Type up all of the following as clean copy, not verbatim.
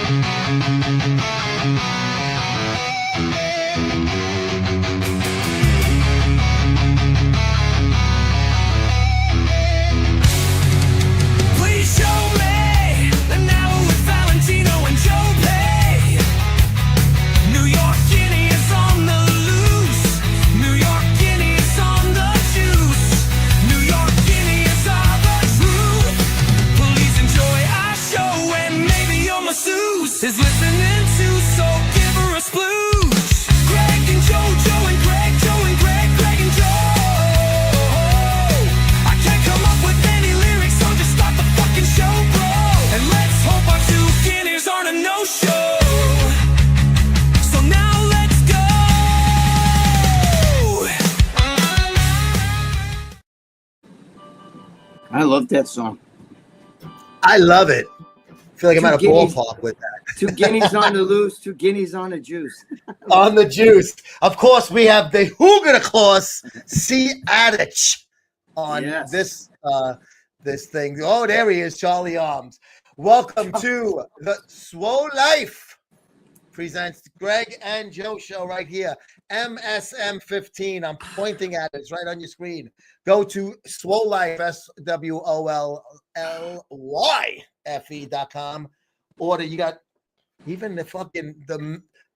Please show me an hour with Valentino and Joe Pay. New York Guinea is on the loose. New York Guinea is on the juice. New York Guinea is all the truth. Please enjoy our show and maybe your masseuse is listening to, so give her a splooge. Greg and Joe, Joe and Greg, Joe and Greg, Greg and Joe. I can't come up with any lyrics, so just start the fucking show, bro. And let's hope our two guineas aren't a no-show. So now let's go. I love that song. I love it. I feel like I'm Two at a guineas. ballpark with that. 2 guineas on the loose, 2 guineas on the juice. On the juice. Of course, we have the Hugger Claus C. Adich on Yes. this thing. Oh, there he is, Charlie Arms. Welcome to the Swol Lyfe presents Greg and Joe show right here. MSM 15. I'm pointing at it. It's right on your screen. Go to Swol Lyfe, SWOLLYFE.com. Order. You got even the fucking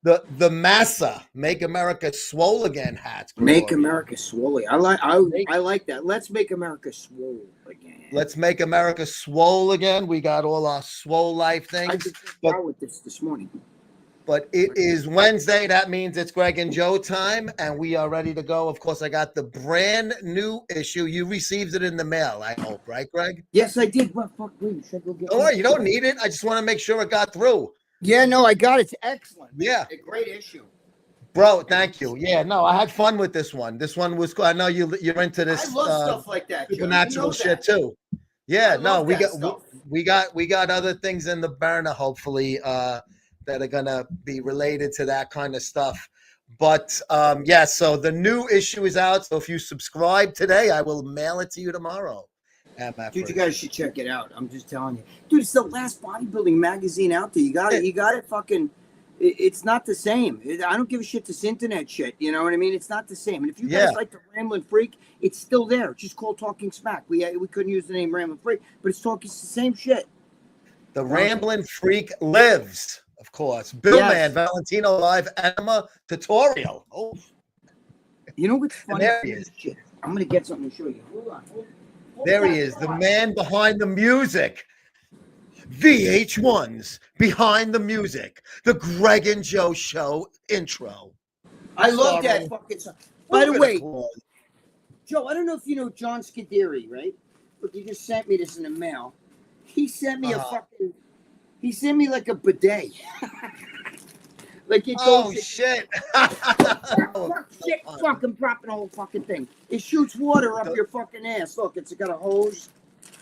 the massa Make America Swole Again hats. Make America swole. I like that. Let's make America swole again. Let's make America swole again. We got all our Swol Lyfe I things. just But- out with this morning. But it is Wednesday. That means it's Greg and Joe time, and we are ready to go. Of course, I got the brand new issue. You received it in the mail, I hope, right, Greg? Yes, I did. What fuck? Wait, should I go get Don't worry, you don't need it. I just want to make sure it got through. Yeah, no, I got it. It's excellent. Yeah. A great issue. Bro, thank you. Yeah, no, I had fun with this one. This one was cool. I know you're into this I love stuff like that. Joe. You supernatural know shit that. too. Yeah, I no, love we that got stuff. we got other things in the burner, hopefully, that are gonna be related to that kind of stuff. But yeah, so the new issue is out. So if you subscribe today, I will mail it to you tomorrow. Dude, you guys should check it out. I'm just telling you. Dude, it's the last bodybuilding magazine out there. You got it. You got it fucking. It's not the same. I don't give a shit this internet shit. You know what I mean? It's not the same. And if you guys like the Ramblin' Freak, it's still there. It's just called Talking Smack. We couldn't use the name Ramblin' Freak, but it's the same shit. The Ramblin' Freak lives, of course. Bill Man, Valentino Live Enema Tutorial. Oh, you know what's funny? There he is. Shit. I'm gonna get something to show you. Hold on. There he is, the man behind the music. VH1's Behind the Music, the Greg and Joe Show intro. I love that fucking song. By the way, Claus. Joe, I don't know if you know John Scuderi, right? But he just sent me this in the mail. He sent me he sent me like a bidet. Like it goes. Shit. Shit, fucking dropping the whole fucking thing. It shoots water up your fucking ass. Look, it's got a hose.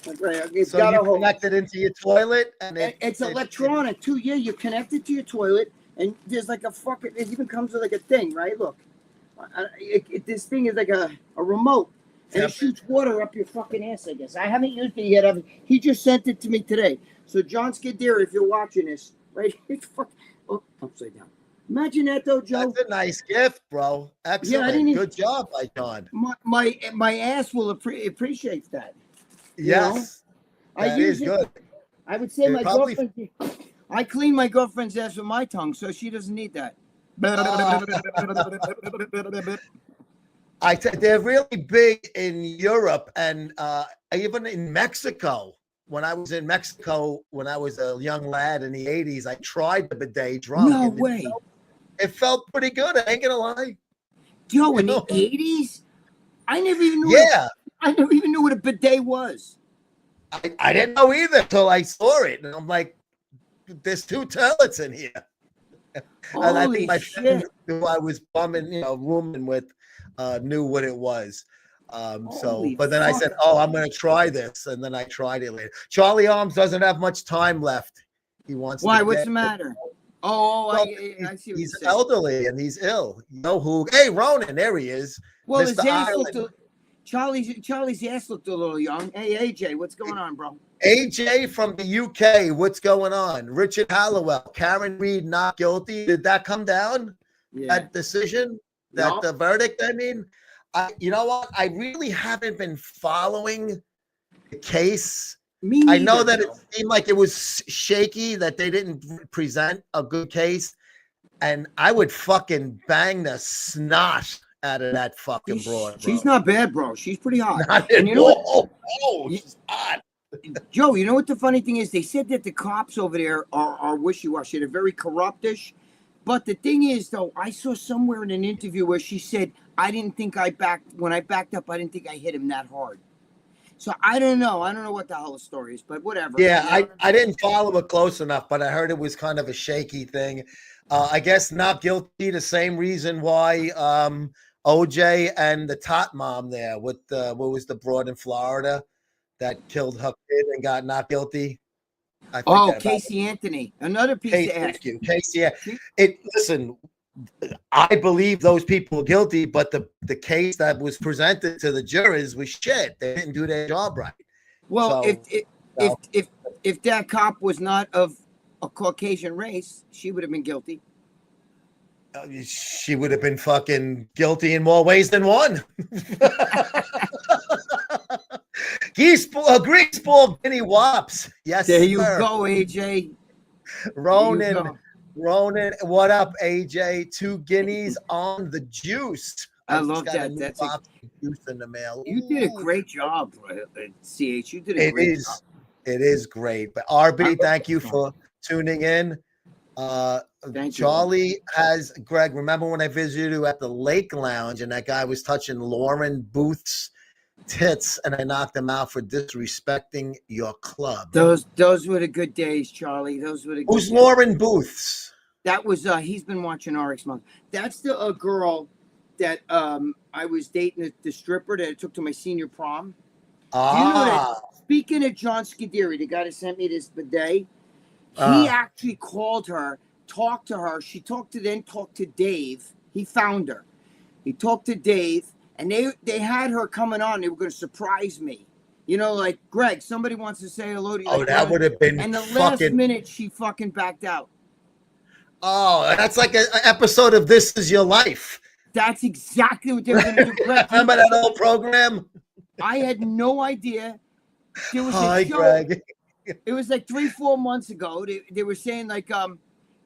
It's So got you a hose. connect it into your toilet, and It's electronic too. Yeah, you connect it to your toilet, and there's like a fucking. It even comes with like a thing, right? Look, this thing is like a remote, and it shoots water up your fucking ass. I guess I haven't used it yet. He just sent it to me today. So John Scuderi, if you're watching this, right? It's fucking upside down. Imagine that though, Joe. That's a nice gift, bro. Excellent. Yeah, I didn't even, good job, by John. My ass will appreciate that. Yes, that is good. I would say my girlfriend. I clean my girlfriend's ass with my tongue, so she doesn't need that. They're really big in Europe and even in Mexico. When I was in Mexico, when I was a young lad in the 80s, I tried the bidet drunk. No way. It felt pretty good. I ain't gonna lie. Yo, in the 80s, I never even knew. Yeah. I never even knew what a bidet was. I didn't know either until I saw it, and I'm like, "There's 2 toilets in here." And I think my friend who I was rooming with, knew what it was. But then I said, I'm going to try this. And then I tried it later. Charlie Arms doesn't have much time left. He wants Why? What's the matter? I see what he's elderly and he's ill. You know who? Hey, Ronan, there he is. Well, his ass looked Charlie's ass looked a little young. Hey, AJ, what's going on, bro? AJ from the UK, what's going on? Richard Hallowell, Karen Reed, not guilty. Did that come down? That decision, the verdict? I mean, you know what? I really haven't been following the case. Me neither, I know that though. it seemed like it was shaky, that they didn't present a good case, and I would fucking bang the snot out of that fucking broad. She's not bad, bro. She's pretty hot. Not And you know what? Oh, she's hot. Joe, you know what the funny thing is? They said that the cops over there are wishy-washy. They're very corruptish. But the thing is, though, I saw somewhere in an interview where she said, when I backed up, I didn't think I hit him that hard. So I don't know. I don't know what the hell the story is, but whatever. Yeah, I didn't follow it close enough, but I heard it was kind of a shaky thing. I guess not guilty, the same reason why OJ and the tot mom there with what was the broad in Florida that killed her kid and got not guilty. Casey Anthony, another piece of ass. Thank you, Casey. Listen, I believe those people are guilty, but the case that was presented to the jurors was shit. They didn't do their job right. Well, if that cop was not of a Caucasian race, she would have been guilty. She would have been fucking guilty in more ways than one. Greaseball Guinea Wops. Yes, there you sir. go, AJ. Ronan, what up, AJ? 2 guineas on the juice. I love that. That's juice in the mail. You did a great job, CH. You did a great job. It is great. But RB, thank you for tuning in. Charlie has Greg. Remember when I visited you at the Lake Lounge and that guy was touching Lauren Booth's tits and I knocked him out for disrespecting your club? Those were the good days, Charlie. Those were the good Who's days. Lauren Booth's? That was he's been watching RX Month. That's the girl that I was dating, the stripper that I took to my senior prom. Do you know that? Speaking of John Scuderi, the guy that sent me this bidet, he actually called her, talked to her. She talked to Dave. He found her. He talked to Dave, and they had her coming on. They were going to surprise me. You know, like, Greg, somebody wants to say hello to you. Oh, that would have been. And the last minute, she fucking backed out. Oh, that's like an episode of This Is Your Life. That's exactly what they were going to do. Greg, remember that old program? I had no idea. There was Hi, a show. Greg. It was like 3-4 months ago. They were saying like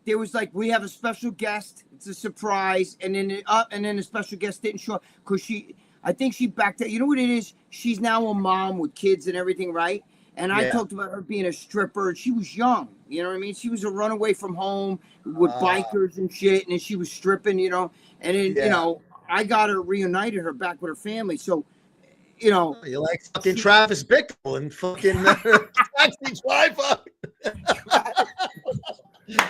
there was like, we have a special guest. It's a surprise, and then the special guest didn't show up because I think she backed out. You know what it is? She's now a mom with kids and everything, right? And I talked about her being a stripper, and she was young. You know what I mean? She was a runaway from home with bikers and shit, and then she was stripping, you know. And then, you know, I got her, reunited her back with her family. So, you know. You like fucking Travis Bickle and fucking Taxi Driver.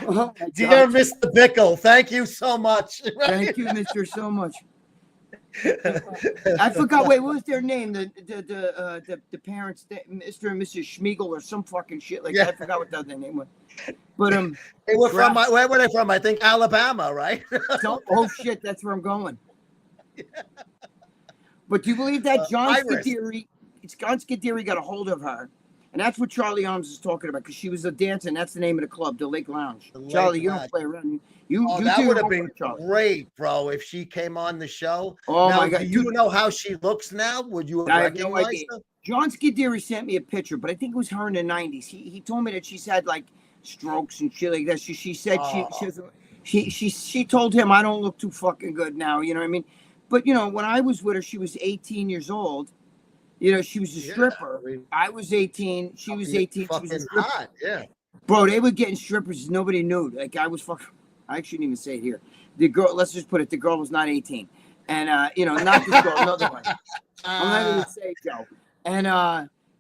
Oh, dear Mr. Bickle, thank you so much. Thank you, Mr. So much. I forgot. Wait, what was their name? The parents, Mr. and Mrs. Schmiegel, or some fucking shit like that. I forgot what the other name was. But they were from where were they from? I think Alabama, right? Oh shit, that's where I'm going. But do you believe that John Scuderi got a hold of her? And that's what Charlie Arms is talking about, because she was a dancer, and that's the name of the club, the Lake Lounge. Charlie, you don't play around. That would have been great, bro, if she came on the show. Oh, now, my God. Do you know how she looks now? Would you recognize her? John Scuderi sent me a picture, but I think it was her in the 90s. He told me that she's had, like, strokes and shit like that. She said she told him, I don't look too fucking good now, you know what I mean? But, you know, when I was with her, she was 18 years old. You know, she was a stripper. I was 18. She was 18. She was a stripper. Hot, yeah. Bro, they were getting strippers. Nobody knew. Like, I was fucking. I shouldn't even say it here. The girl. Let's just put it. The girl was not 18, and you know, not this girl, another one. I'm not going to say Joe. And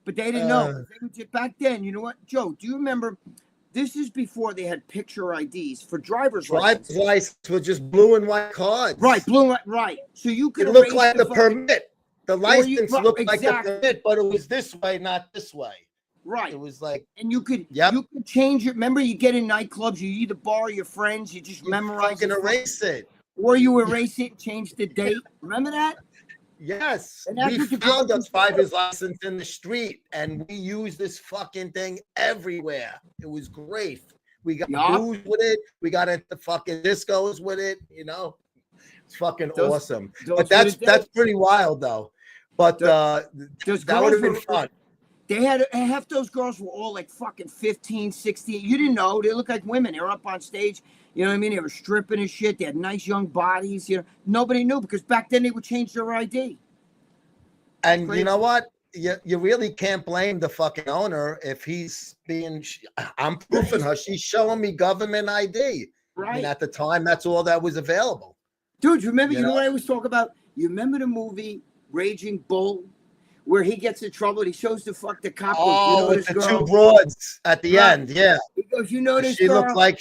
but they didn't know. They were just, back then. You know what, Joe? Do you remember? This is before they had picture IDs for driver's license. Driver's license were just blue and white cards. Right, blue and white. Right. So you could. It looked like the permit. The license looked exactly. like a permit, but it was this way, not this way. Right. It was like, and you could change it. Remember, you get in nightclubs, you either borrow your friends, you just memorize it, erase it, or you erase it and change the date. Remember that? Yes, And that's we what the found girls a driver's license in the street, and we used this fucking thing everywhere. It was great. We got Yup. booze with it. We got into fucking discos with it. You know, it's fucking Those- awesome. those But were the that's days. pretty wild though. But Those that would have been girls fun. They had half those girls were all like fucking 15, 16. You didn't know. They looked like women. They were up on stage. You know what I mean? They were stripping and shit. They had nice young bodies. You know, nobody knew because back then they would change their ID. And Crazy. you know what? You really can't blame the fucking owner if he's being. I'm proofing her. She's showing me government ID. Right. I mean, at the time, that's all that was available. Dude, remember, You you know know? what I always talk about? You remember the movie Raging Bull? Where he gets in trouble and he shows the cop. Oh, you know with this the girl? two broads at the Right. end. Yeah. He goes, you know this She girl? looked like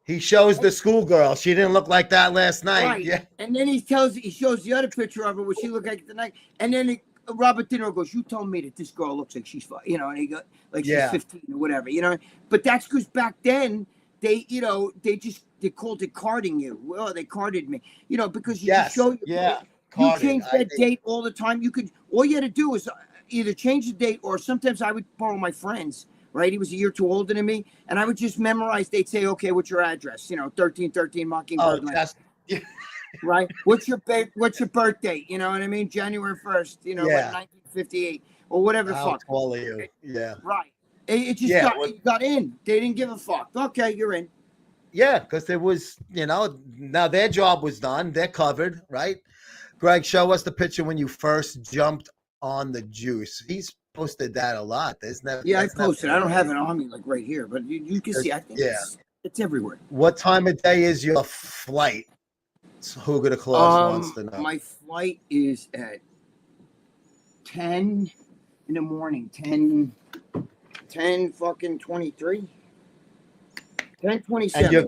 he shows the schoolgirl. She didn't look like that last night. Right. Yeah. And then he shows the other picture of her, what she looked like tonight. And then Robert De Niro goes, you told me that this girl looks like she's, you know, and he goes, like she's 15 or whatever, you know. But that's because back then, they called it carding you. Well, they carded me, you know, because you could show you change that date all the time. All you had to do was either change the date or sometimes I would borrow my friends, right? He was a year too older than me. And I would just memorize. They'd say, okay, what's your address? You know, 1313 Mockingbird Lane. Right? What's your birthday? You know what I mean? January 1st, you know, like 1958 or whatever the fuck. How tall are you? Yeah. Right. It just it got in. They didn't give a fuck. Okay, you're in. Yeah, because there was, you know, now their job was done. They're covered, right? Greg, show us the picture when you first jumped on the juice. He's posted that a lot. There's never. Yeah, I posted. I don't have it on me like right here, but you can see. I think it's everywhere. What time of day is your flight? So Hugo the Claus wants to know. My flight is at 10 in the morning. 10 fucking 23. 10:27.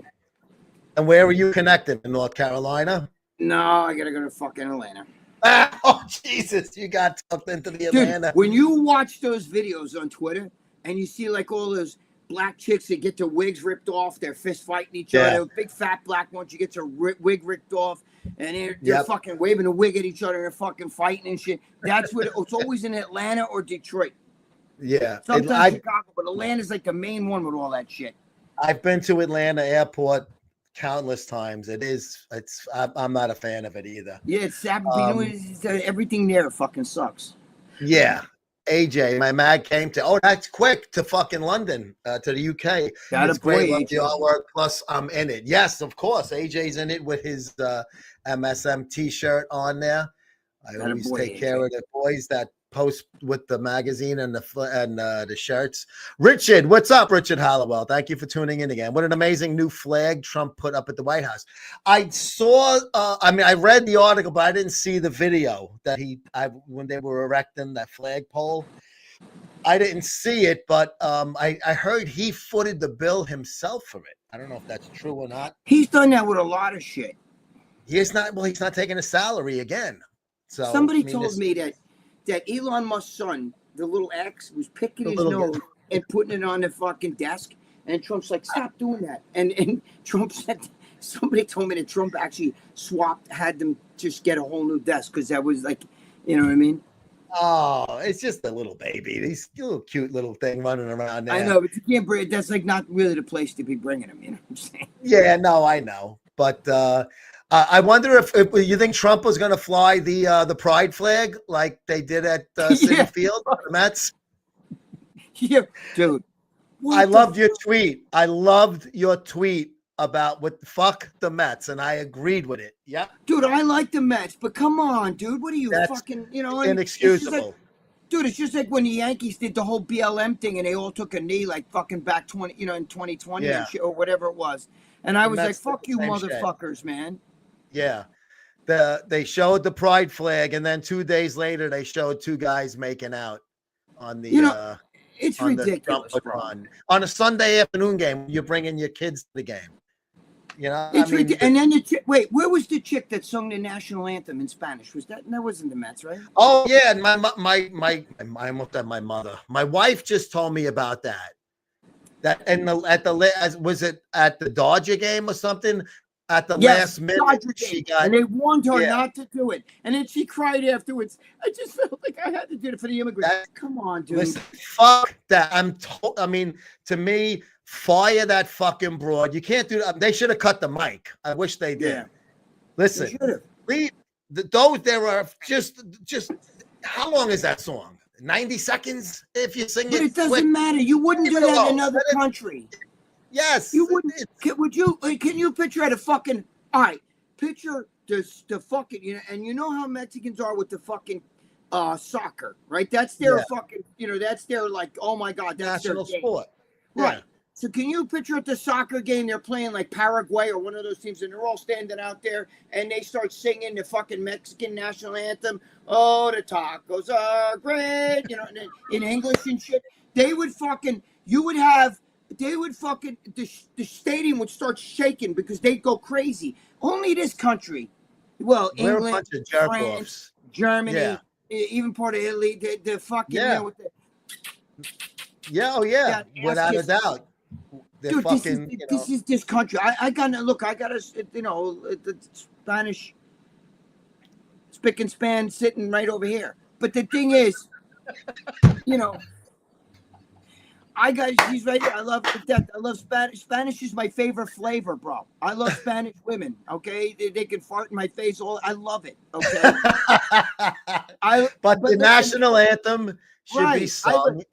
And where are you connected? In North Carolina? No, I gotta go to fucking Atlanta. Oh Jesus! You got tucked into the Atlanta. Dude, when you watch those videos on Twitter and you see like all those black chicks that get their wigs ripped off, they're fist fighting each other, big fat black ones, you get your wig ripped off, and they're fucking waving a wig at each other and fucking fighting and shit. That's what it's always in Atlanta or Detroit. Yeah, sometimes Chicago, but Atlanta's like the main one with all that shit. I've been to Atlanta airport countless times. I'm not a fan of it either. Yeah, it's sad. Everything there fucking sucks. Yeah. AJ, my mag came to, that's quick, to fucking London, to the UK. It's great. Love the artwork. Plus, I'm in it. Yes, of course. AJ's in it with his MSM t-shirt on there. I always take care of the boys that post with the magazine and the shirts. Richard, what's up, Richard Hollowell? Thank you for tuning in again. What an amazing new flag Trump put up at the White House. I saw, I read the article, but I didn't see the video that when they were erecting that flagpole. I didn't see it, but I heard he footed the bill himself for it. I don't know if that's true or not. He's done that with a lot of shit. He's not taking a salary again. So somebody told me that Elon Musk's son, the little X, was picking his nose and putting it on the fucking desk. And Trump's like, stop doing that. And Trump said, somebody told me that Trump actually had them just get a whole new desk because that was like, you know what I mean? Oh, it's just a little baby. These little cute little thing running around there. I know, but you can't bring. That's like not really the place to be bringing him. You know what I'm saying? Yeah, no, I know, but I wonder if you think Trump was going to fly the pride flag like they did at Citi Field, the Mets. Yeah, dude. I loved your tweet. I loved your tweet about fuck the Mets, and I agreed with it. Yeah, dude, I like the Mets, but come on, dude, what are you fucking? You know, inexcusable. Dude, it's just like when the Yankees did the whole BLM thing and they all took a knee like fucking back in 2020 or whatever it was. And I was like, fuck you motherfuckers, man. Yeah. They showed the pride flag, and then 2 days later they showed two guys making out on the it's ridiculous, bro. On a Sunday afternoon game, you're bringing your kids to the game. You know, it's ridiculous. And then wait, where was the chick that sung the national anthem in Spanish? That wasn't the Mets, right? Oh yeah, and I almost had my mother. My wife just told me about that. Was it at the Dodger game or something? at the Yes, last minute, Dodger she game. got. And they warned her Yeah. not to do it. And then she cried afterwards. I just felt like I had to do it for the immigrants. Come on, dude. Listen, fuck that. I mean, to me, fire that fucking broad. You can't do that. They should have cut the mic. I wish they did. Yeah. Listen, those there are just. How long is that song? 90 seconds. If you sing But it, it doesn't quick. matter. You wouldn't do that in another country. Yes, You wouldn't. Can you picture at a fucking? All right, picture the fucking. And you know how Mexicans are with the fucking soccer, right? That's their fucking. That's their like. Oh my God, that's national their game. sport. Right. Yeah. So can you picture at the soccer game they're playing like Paraguay or one of those teams, and they're all standing out there and they start singing the fucking Mexican national anthem. Oh, the tacos are great, in English and shit. They would fucking. The stadium would start shaking because they'd go crazy. Only this country, well, We're England, a bunch of jerk France, offs. Germany, even part of Italy, the fucking with the. Yeah, without a doubt. Dude, this is this country. I got the Spanish spick and span sitting right over here. But the thing is, she's right here. I love it to death. I love Spanish. Spanish is my favorite flavor, bro. I love Spanish women. Okay, they can fart in my face. I love it. Okay. But the national anthem should be sung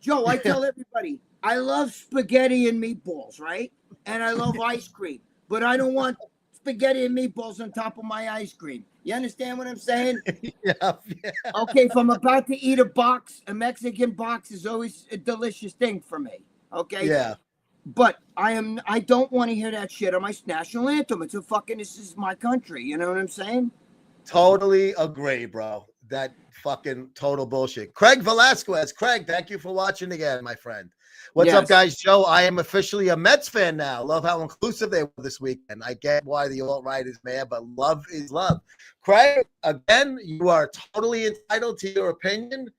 Joe, I tell everybody, I love spaghetti and meatballs, right? And I love ice cream, but I don't want spaghetti and meatballs on top of my ice cream. You understand what I'm saying? Yeah. Okay, if I'm about to eat a Mexican box is always a delicious thing for me. Okay? Yeah. But I don't want to hear that shit on my national anthem. This is my country. You know what I'm saying? Totally agree, bro. That fucking total bullshit. Craig Velasquez. Craig, thank you for watching again, my friend. What's up, guys? Joe, I am officially a Mets fan now. Love how inclusive they were this weekend. I get why the alt-right is mad, but love is love. Craig, again, you are totally entitled to your opinion.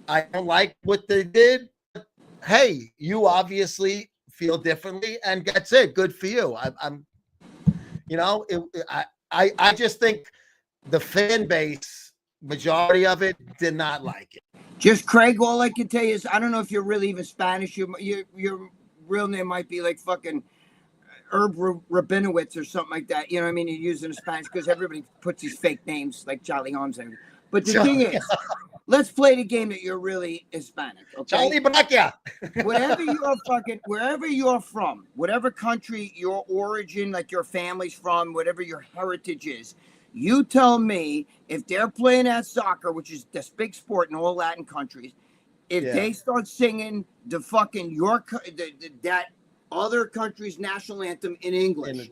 I don't like what they did. But hey, you obviously feel differently, and that's it. Good for you. I just think the fan base, majority of it, did not like it. Just Craig, all I can tell you is I don't know if you're really even Spanish. Your real name might be like fucking Herb Rabinowitz or something like that. You know what I mean? You're using Spanish because everybody puts these fake names like Charlie Holmes. But the thing is, let's play the game that you're really Hispanic. Okay? Charlie Braccia. Wherever you're from, whatever country your origin, like your family's from, whatever your heritage is, you tell me if they're playing that soccer, which is this big sport in all Latin countries, if they start singing the fucking that other country's national anthem in English,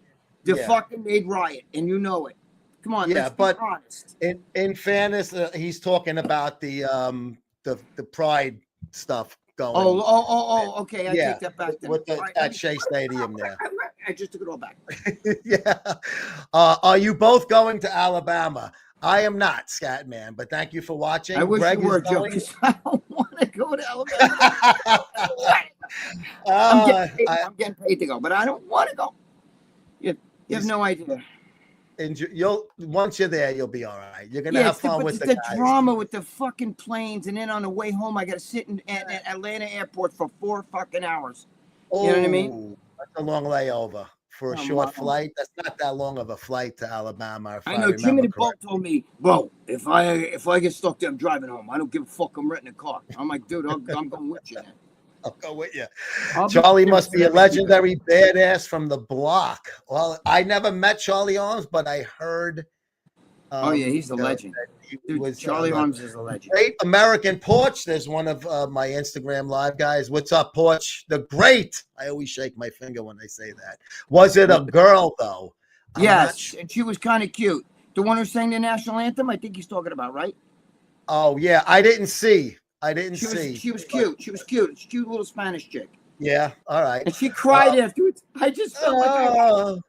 fucking they'd riot, and you know it. Come on, let's be honest. In fairness, he's talking about the pride stuff going. Okay. I take that back. Then. With at Shea Stadium there. I just took it all back. Yeah. Are you both going to Alabama? I am not, Scatman, but thank you for watching. I wish Greg you were, Joe, because I don't want to go to Alabama. I'm getting paid to go, but I don't want to go. You have no idea. And once you're there, you'll be all right. You're gonna have fun with the guys. Drama with the fucking planes, and then on the way home, I got to sit at Atlanta airport for 4 fucking hours. You know what I mean? That's a long layover for a short flight. That's not that long of a flight to Alabama. I know. Jimmy the Boat told me, bro, if I get stuck there, I'm driving home. I don't give a fuck. I'm renting a car. I'm like, dude, I'm going with you. I'll go with you. Charlie must be a legendary badass from the block. Well, I never met Charlie Arms, but I heard. He's a legend. Charlie Arms is a legend. Great American Porch. There's one of my Instagram live guys. What's up, Porch? The great. I always shake my finger when I say that. Was it a girl though? Yes, and she was kind of cute. The one who sang the national anthem. I think he's talking about, right? Oh yeah, I didn't see. She was cute. She was cute. It's a cute little Spanish chick. Yeah. All right. And she cried afterwards. I just felt like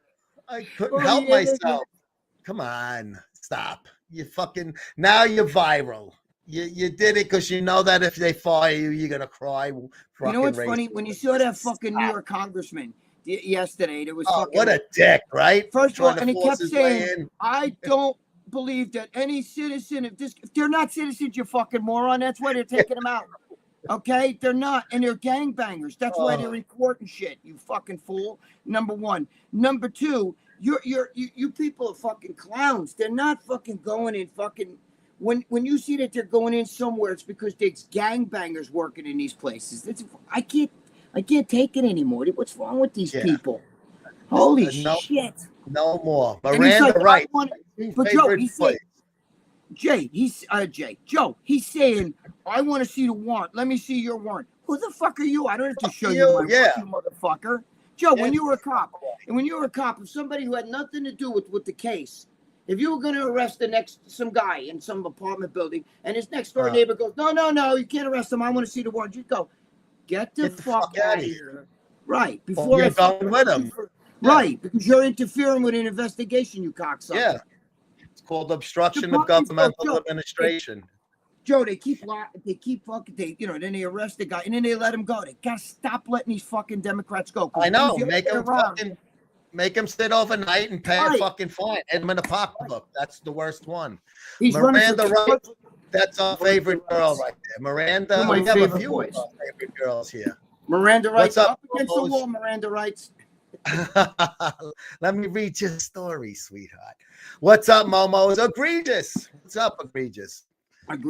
I couldn't help myself. Come on, stop. Now you're viral. You did it because you know that if they fire you, you're gonna cry. You know what's funny? When you saw that fucking New York congressman, yesterday. It was Oh, fucking. what a dick, right? First of all, Trying to and he force kept his way saying, in. "I don't believe that any citizen, if they're not citizens, you fucking moron. That's why they're taking them out. Okay, they're not, and they're gangbangers. That's why they're in court and shit. You fucking fool. Number one. Number two, you people are fucking clowns. They're not fucking going in fucking. When you see that they're going in somewhere, it's because there's gangbangers working in these places. I can't take it anymore. What's wrong with these people? Holy shit! No more. And he's Miranda like, Wright. but Joe, he's saying, Joe, he's saying, I want to see the warrant. Let me see your warrant. Who the fuck are you? I don't have to show you my warrant, you motherfucker. Joe, when you were a cop, if somebody who had nothing to do with the case, if you were going to arrest some guy in some apartment building, and his next door neighbor goes, no, you can't arrest him. I want to see the warrant. You go, get the fuck out of here. Right. Before you're going with him. Right, because you're interfering with an investigation, you cocksucker. Yeah. It's called obstruction of governmental administration. Joe, they keep fucking, then they arrest the guy and then they let him go. They gotta stop letting these fucking Democrats go. I know, make him sit overnight and pay a fucking fine. Hit him in a pocketbook. That's the worst one. Miranda Wright, that's our favorite girl right there. Miranda, we have a few of our favorite girls here. Miranda Wright, up against the wall, Miranda Wright. Let me read your story, sweetheart. What's up, Momo? It's egregious. What's up, egregious?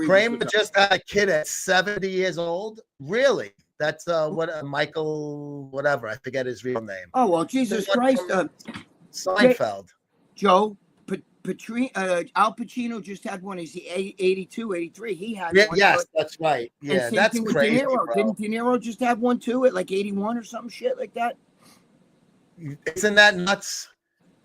Kramer just had a kid at 70 years old. Really? That's Michael, whatever. I forget his real name. Oh well, Jesus Christ! Seinfeld. Joe, Al Pacino just had one. Is he 82, 83? He had one. Yes, that's right. Yeah, that's crazy. Didn't De Niro just have one too at like 81 or some shit like that? Isn't that nuts?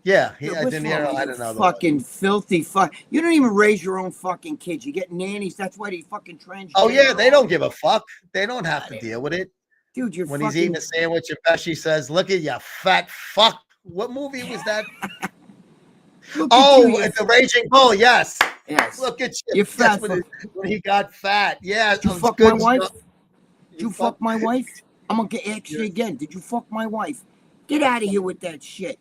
Yeah, De Niro. I don't know. Fucking filthy fuck. You don't even raise your own fucking kids. You get nannies. That's why they fucking transgender. Oh yeah, they don't give a fuck. They don't have to deal with it. Dude, when he's eating a sandwich and Pesci says, "Look at you, fat fuck." What movie was that? At the Raging Bull. Yes. Look at you. You're fat. When he got fat. Yeah. Did you fuck my wife? Did you fuck my wife? I'm gonna ask you again. Did you fuck my wife? Get out of here with that shit.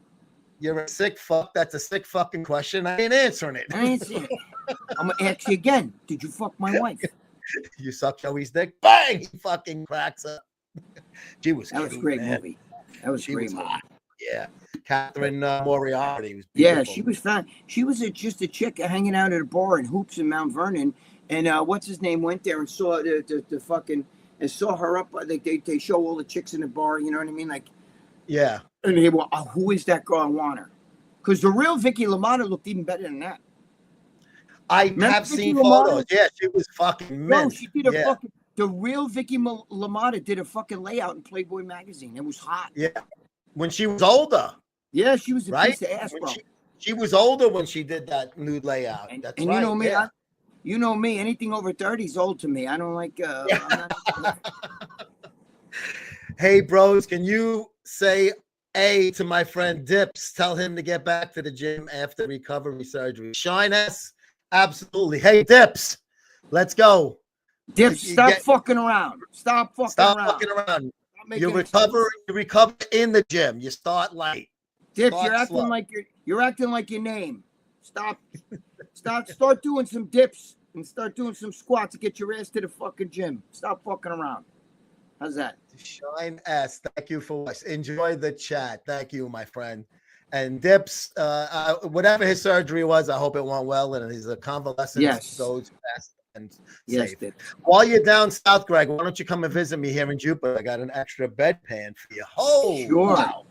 You're a sick fuck. That's a sick fucking question. I ain't answering it. I ain't saying it. I'm gonna ask you again. Did you fuck my wife? You suck Joey's dick. Bang! He fucking cracks up. That was a great movie. That was a great movie. Yeah. Catherine Moriarty was beautiful. Yeah, she was fine. She was just a chick hanging out at a bar in Hoops in Mount Vernon, and what's his name went there and saw the fucking and saw her up. They show all the chicks in the bar. You know what I mean? Like. Yeah. And he went, who is that girl? I want her. Because the real Vicky LaMotta looked even better than that. I have seen photos. Yeah, she was fucking mint. No, she did a fucking, the real Vicky LaMotta did a fucking layout in Playboy magazine. It was hot. Yeah. When she was older. Yeah, she was a piece of ass, bro. She was older when she did that nude layout. That's right. You know me, you know me, anything over 30 is old to me. I don't like Hey, bros, can you say to my friend Dips? Tell him to get back to the gym after recovery surgery. Shine S, absolutely. Hey, Dips, let's go. Dips, stop fucking around. Stop fucking around. You recover in the gym. You start light. Dips, you're acting like your name. Start doing some dips and start doing some squats to get your ass to the fucking gym. Stop fucking around. How's that? Shine S, thank you for us. Enjoy the chat. Thank you, my friend. And Dips, whatever his surgery was, I hope it went well and his convalescence goes fast and safe. While you're down south, Greg, why don't you come and visit me here in Jupiter? I got an extra bedpan for you. Oh, sure. Wow.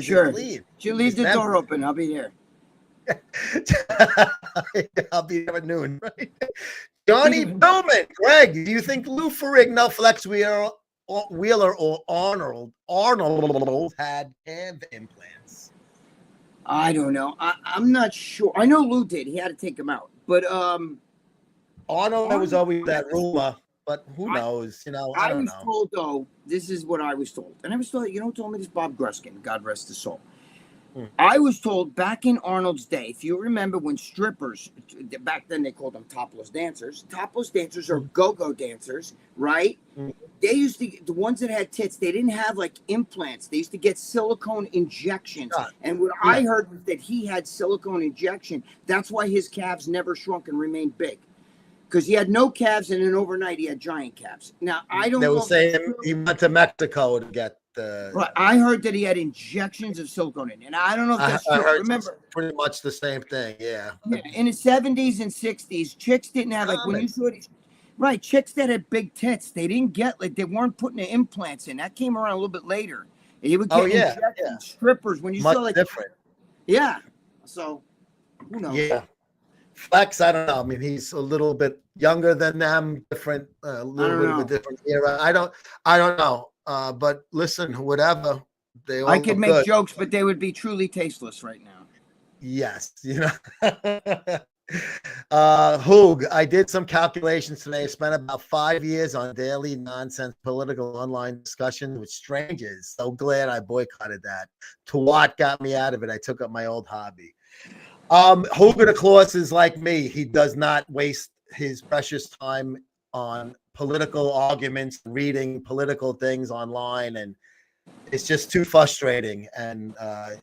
Sure. You leave the door open. I'll be there. I'll be there at noon. Right? Johnny Billman, Greg, do you think Lou Ferrigno, Flex Wheeler, or Arnold had hand implants? I don't know. I'm not sure. I know Lou did. He had to take them out. But Arnold was always that rumor, but who knows? You know, I don't know. I was told, though, this is what I was told. And I was told, who told me this? Bob Gruskin, God rest his soul. I was told back in Arnold's day, if you remember when strippers, back then they called them topless dancers. Topless dancers or go-go dancers, right? They used to, the ones that had tits, they didn't have like implants. They used to get silicone injections. And what I heard was that he had silicone injection. That's why his calves never shrunk and remained big. Because he had no calves, and then overnight he had giant calves. Now, I don't know. They were saying he went to Mexico to get the. Right, I heard that he had injections of silicone in, and I don't know if that's true. I heard Remember, pretty much the same thing. Yeah. In the 70s and 60s, chicks didn't have like when you saw these, right? Chicks that had big tits, they didn't get like they weren't putting the implants in. That came around a little bit later. And you would get injections. Strippers when you much saw like different. Yeah. So who knows? Yeah. Flex, I don't know. I mean, he's a little bit younger than them, different, a little bit of a different era. I don't know. But listen, whatever. They all I could make good. jokes, but they would be truly tasteless right now. Yes, you know. Hoog, I did some calculations today. I spent about 5 years on daily nonsense political online discussions with strangers. So glad I boycotted that. To what got me out of it? I took up my old hobby. Hogan, of course, is like me. He does not waste his precious time on political arguments, reading political things online, and it's just too frustrating. And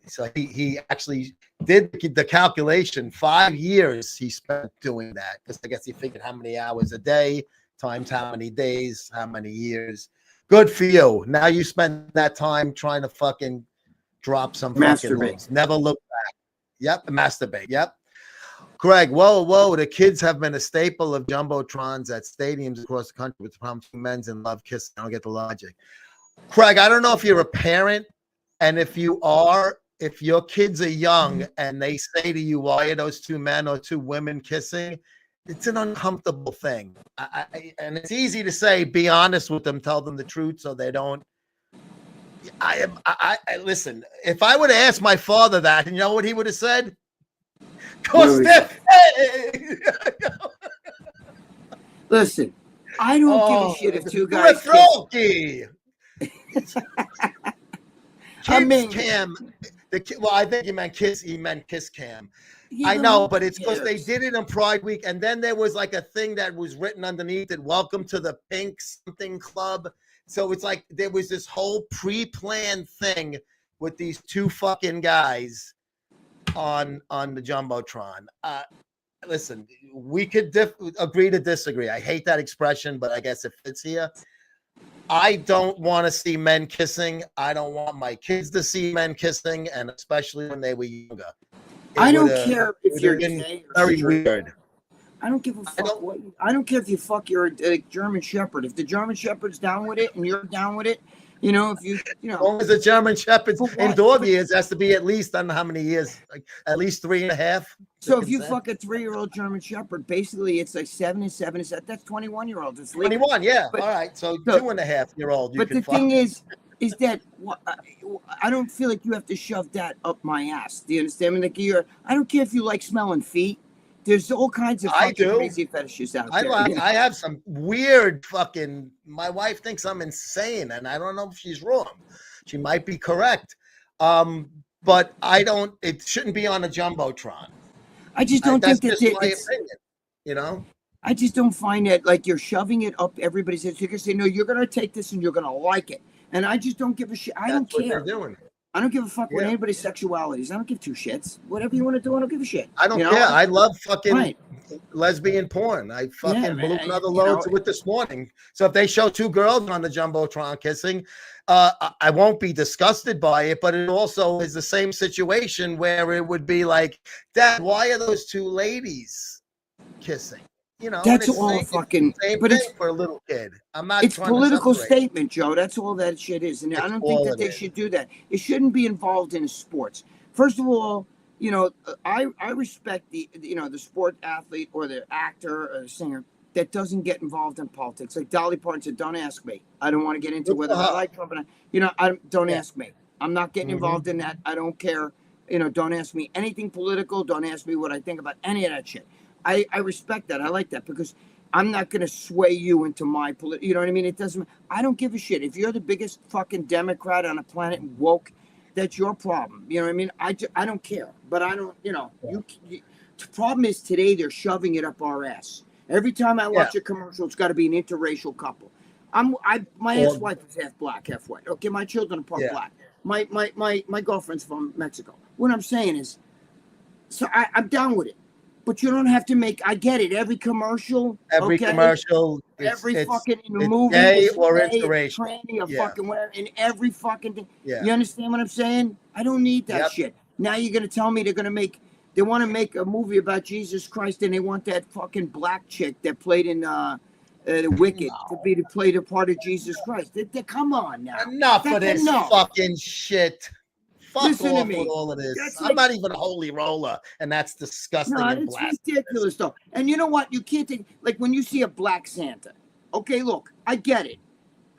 so he actually did the calculation. 5 years he spent doing that, because I guess he figured how many hours a day times how many days, how many years. Good for you. Now you spend that time trying to fucking drop some fucking loads. Never look back. Yep, masturbate. Yep. Gregg, whoa. The kids have been a staple of jumbotrons at stadiums across the country with the problem men's and love kissing. I don't get the logic. Craig, I don't know if you're a parent, and if you are, if your kids are young and they say to you, why are those two men or two women kissing? It's an uncomfortable thing. And it's easy to say, be honest with them, tell them the truth so they don't. I listen, if I would have asked my father that, and you know what he would have said? Listen, I don't give a shit if two guys Cam. Well, I think he meant kiss. He meant kiss cam. Yeah, I know, but it's because they did it on Pride Week, and then there was like a thing that was written underneath it. Welcome to the Pink Something Club. So it's like there was this whole pre-planned thing with these two fucking guys on the Jumbotron. Listen, we could agree to disagree. I hate that expression, but I guess it fits here. I don't want to see men kissing. I don't want my kids to see men kissing, and especially when they were younger. I don't care if you're gay or very weird. I don't give a fuck. I don't care if you fuck your German Shepherd. If the German Shepherd's down with it and you're down with it, you know, if you know. As long as the German Shepherd's in dog years, has to be at least, I don't know how many years, like at least 3.5. So if you fuck a 3-year-old German Shepherd, basically it's like 7 and 7 is that. That's 21-year-olds. It's legal. 21, yeah. But, all right, so 2.5-year-old. But the thing is that I don't feel like you have to shove that up my ass. Do you understand? I don't care if you like smelling feet. There's all kinds of crazy fetishes out there. I have some weird fucking. My wife thinks I'm insane, and I don't know if she's wrong. She might be correct, but I don't. It shouldn't be on a Jumbotron. I just don't think that's just my opinion. You know. I just don't find it like you're shoving it up everybody's head. You're gonna say no. You're gonna take this and you're gonna like it, and I just don't give a shit. I don't care. What they're doing. I don't give a fuck what anybody's sexualities. I don't give two shits. Whatever you want to do, I don't give a shit. I don't care. I love fucking lesbian porn. I fucking blew another load with this morning. So if they show two girls on the Jumbotron kissing, I won't be disgusted by it, but it also is the same situation where it would be like, Dad, why are those two ladies kissing? You know, that's all fucking. But it's for a little kid. I'm not. It's political statement, Joe. That's all that shit is, and I don't think that they should do that. It shouldn't be involved in sports. First of all, you know, I respect the the sport athlete or the actor or the singer that doesn't get involved in politics. Like Dolly Parton said, "Don't ask me. I don't want to get into whether I like Trump." Don't ask me. I'm not getting involved in that. I don't care. Don't ask me anything political. Don't ask me what I think about any of that shit. I respect that. I like that because I'm not going to sway you into my political. You know what I mean? I don't give a shit. If you're the biggest fucking Democrat on the planet and woke, that's your problem. You know what I mean? I don't care, but I don't. The problem is today they're shoving it up our ass. Every time I watch a commercial, it's got to be an interracial couple. My ex-wife is half black, half white. Okay, my children are part black. My girlfriend's from Mexico. What I'm saying is, so I'm down with it. But you don't have to make. I get it. Every commercial, every fucking in the movie, gay or gay, interracial, tranny, or fucking whatever, in every fucking thing. Yeah. You understand what I'm saying? I don't need that shit. Now you're gonna tell me they want to make a movie about Jesus Christ, and they want that fucking black chick that played in the Wicked to play the part of Jesus Christ. Come on now. Enough of this fucking shit. Fuck Listen off to me. with all of this. That's I'm not even a holy roller, and that's disgusting. No, and it's ridiculous though. And you know what? You can't take like when you see a black Santa. Okay, look, I get it.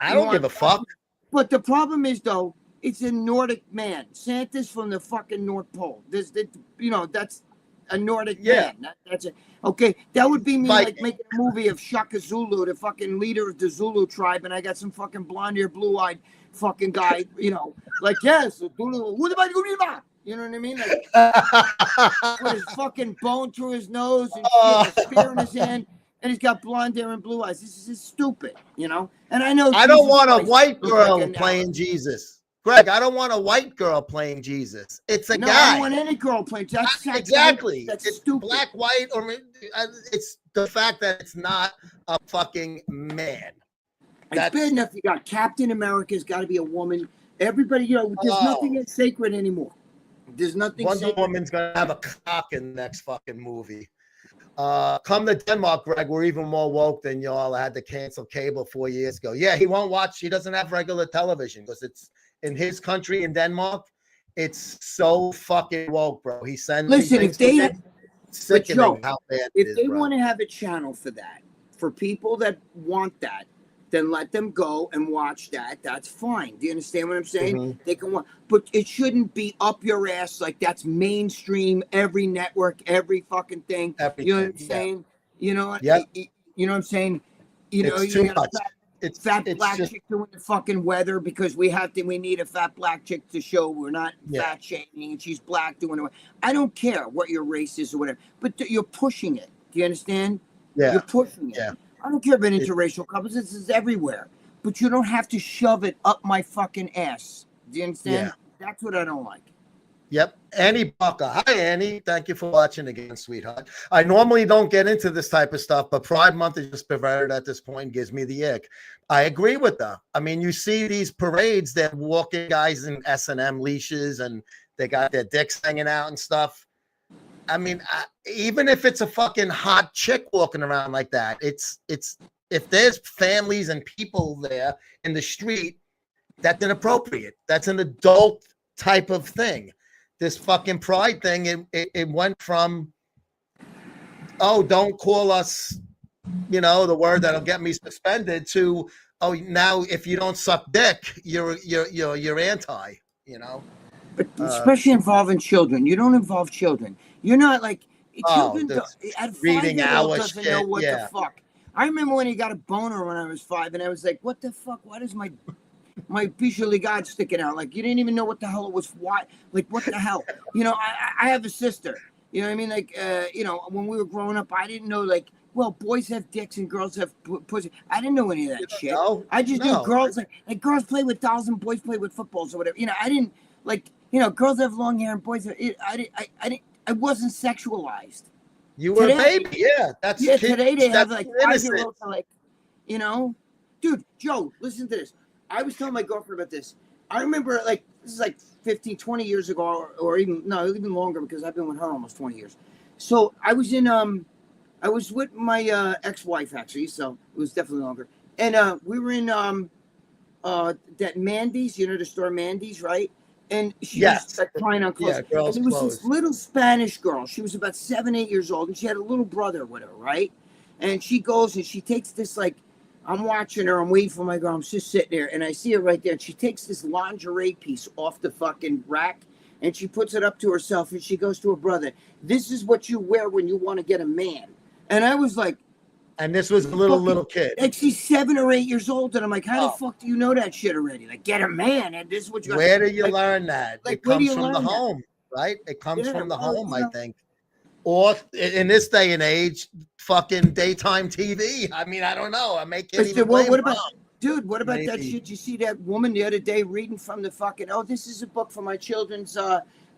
I don't give a fuck. But the problem is though, it's a Nordic man. Santa's from the fucking North Pole. That's a Nordic man. That's it. Okay, that would be me like making a movie of Shaka Zulu, the fucking leader of the Zulu tribe, and I got some fucking blonde-haired, blue-eyed fucking guy, like yes, you know what I mean? Like, with his fucking bone through his nose and shit, a spear in his hand, and he's got blonde hair and blue eyes. This is stupid, And I know I don't want a white girl playing Jesus. Greg, I don't want a white girl playing Jesus. It's a guy. I don't want any girl playing. Exactly. That's it's stupid. Black, white, or it's the fact that it's not a fucking man. It's bad enough you got Captain America's got to be a woman. Everybody, there's nothing that's sacred anymore. There's nothing. Wonder Woman's gonna have a cock in the next fucking movie. Come to Denmark, Greg. We're even more woke than y'all. I had to cancel cable 4 years ago. Yeah, he won't watch. He doesn't have regular television because it's in his country in Denmark. It's so fucking woke, bro. He sends. Listen, if they want to have a channel for that, for people that want that, then let them go and watch that. That's fine. Do you understand what I'm saying? Mm-hmm. They can watch, but it shouldn't be up your ass like that's mainstream. Every network, every fucking thing. Everything, you know what I'm saying? You know what? Yep. You know what I'm saying? It's too much. It's fat black chick doing the fucking weather because we need a fat black chick to show we're not fat shaming and she's black doing it. I don't care what your race is or whatever, but you're pushing it. Do you understand? Yeah. You're pushing it. Yeah. I don't care about interracial couples. This is everywhere. But you don't have to shove it up my fucking ass. Do you understand? Yeah. That's what I don't like. Yep. Annie Barker. Hi, Annie. Thank you for watching again, sweetheart. I normally don't get into this type of stuff, but Pride Month is just perverted at this point, gives me the ick. I agree with them. I mean, you see these parades, they're walking guys in S&M leashes and they got their dicks hanging out and stuff. I mean, even if it's a fucking hot chick walking around like that, it's if there's families and people there in the street, that's inappropriate. That's an adult type of thing. This fucking pride thing, it went from, oh, don't call us, the word that'll get me suspended, to, oh, now if you don't suck dick, you're anti, But especially involving children, you don't involve children. You're not like children. At 5 reading our doesn't shit. know what the fuck. I remember when he got a boner when I was 5, and I was like, "What the fuck? Why does my piece of God sticking out?" Like you didn't even know what the hell it was. Why? Like what the hell? I have a sister. You know what I mean? Like when we were growing up, I didn't know like. Well, boys have dicks and girls have pussy. I didn't know any of that shit. I just knew girls like girls play with dolls and boys play with footballs or whatever. I didn't like girls have long hair and boys. I wasn't sexualized. You were a baby, yeah. That's today they have like innocent. 5-year-olds like, dude. Joe, listen to this. I was telling my girlfriend about this. I remember like this is like 15, 20 years ago, or even longer because I've been with her almost 20 years. So I was in I was with my ex-wife actually, so it was definitely longer. And we were in that Mandy's, the store Mandy's, right? And she was like trying on clothes. Yeah, girls' and there was clothes. this little Spanish girl. She was about 7, 8 years old, and she had a little brother with her, right? And she goes and she takes this like, I'm watching her, I'm waiting for my girl, I'm just sitting there, and I see her right there, and she takes this lingerie piece off the fucking rack, and she puts it up to herself, and she goes to her brother, "This is what you wear when you want to get a man." And I was like, And this was a little kid. Like she's 7 or 8 years old, and I'm like, how the fuck do you know that shit already? Like, get a man, and this is what you. Where do you learn that? Like, It comes from the home, right? It comes from the home, I think. Or in this day and age, fucking daytime TV. I mean, I don't know. I make it. What about, dude? What about that shit? You see that woman the other day reading from the fucking? Oh, this is a book for my children's,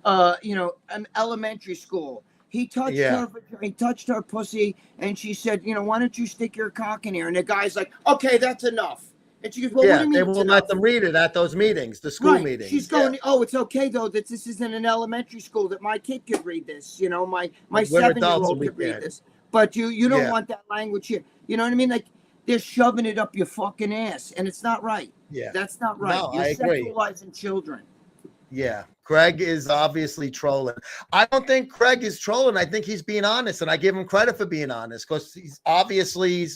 elementary school. He touched her. He touched her pussy, and she said, why don't you stick your cock in here? And the guy's like, okay, that's enough. And she goes, well, what do you mean? They won't let them read it at those meetings, the school meetings. She's going, oh, it's okay though that this isn't an elementary school, that my kid could read this. My 7-year-old could read this. But you don't want that language here. You know what I mean? Like, they're shoving it up your fucking ass, and it's not right. Yeah, that's not right. No, You're I agree. sexualizing children. Yeah, Gregg is obviously trolling. I don't think Gregg is trolling. I think he's being honest, and I give him credit for being honest, because he's obviously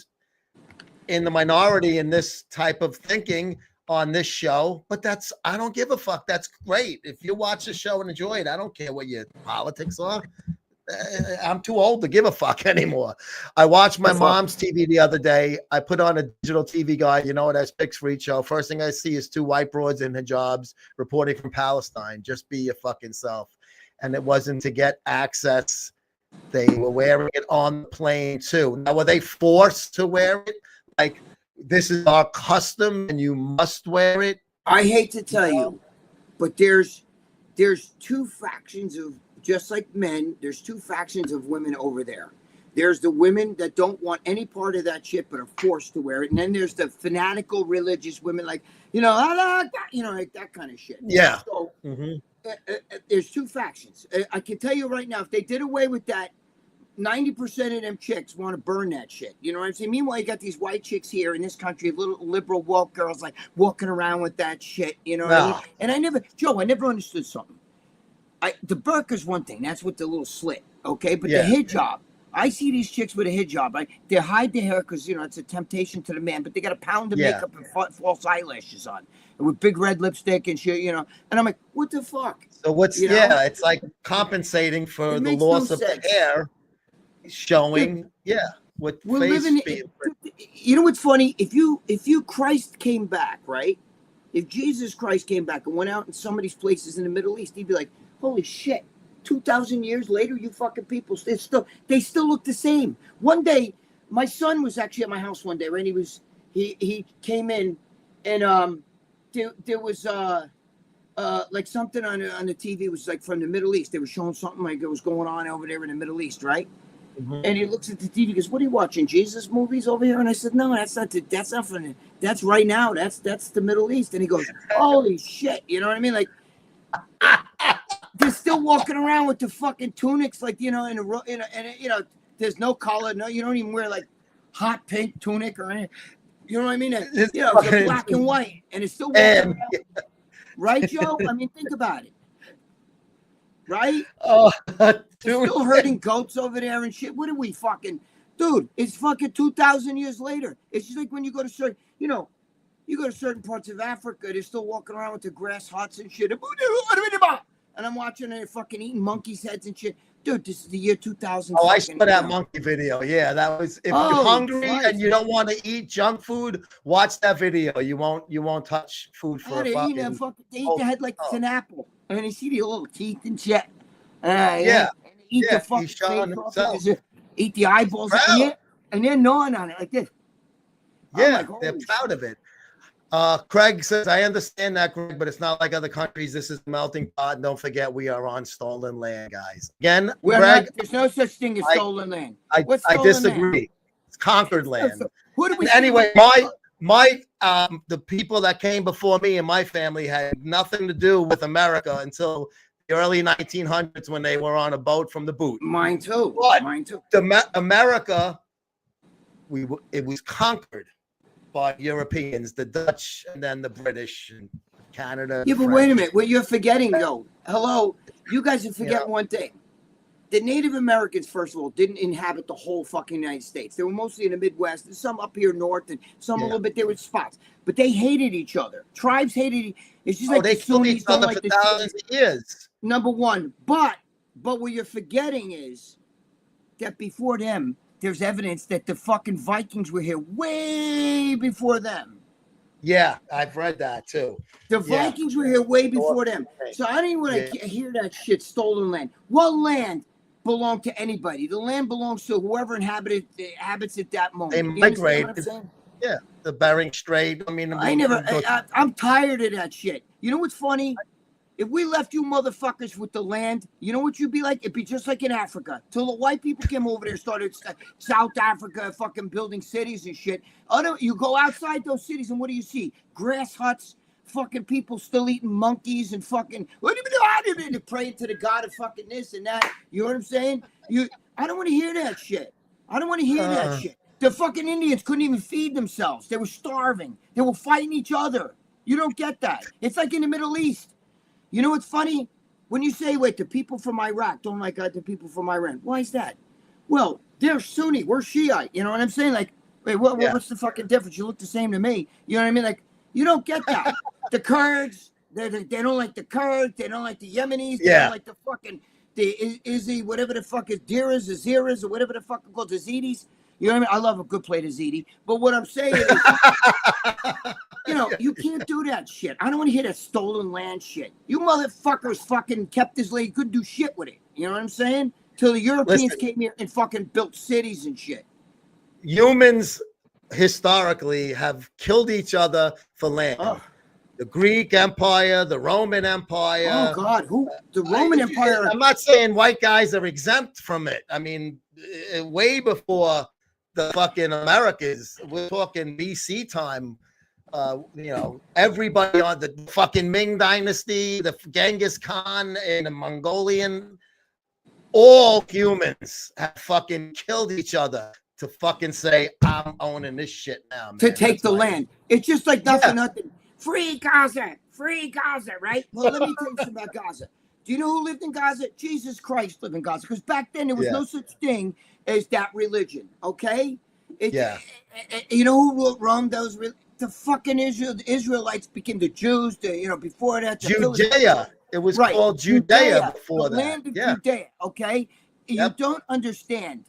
in the minority in this type of thinking on this show. But I don't give a fuck. That's great. If you watch the show and enjoy it, I don't care what your politics are. I'm too old to give a fuck anymore. I watched my mom's TV the other day. I put on a digital TV guide, that's Picks for Each show. First thing I see is 2 white broads in hijabs reporting from Palestine. Just be your fucking self. And it wasn't to get access. They were wearing it on the plane too. Now, were they forced to wear it? Like, this is our custom and you must wear it? I hate to tell you, but there's 2 factions of, just like men, there's 2 factions of women over there. There's the women that don't want any part of that shit but are forced to wear it. And then there's the fanatical religious women like, like that kind of shit. Yeah. So there's 2 factions. I can tell you right now, if they did away with that, 90% of them chicks want to burn that shit. You know what I'm saying? Meanwhile, you got these white chicks here in this country, little liberal woke girls like walking around with that shit. You know what I mean? And I never understood something. The burqa's one thing. That's with the little slit, okay? But the hijab, I see these chicks with a hijab. They hide their hair because, it's a temptation to the man, but they got a pound of makeup and false eyelashes on. And with big red lipstick and shit, And I'm like, what the fuck? So what's, it's like compensating for the loss of the hair. Showing, what we're face living. being. You know what's funny? If you Christ came back, right? If Jesus Christ came back and went out in some of these places in the Middle East, he'd be like, "Holy shit! 2,000 years later, you fucking people they still look the same." One day, my son was actually at my house one day, right? He came in, and there was like something on the TV was like from the Middle East. They were showing something like it was going on over there in the Middle East, right? And he looks at the TV, goes, "What are you watching? Jesus movies over here?" And I said, "No, that's not from that's right now. That's the Middle East." And he goes, "Holy shit!" You know what I mean? Like, they're still walking around with the fucking tunics, like there's no collar, no, you don't even wear like hot pink tunic or anything. You know what I mean? It's black and white, and it's still walking around. Right, Joe? I mean, think about it. Right? Still herding goats over there and shit. What are we fucking, dude? It's fucking 2,000 years later. It's just like when you go to certain, you go to certain parts of Africa, they're still walking around with the grass huts and shit. And I'm watching them fucking eating monkeys' heads and shit. Dude, this is the year 2000. Oh, I saw that monkey video. Yeah, that was. If you're hungry and you don't want to eat junk food, watch that video. You won't touch food for a fucking. They eat the head like it's an apple, and you see the little teeth and shit. Eat the fucking face, eat the eyeballs, and they're gnawing on it like this. Yeah, they're proud of it. Craig says, I understand that, Greg, but it's not like other countries. This is a melting pot. And don't forget, we are on stolen land, guys. Again, Greg, there's no such thing as stolen land. I disagree. Land? It's conquered land. Anyway, the people that came before me and my family had nothing to do with America until the early 1900s when they were on a boat from the boot. Mine too. But Mine too. America, it was conquered by Europeans, the Dutch, and then the British and Canada. Yeah, but wait a minute. What you're forgetting, though. Hello, you guys are forgetting one thing. The Native Americans, first of all, didn't inhabit the whole fucking United States. They were mostly in the Midwest, and some up here north, and some a little bit there with spots. But they hated each other. Tribes hated. It's just like they killed each other for thousands of years. Number one, but what you're forgetting is that before them, there's evidence that the fucking Vikings were here way before them. Yeah, I've read that too. The Vikings were here way before them. So I didn't want to hear that shit, stolen land. What land belonged to anybody? The land belongs to whoever inhabits at that moment. They migrated. Yeah, the Bering Strait. I mean, I'm tired of that shit. You know what's funny? If we left you motherfuckers with the land, you know what you'd be like? It'd be just like in Africa. Till the white people came over there, started South Africa, fucking building cities and shit. You go outside those cities, and what do you see? Grass huts, fucking people still eating monkeys and fucking praying to the god of fucking this and that. You know what I'm saying? I don't want to hear that shit. I don't want to hear that shit. The fucking Indians couldn't even feed themselves. They were starving. They were fighting each other. You don't get that. It's like in the Middle East. You know what's funny? When you say, wait, the people from Iraq don't like the people from Iran. Why is that? Well, they're Sunni. We're Shiite. You know what I'm saying? Like, wait, what's the fucking difference? You look the same to me. You know what I mean? Like, you don't get that. The Kurds, they don't like the Kurds. They don't like the Yemenis. They don't like the fucking, whatever the fuck is, Diras, Aziras, or whatever the fuck it's called, the Yazidis. You know what I mean? I love a good plate of ziti. But what I'm saying is, you know, you can't do that shit. I don't want to hear that stolen land shit. You motherfuckers fucking kept this land, couldn't do shit with it. You know what I'm saying? Till the Europeans came here and fucking built cities and shit. Humans historically have killed each other for land. The Greek Empire, the Roman Empire. Oh God, the Roman Empire? I'm not saying white guys are exempt from it. I mean, way before the fucking Americas, we're talking BC time. You know, everybody on the fucking Ming Dynasty, the Genghis Khan, and the Mongolian, all humans have fucking killed each other to fucking say, I'm owning this shit now, man. To take the land. It's just like nothing. Free Gaza, right? Well, let me tell you something about Gaza. Do you know who lived in Gaza? Jesus Christ lived in Gaza. Because back then there was no such thing as that religion, okay? You know who run those? The fucking Israelites became the Jews. Before that, Judea. It was called Judea before the that. Land of Judea, okay? You don't understand.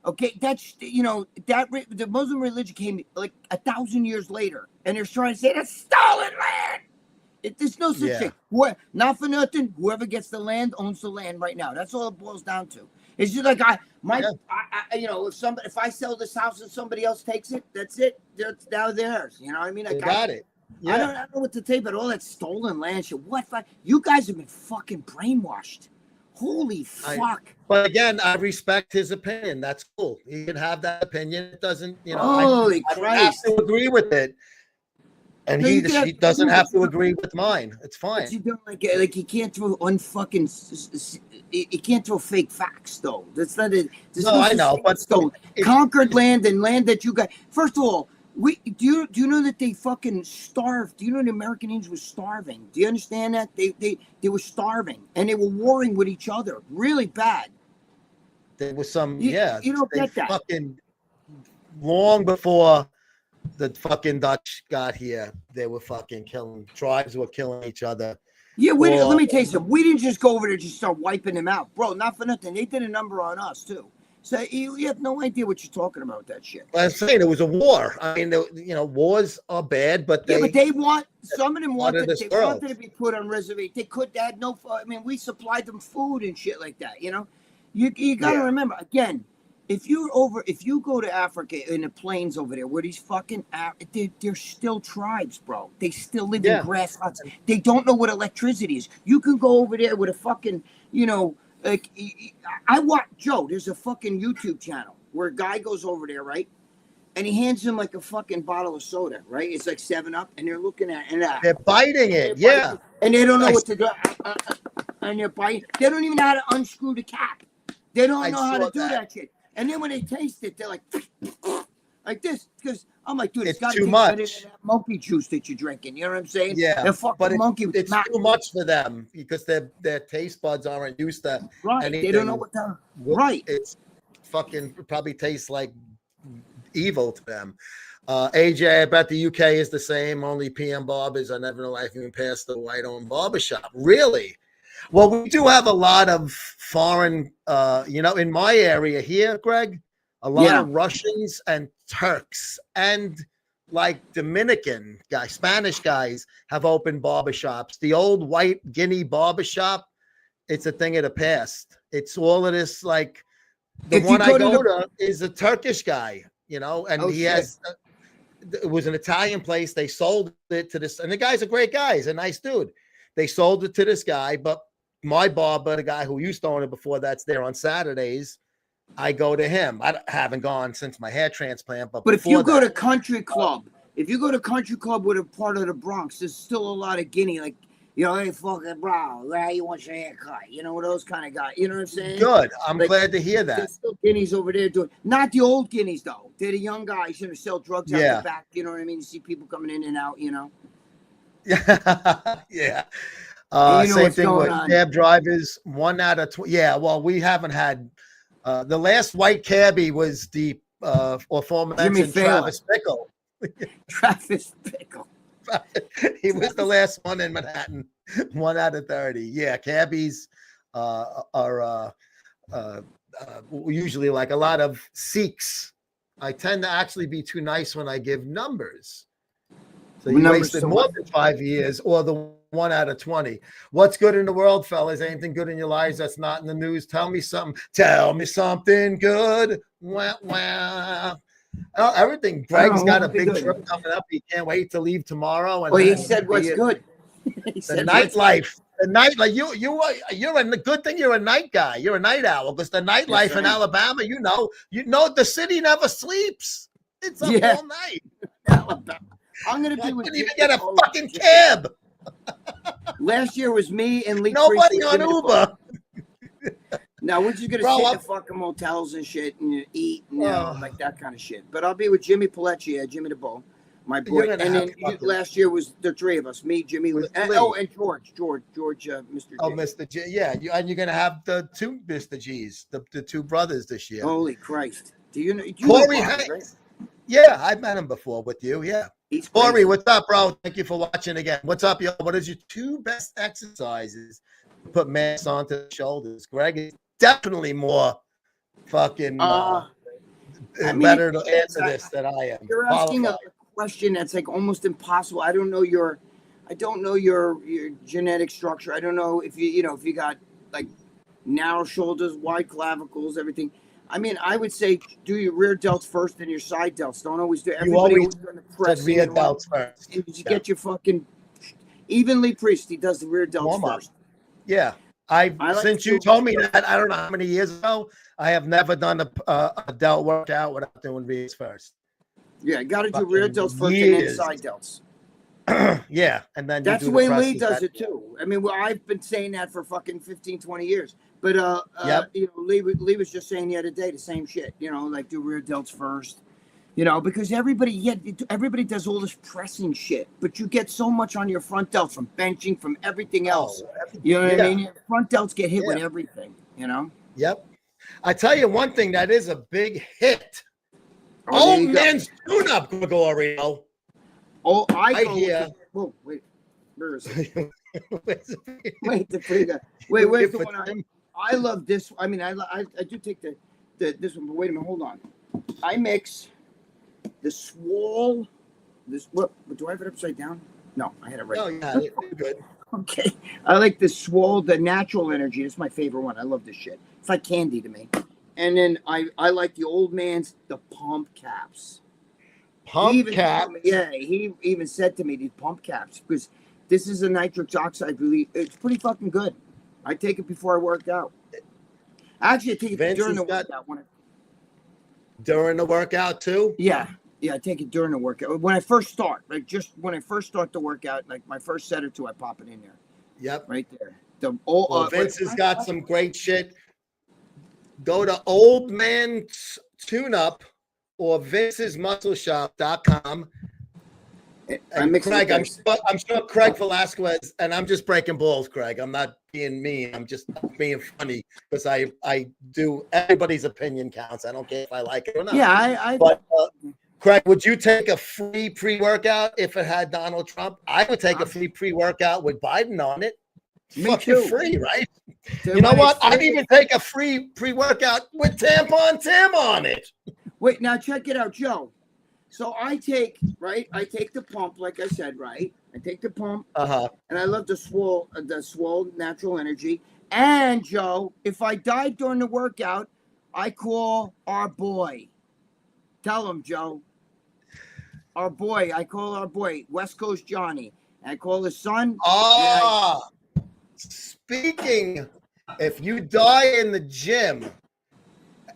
Okay, that's the Muslim religion came like 1,000 years later, and they're trying to say that's stolen land. There's no such thing. Not for nothing. Whoever gets the land owns the land right now. That's all it boils down to. It's just like if I sell this house and somebody else takes it, that's it. It's now theirs. You know what I mean? I got it. Yeah. I don't know what to take, but all that stolen land shit. What? You guys have been fucking brainwashed. Holy fuck. But again, I respect his opinion. That's cool. He can have that opinion. It doesn't, Holy Christ. I have to agree with it. And he doesn't have to agree with mine. It's fine. But you don't like you can't throw you can't throw fake facts though. That's not it. I know, but conquered land and land that you got. First of all, do you know that they fucking starved? Do you know the American Indians were starving? Do you understand that? They were starving and they were warring with each other really bad. There was some you don't get that. Fucking long before the fucking Dutch got here, they were fucking tribes were killing each other. Yeah, let me tell you something. We didn't just go over there and just start wiping them out. Bro, not for nothing. They did a number on us, too. So you have no idea what you're talking about with that shit. I'm saying it was a war. I mean, wars are bad, but some of them wanted to be put on reservation. They had no, we supplied them food and shit like that, You got to remember, again, if you go to Africa in the plains over there, where these fucking, they're still tribes, bro. They still live in grass huts. They don't know what electricity is. You can go over there with a fucking, I watch Joe. There's a fucking YouTube channel where a guy goes over there, right? And he hands him like a fucking bottle of soda, right? It's like 7-Up, and they're looking at it. They're biting it, and they don't know what to do. And they're biting. They don't even know how to unscrew the cap. They don't know how to do that shit. And then when they taste it, they're like this. Because I'm like, dude, it's got to be better than that monkey juice that you're drinking. You know what I'm saying? Yeah. The fucking monkey. It's too much for them because their taste buds aren't used to anything. They don't know what the It's fucking probably tastes like evil to them. AJ, I bet the UK is the same. Only PM barbers. I never in life even passed the white-owned barbershop. Really? Well, we do have a lot of foreign, in my area here, Greg, A lot of Russians and Turks and like Dominican guys, Spanish guys have opened barbershops. The old white Guinea barbershop, it's a thing of the past. It's all of this, like the one I go to is a Turkish guy, you know, and he has, it was an Italian place. They sold it to this, and the guy's a great guy. He's a nice dude. They sold it to this guy, but my barber, the guy who used to own it before, that's there on Saturdays, I go to him. I haven't gone since my hair transplant, but if you go to country club, if you go to country club with a part of the Bronx, there's still a lot of Guinea, like, you know, hey, fucking bro, where you want your hair cut? You know, those kind of guys. You know what I'm saying? Good. I'm glad to hear that. There's still Guineas over there doing, not the old Guineas though. They're the young guys, you know, sell drugs out the back. You know what I mean? You see people coming in and out. You know. Yeah. Same thing with cab drivers. 1 out of 20. Yeah. Well, we haven't had. The last white cabbie was the or former mentioned Travis Bickle. Travis Bickle. He was the last one in Manhattan. 1 out of 30. Yeah, cabbies are usually like a lot of Sikhs. I tend to actually be too nice when I give numbers. So you wasted more than 5 years, or the 1 out of 20. What's good in the world, fellas? Anything good in your lives that's not in the news? Tell me something. Tell me something good. Wah, wah. Oh, everything. Greg's got a big trip coming up. He can't wait to leave tomorrow. And he said what's good. The nightlife. The nightlife. You're a good thing. You're a night guy. You're a night owl, because the nightlife in Alabama, you know, the city never sleeps. It's up all night. Alabama. I'm gonna be with you. Even get a fucking cab. Last year was me and Lee. Nobody on Uber. Now we're just gonna sit in the fucking motels and shit and eat, and, you know, like that kind of shit. But I'll be with Jimmy Pilecci, Jimmy the Bull, my boy. And then last year was the three of us: me, Jimmy, and George, Mr. G. Oh, Mr. G. Yeah, and you're gonna have the two Mr. G's, the two brothers this year. Holy Christ! Do you know Corey Hanks? Right? Yeah, I've met him before with you. Yeah. Corey, what's up, bro? Thank you for watching again. What's up, yo? What is your 2 best exercises to put mass onto the shoulders? Greg is definitely more fucking better to answer this than I am. You're asking a question that's like almost impossible. I don't know your genetic structure. I don't know if you got like narrow shoulders, wide clavicles, everything. I mean, I would say do your rear delts first and your side delts. Don't always do everybody. You always does rear delts first. And you get your fucking evenly Priest. He does the rear delts first. Yeah, since you told me that, I don't know how many years ago, I have never done a delt workout without doing rears first. Yeah, got to do rear delts first and then side delts. Yeah, and then that's the way Lee does it too. I mean, I've been saying that for fucking 15, 20 years. But you know, Lee was just saying the other day the same shit. You know, like do rear delts first. You know, because everybody does all this pressing shit, but you get so much on your front delts from benching, from everything else. You know what I mean? Your front delts get hit with everything. You know. Yep. I tell you one thing that is a big hit. Old man's tune-up, Gregorio. Oh, I hear. Oh, wait. Where is it? Wait, the where's the one? I love this. I mean, I do take this one, but wait a minute, hold on. I mix the Swol. What do I have it upside down? No, I had it right. Oh yeah, you're good. Okay, I like the Swol, the natural energy. It's my favorite one. I love this shit. It's like candy to me. And then I like the old man's pump caps. Pump caps. Yeah, he even said to me these pump caps because this is a nitrous oxide relief. It's pretty fucking good. I take it before I work out. Actually, I take it during the workout. During the workout too? Yeah, I take it during the workout. When I first start, like just when I first start the workout, like my first set or two, I pop it in there. Yep. Right there. Vince has got some great shit. Go to Old Man's Tune Up or Vince'sMuscleShop.com. And Craig, I'm sure Craig Velasquez, and I'm just breaking balls, Craig. I'm not being mean. I'm just being funny because I do everybody's opinion counts. I don't care if I like it or not. Yeah, But Craig, would you take a free pre-workout if it had Donald Trump? I would take a free pre-workout with Biden on it. Me too. Free, right? You know what? I'd even take a free pre-workout with Tampon Tim on it. Wait, now check it out, Joe. So I take the pump, like I said, right? I take the pump, and I love the Swol Natural Energy. And Joe, if I die during the workout, I call our boy. Tell him, Joe. Our boy. I call our boy, West Coast Johnny. And I call his son. Speaking, if you die in the gym,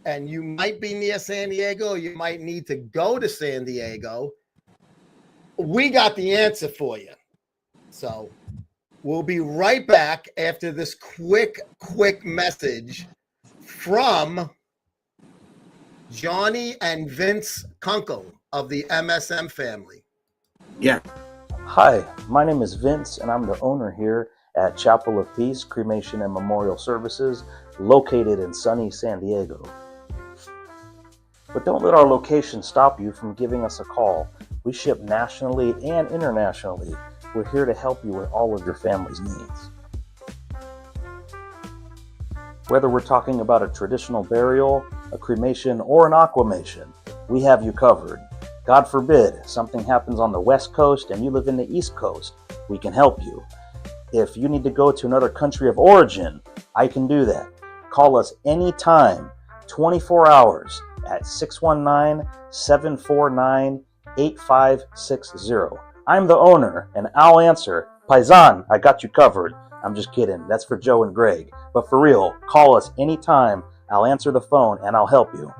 and you might be near San Diego, you might need to go to San Diego, we got the answer for you. So we'll be right back after this quick message from Johnny and Vince Kunkel of the MSM family. Yeah. Hi, my name is Vince, and I'm the owner here at Chapel of Peace Cremation and Memorial Services, located in sunny San Diego. But don't let our location stop you from giving us a call. We ship nationally and internationally. We're here to help you with all of your family's needs. Whether we're talking about a traditional burial, a cremation, or an aquamation, we have you covered. God forbid something happens on the West Coast and you live in the East Coast, we can help you. If you need to go to another country of origin, I can do that. Call us anytime, 24 hours at 619-749-8560. I'm the owner and I'll answer. Paisan, I got you covered. I'm just kidding. That's for Joe and Greg. But for real, call us anytime. I'll answer the phone and I'll help you.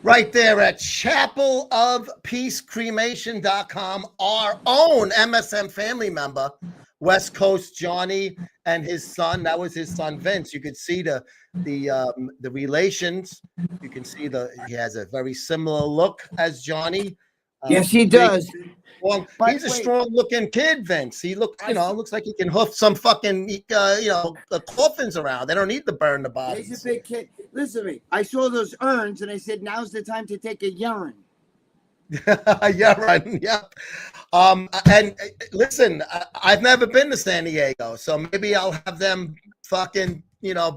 Right there at chapelofpeacecremation.com, our own MSM family member, West Coast Johnny and his son. That was his son Vince. You could see the relations. You can see he has a very similar look as Johnny. Yes, he does. He's a strong-looking kid, Vince. He looks like he can hoof some fucking, coffins around. They don't need to burn the bodies. He's a big kid. Listen to me. I saw those urns, and I said, "Now's the time to take a urine." Yeah, right. Yeah. And listen, I've never been to San Diego, so maybe I'll have them fucking,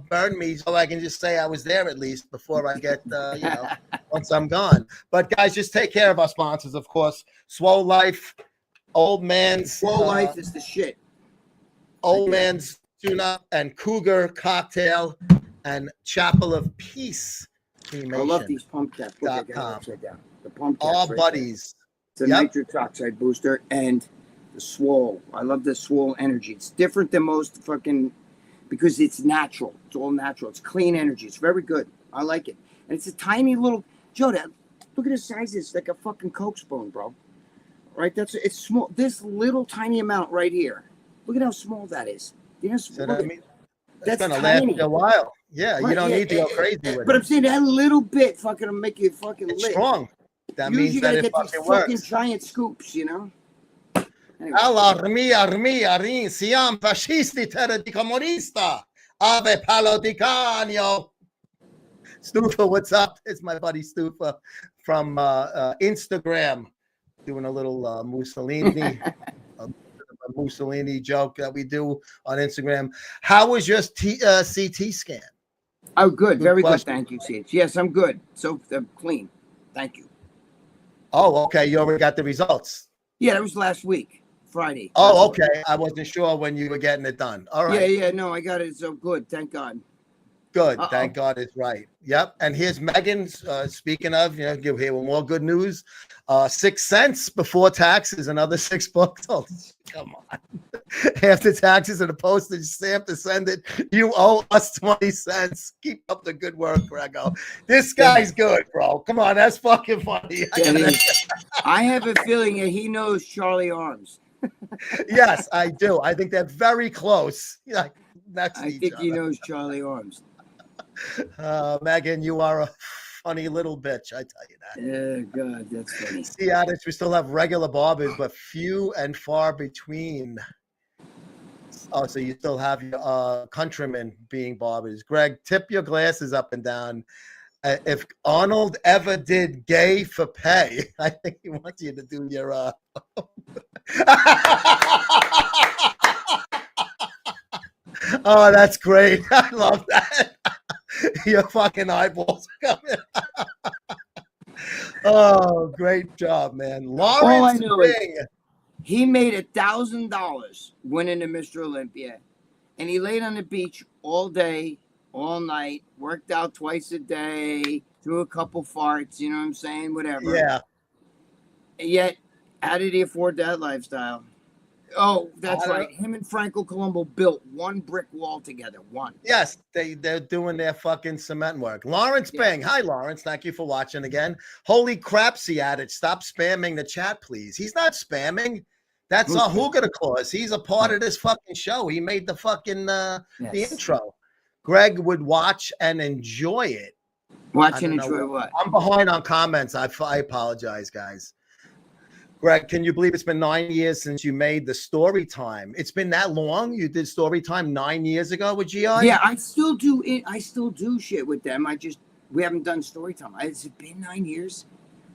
burn me so I can just say I was there at least before I get, once I'm gone. But guys, just take care of our sponsors, of course. Swol Lyfe, Old Man's. Swol Lyfe is the shit. Old Man's Tuna and Cougar Cocktail and Chapel of Peace Cremation. I love these pump caps. Look, I got it upside down. The pump caps. All buddies. It's a nitrous oxide booster and the Swol. I love the Swol energy. It's different than most because it's natural. It's all natural. It's clean energy. It's very good. I like it. And it's a tiny little, Joe, look at the size. It's like a fucking Coke spoon, bro. Right? It's small. This little tiny amount right here. Look at how small that is. That's gonna last you a while. Yeah, right, you don't need to go crazy with it. But I'm saying that little bit fucking make you fucking lit. Strong. That means that it fucking works. Fucking giant scoops, Anyway. Armi, siam fascisti terra di comunista. Ave palo di cagno. Stufa, what's up? It's my buddy Stufa from Instagram, doing a little Mussolini. Mussolini joke that we do on Instagram. How was your CT scan? Oh, good. Very good. Thank you, Sid. Yes, I'm good. So clean. Thank you. Oh, okay. You already got the results. Yeah, that was last week, Friday. Oh, okay. I wasn't sure when you were getting it done. All right. Yeah. No, I got it. So good. Thank God. Good. Thank God it's right. Yep. And here's Megan's. Speaking of, give here more good news. 6 cents before taxes, another $6. Oh, come on. After taxes and a postage stamp to send it, you owe us 20 cents. Keep up the good work, Grego. This guy's good, bro. Come on, that's fucking funny. I have a feeling that he knows Charlie Arms. Yes, I do. I think they're very close. Next to each other. I think he knows Charlie Arms. Megan, you are a funny little bitch, I tell you that. Oh, God, that's funny. See, Alex, we still have regular barbers, but few and far between. Oh, so you still have your countrymen being barbers. Greg, tip your glasses up and down. If Arnold ever did gay for pay, I think he wants you to do your Oh, that's great. I love that. Your fucking eyeballs coming. Oh, great job, man. All I Lawrence know is Bing. he made $1,000 winning the Mr. Olympia, and he laid on the beach all day, all night, worked out twice a day, threw a couple farts, you know what I'm saying? Whatever. Yeah. And yet, how did he afford that lifestyle? Oh, that's I don't- right. Him and Franco Colombo built one brick wall together. One. Yes, they're doing their fucking cement work. Lawrence Yeah. Bing. Hi, Lawrence. Thank you for watching again. Holy crap, he added. Stop spamming the chat, please. He's not spamming. That's a Hooga clause. He's a part of this fucking show. He made the fucking the intro. Greg would watch and enjoy it. Watch and enjoy what? I'm behind on comments. I apologize, guys. Greg, can you believe it's been 9 years since you made the story time? It's been that long? You did story time 9 years ago with GI? Yeah, I still do it. I still do shit with them. We haven't done story time. Has it been 9 years?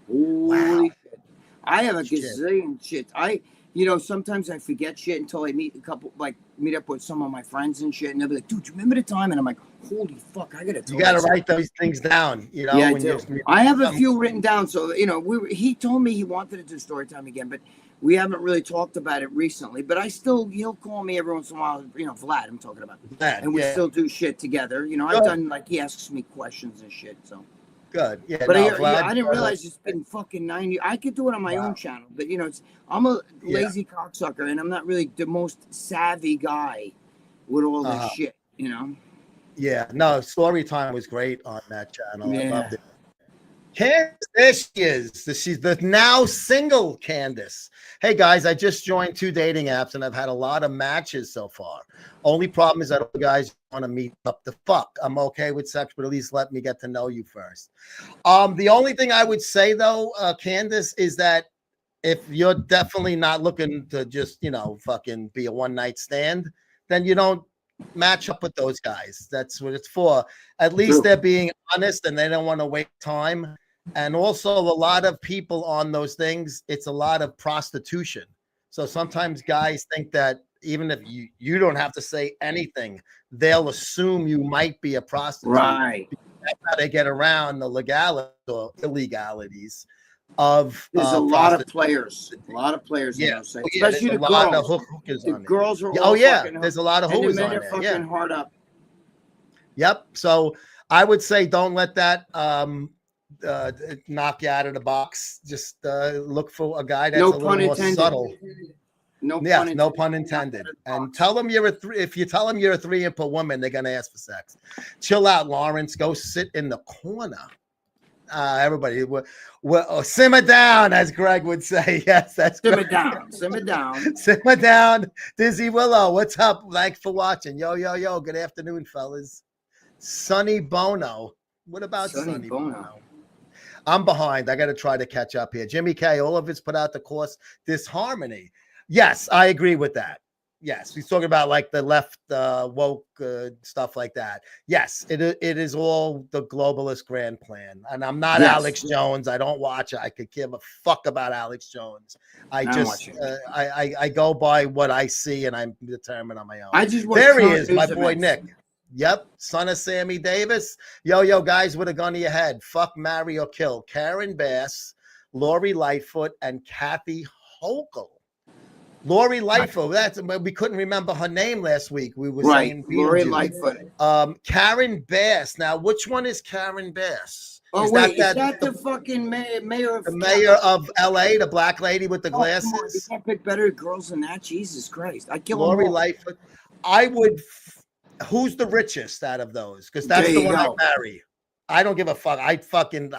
Holy shit. I have a gazillion shit. Sometimes I forget shit until I meet up with some of my friends and shit, and they'll be like, dude, you remember the time? And I'm like, holy fuck, I gotta tell you. You gotta write those things down, Yeah, I do. I have a few written down, so he told me he wanted to do story time again, but we haven't really talked about it recently. But he'll call me every once in a while, Vlad, I'm talking about. Vlad, and we still do shit together. I've done he asks me questions and shit, so. Good. Yeah, but I didn't realize it's been fucking 9 years. I could do it on my own channel, but I'm a lazy cocksucker, and I'm not really the most savvy guy with all this shit. Yeah, no, story time was great on that channel. Yeah. I loved it. Candace, there she is. She's the now single Candace. Hey guys, I just joined 2 dating apps and I've had a lot of matches so far. Only problem is that all the guys want to meet up the fuck. I'm okay with sex, but at least let me get to know you first. The only thing I would say though, Candace, is that if you're definitely not looking to just, fucking be a one-night stand, then you don't match up with those guys. That's what it's for. At least they're being honest and they don't want to waste time. And also a lot of people on those things, it's a lot of prostitution. So sometimes guys think that even if you don't have to say anything, they'll assume you might be a prostitute. Right. That's how they get around the legality or illegalities of there's a lot of players. A lot of players. Yeah. Especially the lot girls. Of hookers the on girls are all there's a lot of and the hookers men on are there. fucking hard up. Yep. So I would say don't let that knock you out of the box. Just look for a guy that's a little more subtle. No pun intended. And tell them you're a 3. If you tell them you're a 3 and per woman, they're gonna ask for sex. Chill out, Lawrence. Go sit in the corner. Everybody, simmer down, as Greg would say. Yes, that's simmer down. Simmer down. Simmer down. Dizzy Willow, what's up? Thanks for watching. Yo. Good afternoon, fellas. Sonny Bono. What about Sonny Bono? I'm behind. I got to try to catch up here. Jimmy K, all of it's put out the course Disharmony. Yes, I agree with that. Yes, he's talking about like the left woke stuff like that. Yes, it is all the globalist grand plan. And I'm not Alex Jones. I don't watch it. I could give a fuck about Alex Jones. I go by what I see and I'm determined on my own. There he is, my boy Nick. Yep, son of Sammy Davis. Yo, guys with a gun to your head. Fuck, marry, or kill. Karen Bass, Lori Lightfoot, and Kathy Hochul. Lori Lightfoot. We couldn't remember her name last week. We were saying Lori Lightfoot. Karen Bass. Now, which one is Karen Bass? Oh, is that the fucking mayor of the mayor of LA, the black lady with the glasses? Come on, you can't pick better girls than that. Jesus Christ. I'd kill Lori Lightfoot. I would. Who's the richest out of those? Because that's the one I marry. I don't give a fuck. I'd fucking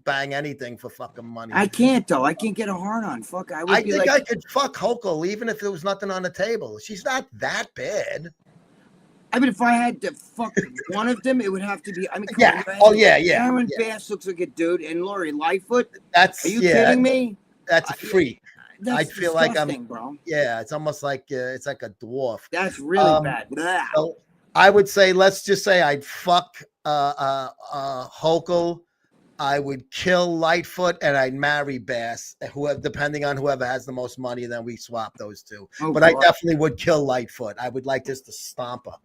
bang anything for fucking money. I can't though. I can't get a hard on. Fuck. I think I could fuck Hochul even if there was nothing on the table. She's not that bad. I mean, if I had to fuck one of them, it would have to be. I mean, Karen Bass looks like a dude, and Lori Lightfoot. Are you kidding me? That's free. I feel like bro. Yeah, it's almost like it's like a dwarf. That's really bad. I would say, let's just say I'd fuck Hochul. I would kill Lightfoot, and I'd marry Bass. Whoever, depending on whoever has the most money, then we swap those two. Oh, but I God. definitely would kill Lightfoot. I would like just to stomp her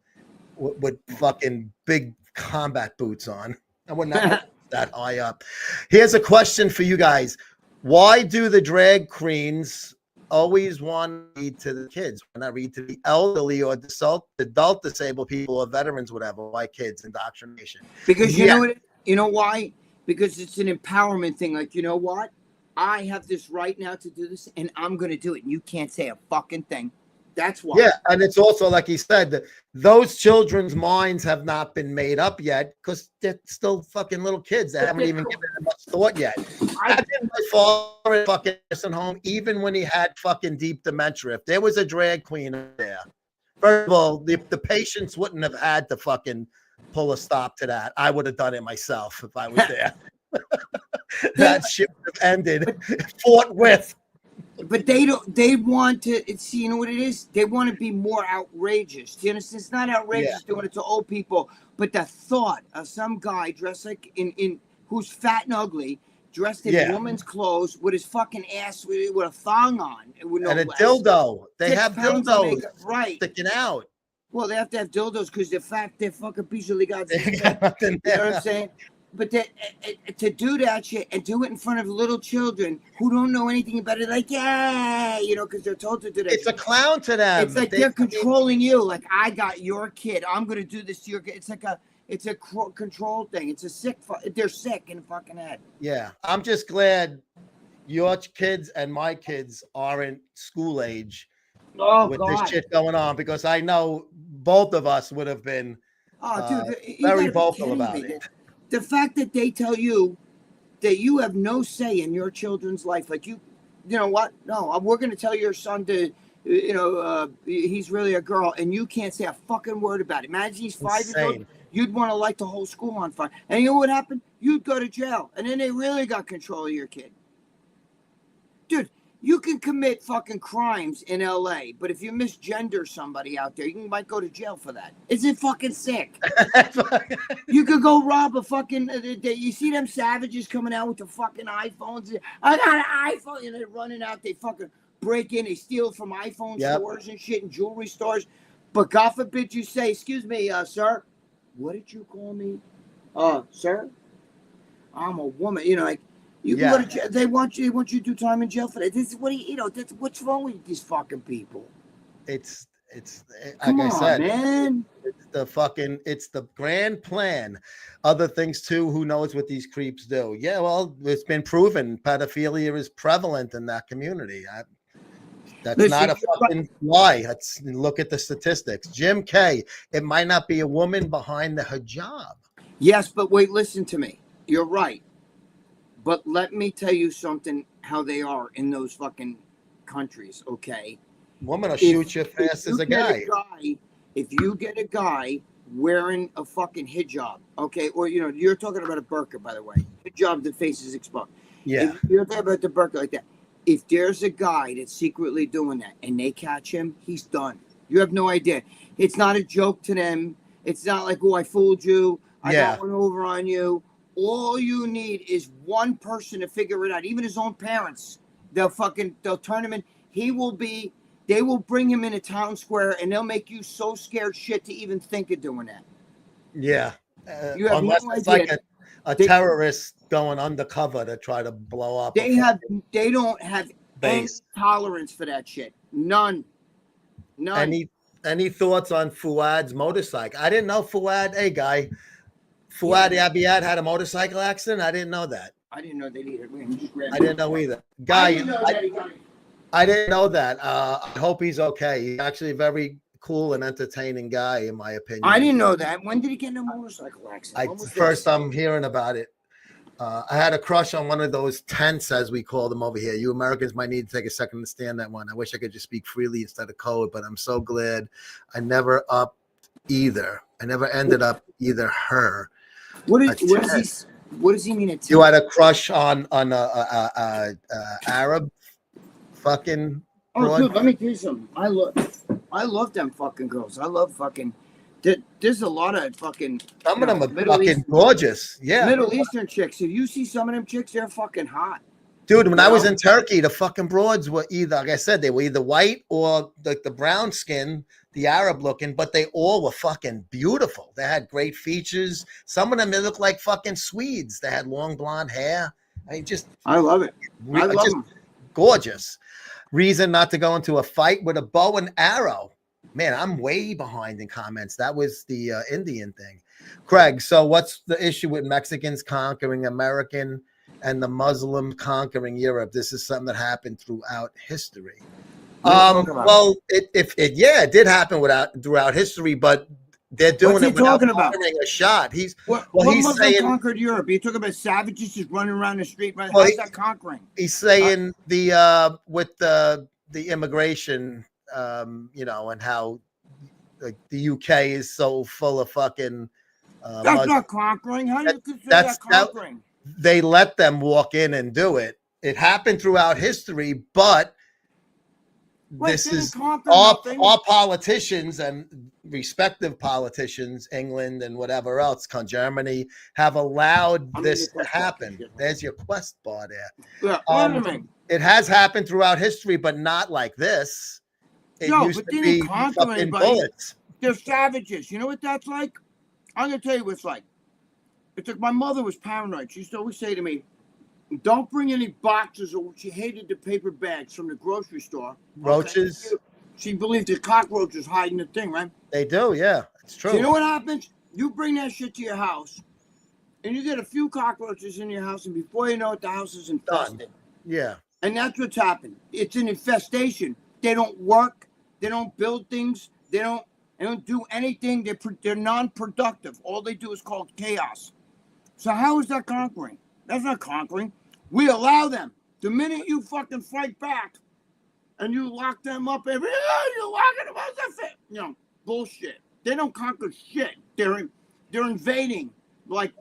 with fucking big combat boots on. I would not that high up. Here's a question for you guys: why do the drag queens always want to read to the kids? When I read to the elderly or adult disabled people or veterans, whatever? Why kids? Indoctrination. Because you know what? You know why? Because it's an empowerment thing. Like, you know what? I have this right now to do this, and I'm going to do it. And you can't say a fucking thing. That's why. Yeah, and it's also, like he said, that those children's minds have not been made up yet because they're still fucking little kids. They haven't even given it much thought yet. I did my father in fucking nursing home, even when he had fucking deep dementia. If there was a drag queen there, first of all, the patients wouldn't have had to fucking pull a stop to that. I would have done it myself if I was there. That shit would have ended forthwith. But they don't. They want to. It's, you know what it is. They want to be more outrageous. Do you understand? It's not outrageous doing it to old people, but the thought of some guy dressed like in who's fat and ugly, dressed in woman's clothes with his fucking ass with a thong on, with no and a dildo. They have 6 pounds of dildos makeup, right? sticking out. Well, they have to have dildos because they're fat. They're fucking piece of the gods. You They got nothing know there. what I'm saying? But to do that shit and do it in front of little children who don't know anything about it, like, yeah, you know, because they're told to do that. It's a clown to them. It's like they're controlling you. Like, I got your kid. I'm going to do this to your kid. It's a control thing. It's a sick. They're sick in the fucking head. Yeah. I'm just glad your kids and my kids aren't school age with this shit going on, because I know both of us would have been very vocal about it. The fact that they tell you that you have no say in your children's life, like you know what? No, we're going to tell your son to, he's really a girl, and you can't say a fucking word about it. Imagine he's 5 years old. You'd want to light the whole school on fire. And you know what happened? You'd go to jail, and then they really got control of your kid. Dude, you can commit fucking crimes in LA, but if you misgender somebody out there, you might go to jail for that. Is it fucking sick? You could go rob a fucking. You see them savages coming out with the fucking iPhones. I got an iPhone, and they're running out. They fucking break in. They steal from iPhone stores and shit and jewelry stores. But God forbid you say, "Excuse me, sir, what did you call me, sir? I'm a woman." You know, like. You can go to jail. They want you to do time in jail for that. This is what what's wrong with these fucking people? It's like Come on, I said, man. It's the grand plan. Other things too. Who knows what these creeps do? Yeah, well, it's been proven pedophilia is prevalent in that community. That's not a fucking lie. Let's look at the statistics. Jim K. It might not be a woman behind the hijab. Yes, but wait, listen to me. You're right. But let me tell you something, how they are in those fucking countries, okay? Woman will shoot you fast as a guy. If you get a guy wearing a fucking hijab, okay? Or, you know, you're talking about a burqa, by the way. Hijab, the face is exposed. Yeah. If you're talking about the burqa like that. If there's a guy that's secretly doing that and they catch him, he's done. You have no idea. It's not a joke to them. It's not like, oh, I fooled you. I got one over on you. All you need is one person to figure it out. Even his own parents, they'll turn him in. They will bring him in a town square, and they'll make you so scared shit to even think of doing that. Yeah. You have unless no it's idea. like a terrorist going undercover to try to blow up. They don't have any tolerance for that shit. None. Any thoughts on Fuad's motorcycle? I didn't know Fuad, hey guy. Fuad Abiyad had a motorcycle accident. I didn't know that. I didn't know that either. I didn't know either. Guy, I didn't know that. I hope he's okay. He's actually a very cool and entertaining guy, in my opinion. I didn't know that. When did he get in a motorcycle accident? First I'm hearing about it. I had a crush on one of those tents, as we call them over here. You Americans might need to take a second to stand that one. I wish I could just speak freely instead of code, but I'm so glad I never upped either. I never ended up either her. What does he mean? You had a crush on a Arab fucking. Oh, dude, let me tell you something. I love them fucking girls. I love fucking There's a lot of fucking. Some of them are Middle fucking gorgeous. Yeah. Middle Eastern chicks. If you see some of them chicks, they're fucking hot. Dude, when I was in Turkey, the fucking broads were either, like I said, they were either white or like the brown skin, the Arab looking, but they all were fucking beautiful. They had great features. Some of them, they looked like fucking Swedes. They had long blonde hair. I love it. I love them. Gorgeous. Reason not to go into a fight with a bow and arrow. Man, I'm way behind in comments. That was the Indian thing. Craig, so what's the issue with Mexicans conquering American and the Muslim conquering Europe? This is something that happened throughout history. Well, it did happen throughout history, but they're doing it without firing a shot. He's saying conquered Europe. You talking about savages just running around the street. Right? How's that conquering? He's saying with the immigration, and how like the UK is so full of fucking. That's not conquering. How do you consider that conquering? They let them walk in and do it. It happened throughout history, but this is our politicians and respective politicians, England and whatever else, Germany, have allowed this to happen. There's your quest bar there. Yeah, it has happened throughout history, but not like this. It used to be fucking bullets. They're savages. You know what that's like? I'm going to tell you what it's like. It's like my mother was paranoid. She used to always say to me, don't bring any boxes, or she hated the paper bags from the grocery store. Roaches? Okay? She believed the cockroaches hide in the thing, right? They do, yeah. It's true. So you know what happens? You bring that shit to your house, and you get a few cockroaches in your house, and before you know it, the house is infested. Done. Yeah. And that's what's happened. It's an infestation. They don't work. They don't build things. They don't do anything. They're non-productive. All they do is cause chaos. So how is that conquering? That's not conquering. We allow them. The minute you fucking fight back and you lock them up, you're locking them up. That's it. Bullshit. They don't conquer shit. They're invading like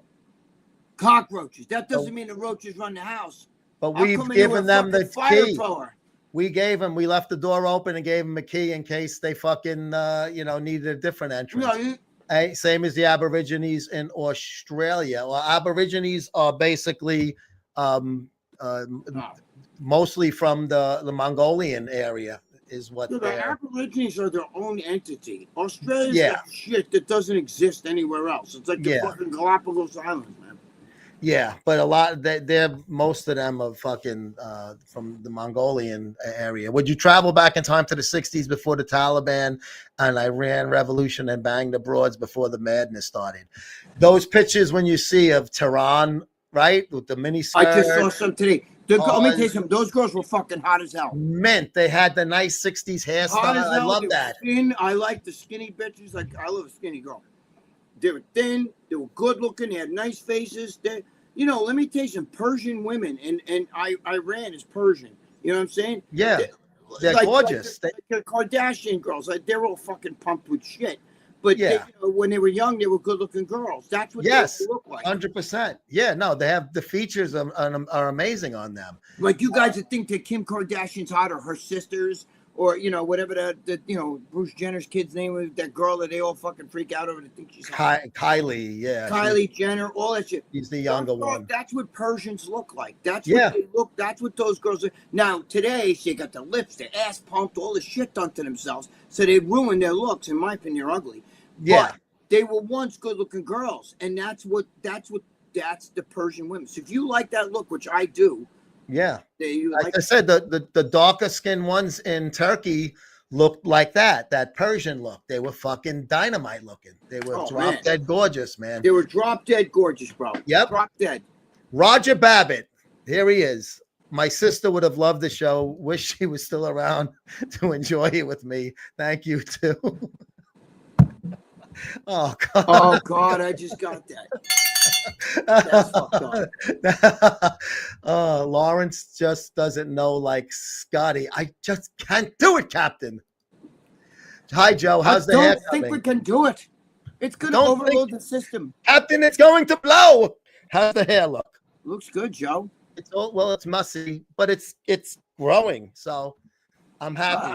cockroaches. That doesn't mean the roaches run the house. But we've given them the key. Flamethrower. We left the door open and gave them a key in case they fucking, needed a different entrance. Same as the Aborigines in Australia. Well, Aborigines are basically mostly from the Mongolian area is what the Aborigines are their own entity. Australia's like shit that doesn't exist anywhere else. It's like the fucking Galapagos Islands, man. Yeah, but a lot most of them are fucking from the Mongolian area. Would you travel back in time to the 60s before the Taliban and Iran revolution and bang the broads before the madness started? Those pictures when you see of Tehran, right, with the mini skirt. I just saw some today. Let me tell you something. Those girls were fucking hot as hell. Mint. They had the nice 60s hairstyle. I love that. I like the skinny bitches. Like I love a skinny girl. They were thin. They were good looking. They had nice faces. Let me tell you some Persian women, and Iran is Persian. You know what I'm saying? Yeah, they're gorgeous. Like the Kardashian girls, like they're all fucking pumped with shit. But when they were young, they were good looking girls. That's what they look like. 100%. Yeah, no, they have the features are amazing on them. Like you guys that think that Kim Kardashian's hot, or her sisters, or whatever that Bruce Jenner's kid's name was, that girl that they all fucking freak out over to think she's hot. Kylie, yeah. Kylie Jenner, all that shit. She's the younger one. That's what Persians look like. That's what they look. That's what those girls are. Now today, they got the lips, the ass pumped, all the shit done to themselves, so they ruined their looks. In my opinion, they're ugly. Yeah, but they were once good-looking girls, and that's the Persian women. So if you like that look, which I do. Yeah, like I said, the darker skinned ones in Turkey looked like that Persian look. They were fucking dynamite looking. They were drop dead gorgeous, man. They were drop dead gorgeous, bro. Yep, drop dead. Roger Babbitt, here he is. My sister would have loved the show. Wish she was still around to enjoy it with me. Thank you too. Oh God! Oh God! I just got that. That's fucked up. Lawrence just doesn't know like Scotty. I just can't do it, Captain. Hi, Joe. How's the hair? I don't think we can do it. It's going to overload the system. Captain, it's going to blow. How's the hair look? Looks good, Joe. It's messy, but it's growing. So I'm happy.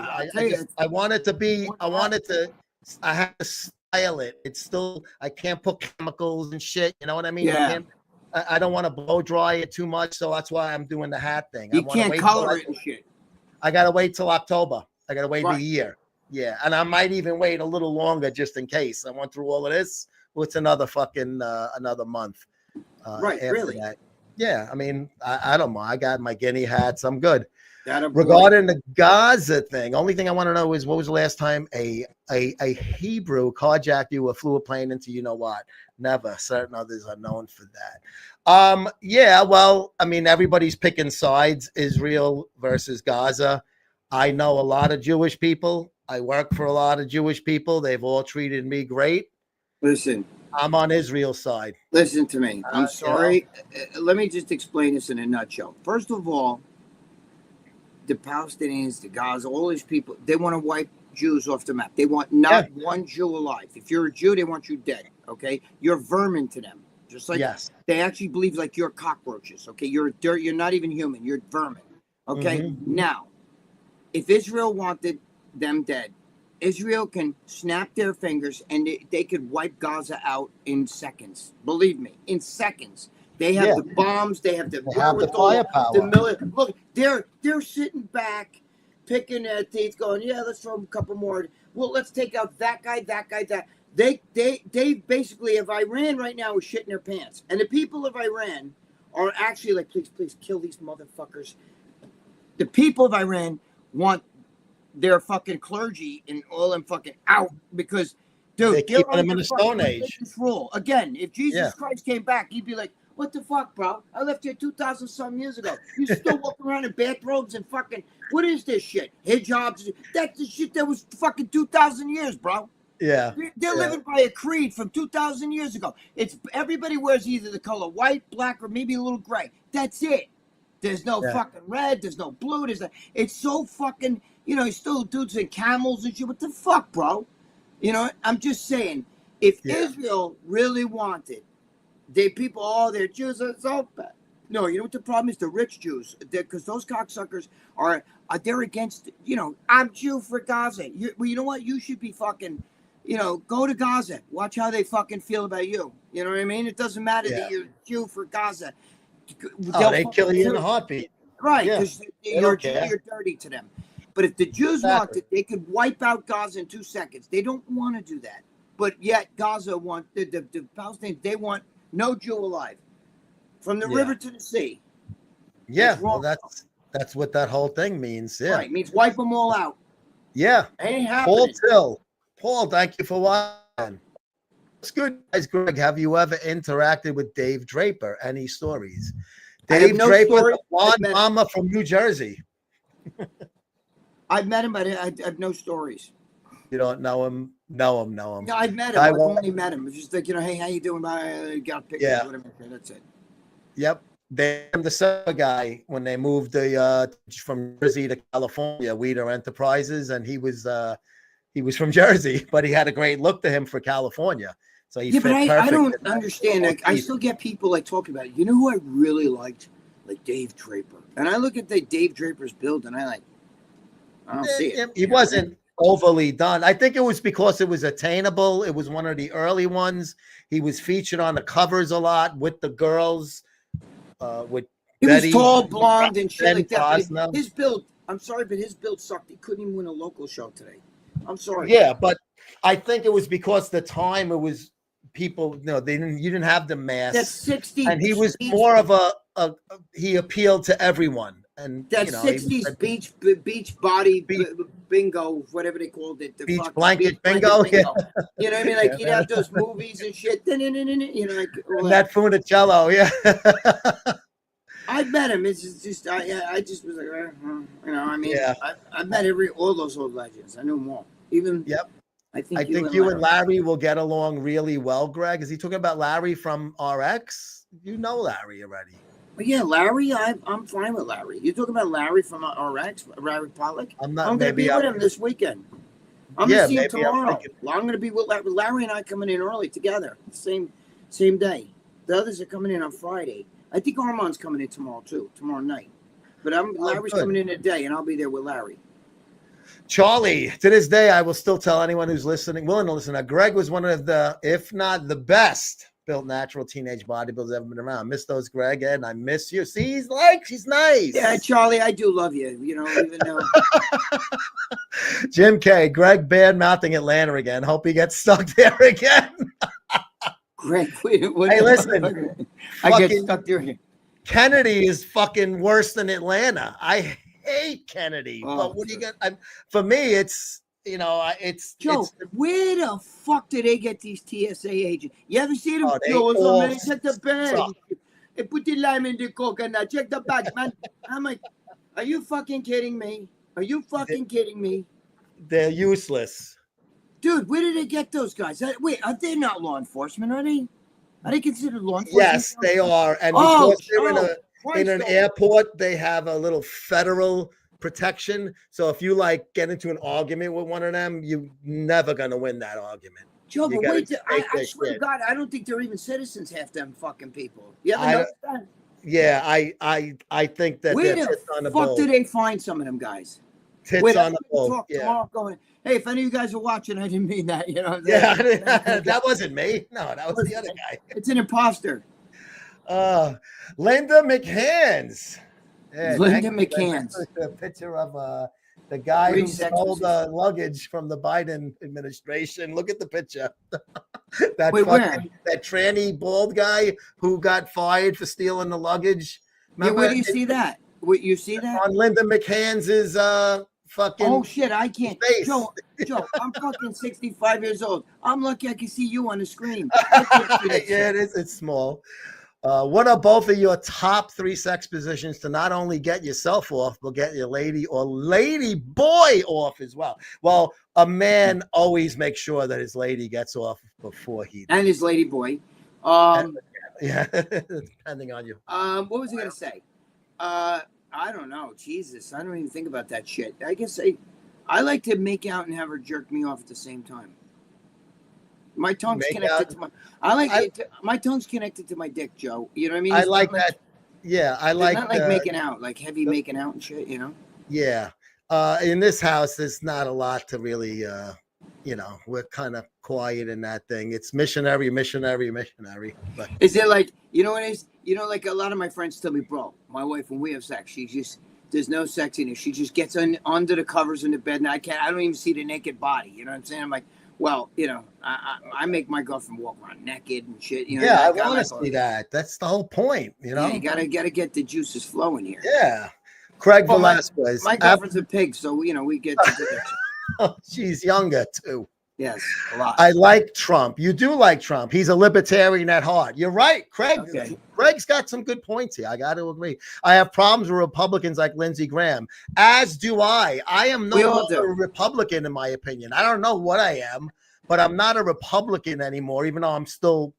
I had to pilot. It's still, I can't put chemicals and shit. You know what I mean? Yeah. I don't want to blow dry it too much. So that's why I'm doing the hat thing. You can't color it and shit. I got to wait till October. I got to wait Right. a year. Yeah. And I might even wait a little longer just in case. I went through all of this. Well, it's another fucking, another month. Right, really? That. Yeah. I mean, I don't mind. I got my guinea hats. I'm good. Regarding Regarding the Gaza thing, only thing I want to know is, what was the last time a Hebrew carjacked you or flew a plane into you know what? Never. Certain others are known for that. Yeah, well, I mean, everybody's picking sides, Israel versus Gaza. I know a lot of Jewish people. I work for a lot of Jewish people. They've all treated me great. Listen, I'm on Israel's side. listen to me. I'm sorry. Let me just explain this in a nutshell. First of all, the Palestinians, the Gaza, all these people, they want to wipe Jews off the map. They want not one Jew alive. If you're a Jew, they want you dead. Okay, you're vermin to them. Just like they actually believe like you're cockroaches. Okay, you're dirt. You're not even human. You're vermin. Okay, now, if Israel wanted them dead, Israel can snap their fingers and they could wipe Gaza out in seconds. Believe me, in seconds. They have the bombs. They have the firepower. The military. Look, they're sitting back, picking their teeth, going, "Yeah, let's throw them a couple more. Well, let's take out that guy, that guy, that." They basically, if Iran right now is shitting their pants, and the people of Iran are actually like, please kill these motherfuckers. The people of Iran want their fucking clergy and all them fucking out because, dude, they keep them in the Stone Age. Rule again. If Jesus Christ came back, he'd be like, "What the fuck, bro? I left here 2,000 some years ago. You still walking around in bathrobes and fucking, what is this shit? Hijabs? That's the shit that was fucking 2,000 years, bro." Yeah. They're living by a creed from 2,000 years ago. It's everybody wears either the color white, black, or maybe a little gray. That's it. There's no fucking red. There's no blue. It's so fucking, you still dudes and camels and shit. What the fuck, bro? I'm just saying, if Israel really wanted, they're Jews, it's all bad. No, you know what the problem is? The rich Jews, because those cocksuckers they're against, I'm Jew for Gaza. You know what? You should be fucking, go to Gaza. Watch how they fucking feel about you. You know what I mean? It doesn't matter that you're Jew for Gaza. They kill you in a heartbeat. Right, because you're dirty to them. But if the Jews wanted, they could wipe out Gaza in 2 seconds. They don't want to do that. But yet Gaza the Palestinians, they want no Jew alive. From the river to the sea. Yeah, well, that's what that whole thing means. Yeah. Right, means wipe them all out. Yeah. Ain't happening. Paul, thank you for watching. It's good, guys. Greg, have you ever interacted with Dave Draper? Any stories? Dave Draper, the blonde mama from New Jersey. I've met him, but I have no stories. You don't know him? Know him. No, I've met him. I've only met him. It's just like, hey, how you doing? Got a picture. Yeah. Whatever. That's it. Yep. The summer guy, when they moved from Jersey to California, Weeder Enterprises, and he was from Jersey, but he had a great look to him for California. So he fit perfect. I don't understand. I still get people like talking about it. You know who I really liked? Like Dave Draper. And I look at the Dave Draper's build and I don't see it. He wasn't overly done. I think it was because it was attainable. It was one of the early ones. He was featured on the covers a lot with the girls. With he Betty, was tall, blonde, and shit like that. But his build, I'm sorry, but his build sucked. He couldn't even win a local show today. I'm sorry. Yeah, but I think it was because the time it was people, you didn't have the mask. That's 60, and he was more of he appealed to everyone. And that 60s beach body bingo, whatever they called it, the beach blanket bingo. Yeah. You know what I mean? Like he'd have those movies and shit. Like that Funicello, yeah. I met him. It's just I just was like, I met all those old legends. I knew them all. Even I think you and Larry will get along really well. Greg, is he talking about Larry from RX? You know Larry already. But yeah, Larry, I'm fine with Larry. You're talking about Larry from RX, Larry Pollock? I'm not. I'm going to be with him this weekend. I'm going to see him tomorrow. I'm going to be with Larry. Larry and I coming in early together, same day. The others are coming in on Friday. I think Armand's coming in tomorrow too, tomorrow night. But Larry's coming in today, and I'll be there with Larry. Charlie, to this day, I will still tell anyone who's listening, willing to listen, that Gregg was one of the, if not the best built natural teenage bodybuilders ever been around. Miss those, Gregg, and I miss you. See, he's nice. Yeah, Charlie, I do love you. You know, even though. Jim K. Gregg bad mouthing Atlanta again. Hope he gets stuck there again. Gregg, Hey, listen, I get fucking stuck there. Kennedy is fucking worse than Atlanta. I hate Kennedy, Oh, but what do you get? For me, it's it's Joe, it's where the fuck do they get these TSA agents? You ever see them? Oh, they Yo, what's all up, man? Check the bag. suck. Hey, put the lime in the coconut. Check the bag, man. I'm like, are you fucking kidding me? Are you fucking kidding me? they're useless. Dude, where did they get those guys? Wait, are they not law enforcement? Are they? Are they considered law enforcement? Yes, they are, and Oh, because they're in an Christ, airport, they have a little federal protection. So if you like get into an argument with one of them, you're never gonna win that argument. Joe, You but gotta wait, take I their swear to shit. God, I don't think they're even citizens, half them fucking people. You ever I- notice that? Yeah, I think that Where they're the tits on the fuck boat. do they find some of them guys? Tits Wait, on the I'm gonna boat. talk Yeah. tomorrow going, hey, if any of you guys are watching, I didn't mean that. You know what I'm Yeah, saying? that wasn't me. No, that was the other guy. It's an imposter. Linda McHands. Yeah, Linda thank you. McHands. A picture of the guy who Great sex stole the position. luggage from the Biden administration. Look at the picture. that Wait, where? that tranny bald guy who got fired for stealing the luggage. Yeah, where do you see that? Wait, you see that? On Linda McHands' fucking Oh shit, I can't. face. Joe, I'm fucking 65 years old. I'm lucky I can see you on the screen. I can't see that Yeah, shit. it is. It's small. What are both of your top 3 sex positions to not only get yourself off, but get your lady or lady boy off as well? Well, a man always makes sure that his lady gets off before he does. And his lady boy. Yeah, depending on you. What was I gonna say? I don't know. Jesus, I don't even think about that shit. I guess I like to make out and have her jerk me off at the same time. My tongue's Make connected out? to my tongue's connected to my dick, Joe. You know what I mean? I It's like not that. Yeah, I It's like not like the- making out, like heavy making out and shit. You know? Yeah. In this house, there's not a lot to really, we're kind of quiet in that thing. It's missionary. But Is it like, you know what it is? You know, like a lot of my friends tell me, bro, my wife, when we have sex, she just, there's no sexiness. She just gets under the covers in the bed, and I don't even see the naked body. You know what I'm saying? I'm like, well, you know, I make my girlfriend walk around naked and shit. You know, yeah, I like, want to see that. That's the whole point, you know? Yeah, you gotta get the juices flowing here. Yeah. Craig Well, Velasquez. My girlfriend's a pig, so you know we get. She's younger too. Yes, a lot. I like Trump. You do like Trump. He's a libertarian at heart. You're right, Craig. Okay. Craig's got some good points here. I got to agree. I have problems with Republicans like Lindsey Graham, as do I. I am no We all longer do. a Republican, in my opinion. I don't know what I am, but I'm not a Republican anymore, even though I'm still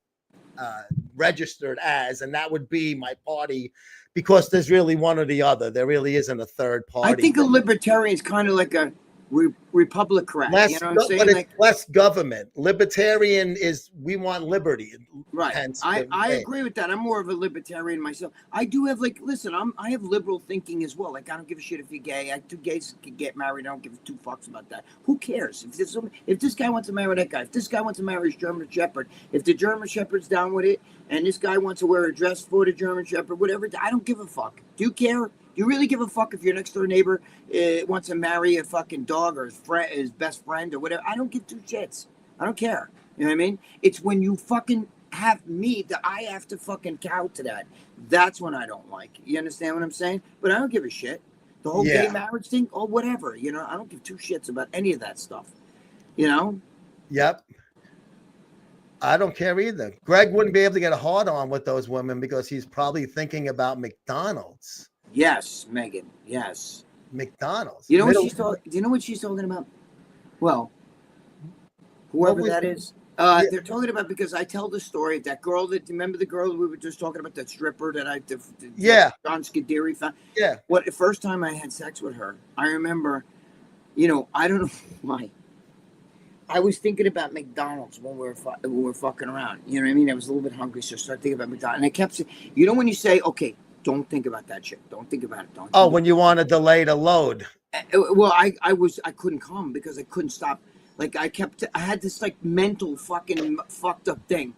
registered as, and that would be my party, because there's really one or the other. There really isn't a third party. I think a libertarian is kind of like a republican. Less, You know what I'm saying? but it's Like, less government. Libertarian is we want liberty. right. Hence I the name. agree with that. I'm more of a libertarian myself. I do have I have liberal thinking as well. Like I don't give a shit if you're gay. Two gays can get married. I don't give 2 fucks about that. Who cares? If this guy wants to marry that guy, if this guy wants to marry his German Shepherd, if the German Shepherd's down with it, and this guy wants to wear a dress for the German Shepherd, whatever, I don't give a fuck. Do you care? Do you really give a fuck if your next door neighbor wants to marry a fucking dog or his best friend or whatever? I don't give 2 shits. I don't care. You know what I mean? It's when you fucking have me that I have to fucking cow to that. That's when I don't like. You understand what I'm saying? But I don't give a shit. The whole gay marriage thing, or whatever. You know, I don't give 2 shits about any of that stuff. You know? Yep. I don't care either. Greg wouldn't be able to get a hard on with those women because he's probably thinking about McDonald's. Yes, Megan. Yes. McDonald's. You know what she's talking? Do you know what she's talking about? Well, whoever was that it? is. They're talking about, because I tell the story of that girl that, remember the girl we were just talking about, that stripper that John Scuderi found? Yeah. The first time I had sex with her, I remember, you know, I don't know why. I was thinking about McDonald's when we were fucking around. You know what I mean? I was a little bit hungry, so I started thinking about McDonald's. And I kept saying, you know, when you say, okay, don't think about that shit. Don't think about it. Oh, when you want to delay the load. Well, I couldn't come because I couldn't stop. Like I had this like mental fucking fucked up thing.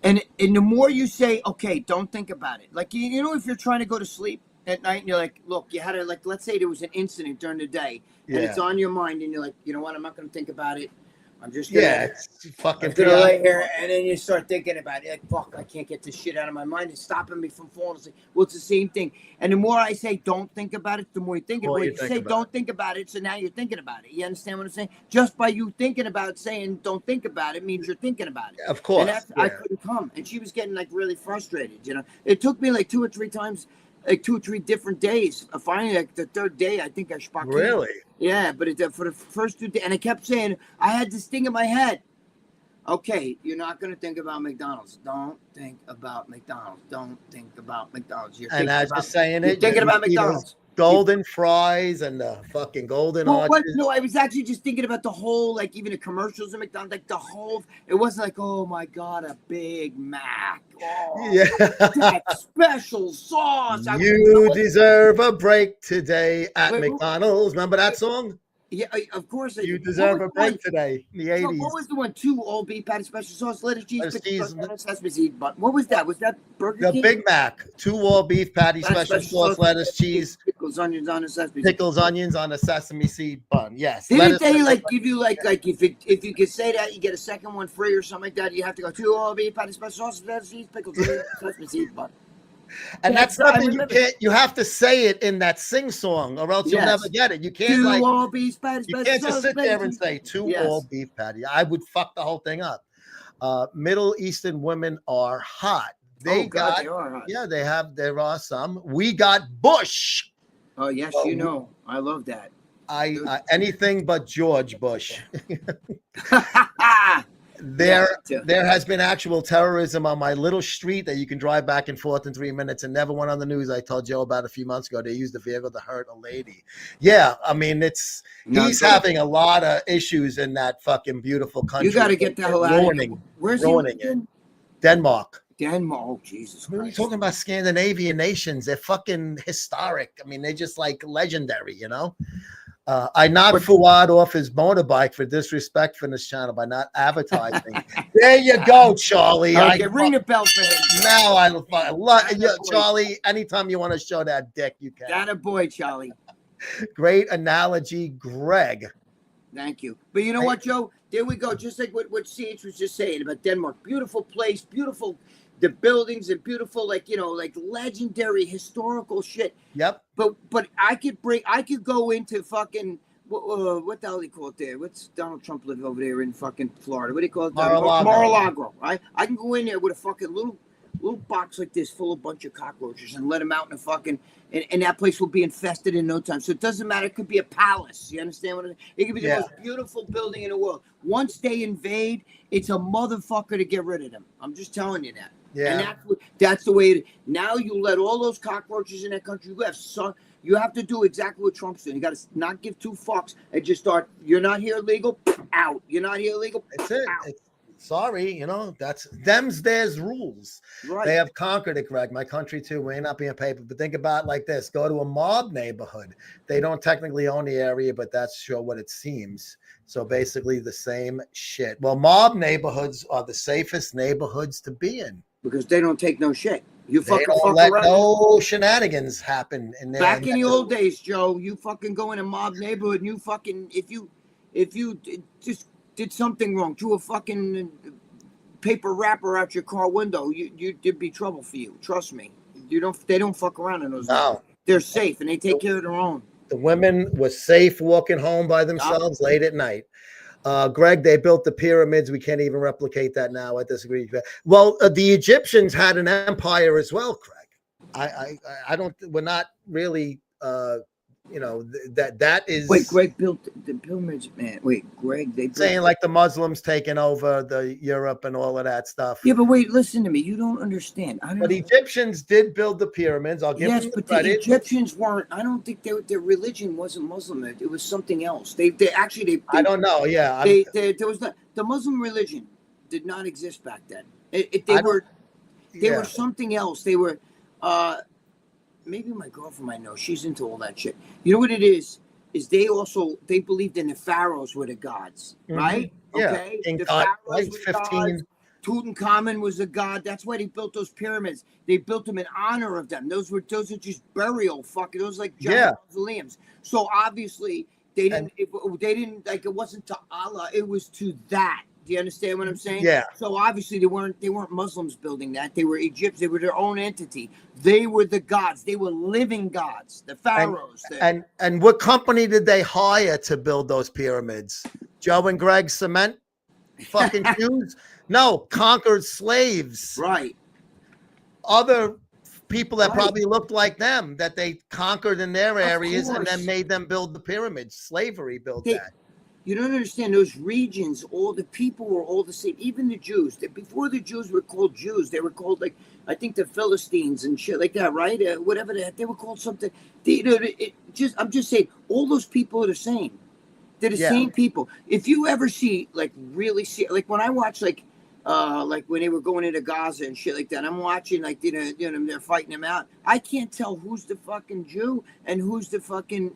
And the more you say, okay, don't think about it. Like, you know, if you're trying to go to sleep at night and you're like, look, you had to, like, let's say there was an incident during the day and it's on your mind and you're like, you know what, I'm not going to think about it. I'm just going to fucking lay here. And then you start thinking about it. Like, fuck, I can't get this shit out of my mind. It's stopping me from falling asleep. Well, it's the same thing. And the more I say, don't think about it, the more you think about it. You say, don't think about it. So now you're thinking about it. You understand what I'm saying? Just by you thinking about it, saying, don't think about it means you're thinking about it. Of course. And that's, I couldn't come. And she was getting like really frustrated, you know. It took me like 2 or 3 times, like 2 or 3 different days. Finally, like the third day, I think I sparked. Really? Yeah, but for the first 2 days, and I kept saying, I had this thing in my head. Okay, you're not going to think about McDonald's. Don't think about McDonald's. Don't think about McDonald's. And as you're saying it, thinking about McDonald's. Golden fries and the fucking golden arches. No, I was actually just thinking about the whole, like even the commercials of McDonald's, like the whole. It wasn't like, oh my god, a Big Mac. Oh, yeah, that special sauce. You deserve a break today at McDonald's. Remember that song? Yeah, of course. You deserve a break today in the 80s. What was the one? 2 all beef patty, special sauce, lettuce, cheese, sesame seed bun. What was that? Was that Burger King? The Big Mac, 2 all beef patty, special sauce, lettuce, cheese, pickles, onions on a sesame seed. Pickles, onions on a sesame seed bun. Yes. Didn't they like give you like if you could say that you get a second one free or something like that? You have to go 2 all beef patty, special sauce, lettuce, cheese, pickles, onions, sesame seed bun. And that's nothing you can't. You have to say it in that sing song, or else you'll never get it. You can't like all beef patty. You can't just sit there and say 2 all beef patty. I would fuck the whole thing up. Middle Eastern women are hot. They they are hot. Yeah, they have. There are some. We got Bush. Oh yes, you know, I love that. Anything but George Bush. There has been actual terrorism on my little street that you can drive back and forth in 3 minutes and never went on the news. I told Joe about a few months ago. They used the vehicle to hurt a lady. Yeah, I mean, he's having a lot of issues in that fucking beautiful country. You got to get the hell out of here. Where's he in? Denmark. Oh, Jesus Christ. What are you talking about? Scandinavian nations. They're fucking historic. I mean, they're just like legendary, you know? I knocked Fuad off his motorbike for disrespect for this channel by not advertising. There you go, Charlie. Okay, ring a bell for him. Now I love Charlie. Anytime you want to show that dick, you can. That a boy, Charlie. Great analogy, Greg. Thank you. But you know what, Joe? There we go. Just like what CH was just saying about Denmark. Beautiful place, beautiful. The buildings are beautiful, like, you know, like legendary historical shit. Yep. But I could go into fucking what the hell do you call it there? What's Donald Trump live over there in fucking Florida? What do you call it? Mar-a-Lago. Right? I can go in there with a fucking little box like this full of bunch of cockroaches and let them out in a fucking and that place will be infested in no time. So it doesn't matter. It could be a palace. You understand what I mean? It could be the most beautiful building in the world. Once they invade, it's a motherfucker to get rid of them. I'm just telling you that. Yeah. And that's the way it is. Now you let all those cockroaches in that country. You have to do exactly what Trump's doing. You got to not give 2 fucks and just start. You're not here illegal. Out. You're not here illegal. That's it. Sorry, you know, that's there's rules. Right. They have conquered it, Greg. My country too. We ain't not being paper, but think about it like this: go to a mob neighborhood. They don't technically own the area, but that's sure what it seems. So basically, the same shit. Well, mob neighborhoods are the safest neighborhoods to be in because they don't take no shit. You fucking don't let no shenanigans happen in there. Back in the old days, Joe, you fucking go in a mob neighborhood and you fucking if you just did something wrong, threw a fucking paper wrapper out your car window, there'd be trouble for you. Trust me. They don't fuck around in those. No. They're safe and they take care of their own. The women were safe walking home by themselves late at night. Greg, they built the pyramids. We can't even replicate that now. I disagree. Well, the Egyptians had an empire as well, Craig. I don't. We're not really. You know that is. Wait, Greg built the pyramids, man. Wait, Greg, they built saying like the Muslims taking over the Europe and all of that stuff. Yeah, but wait, listen to me. You don't understand. But Egyptians did build the pyramids. I'll give them the credit. The Egyptians weren't. I don't think their religion wasn't Muslim. It was something else. They I don't know. Yeah, there was not the Muslim religion did not exist back then. They were something else. They were. Maybe my girlfriend might know. She's into all that shit. You know what it is? is they believed in the pharaohs were the gods, right? Yeah. Okay, In the God, pharaohs right, were the gods. Tutankhamun was a god. That's why they built those pyramids. They built them in honor of them. Those are just burial fucking. Those like giant mausoleums. So obviously they didn't. They didn't like it wasn't to Allah. It was to that. Do you understand what I'm saying? Yeah. So obviously they weren't Muslims building that. They were Egyptians. They were their own entity. They were the gods. They were living gods. The pharaohs. And what company did they hire to build those pyramids? Joe and Greg Cement? Fucking Jews? No, conquered slaves. Right. Other people that probably looked like them that they conquered in their areas and then made them build the pyramids. Slavery built that. You don't understand those regions. All the people were all the same. Even the Jews. Before the Jews were called Jews, they were called like I think the Philistines and shit like that, right? Whatever they were called something. I'm just saying, all those people are the same. They're the same people. If you ever see like when I watch like when they were going into Gaza and shit like that, I'm watching like they're fighting them out. I can't tell who's the fucking Jew and who's the fucking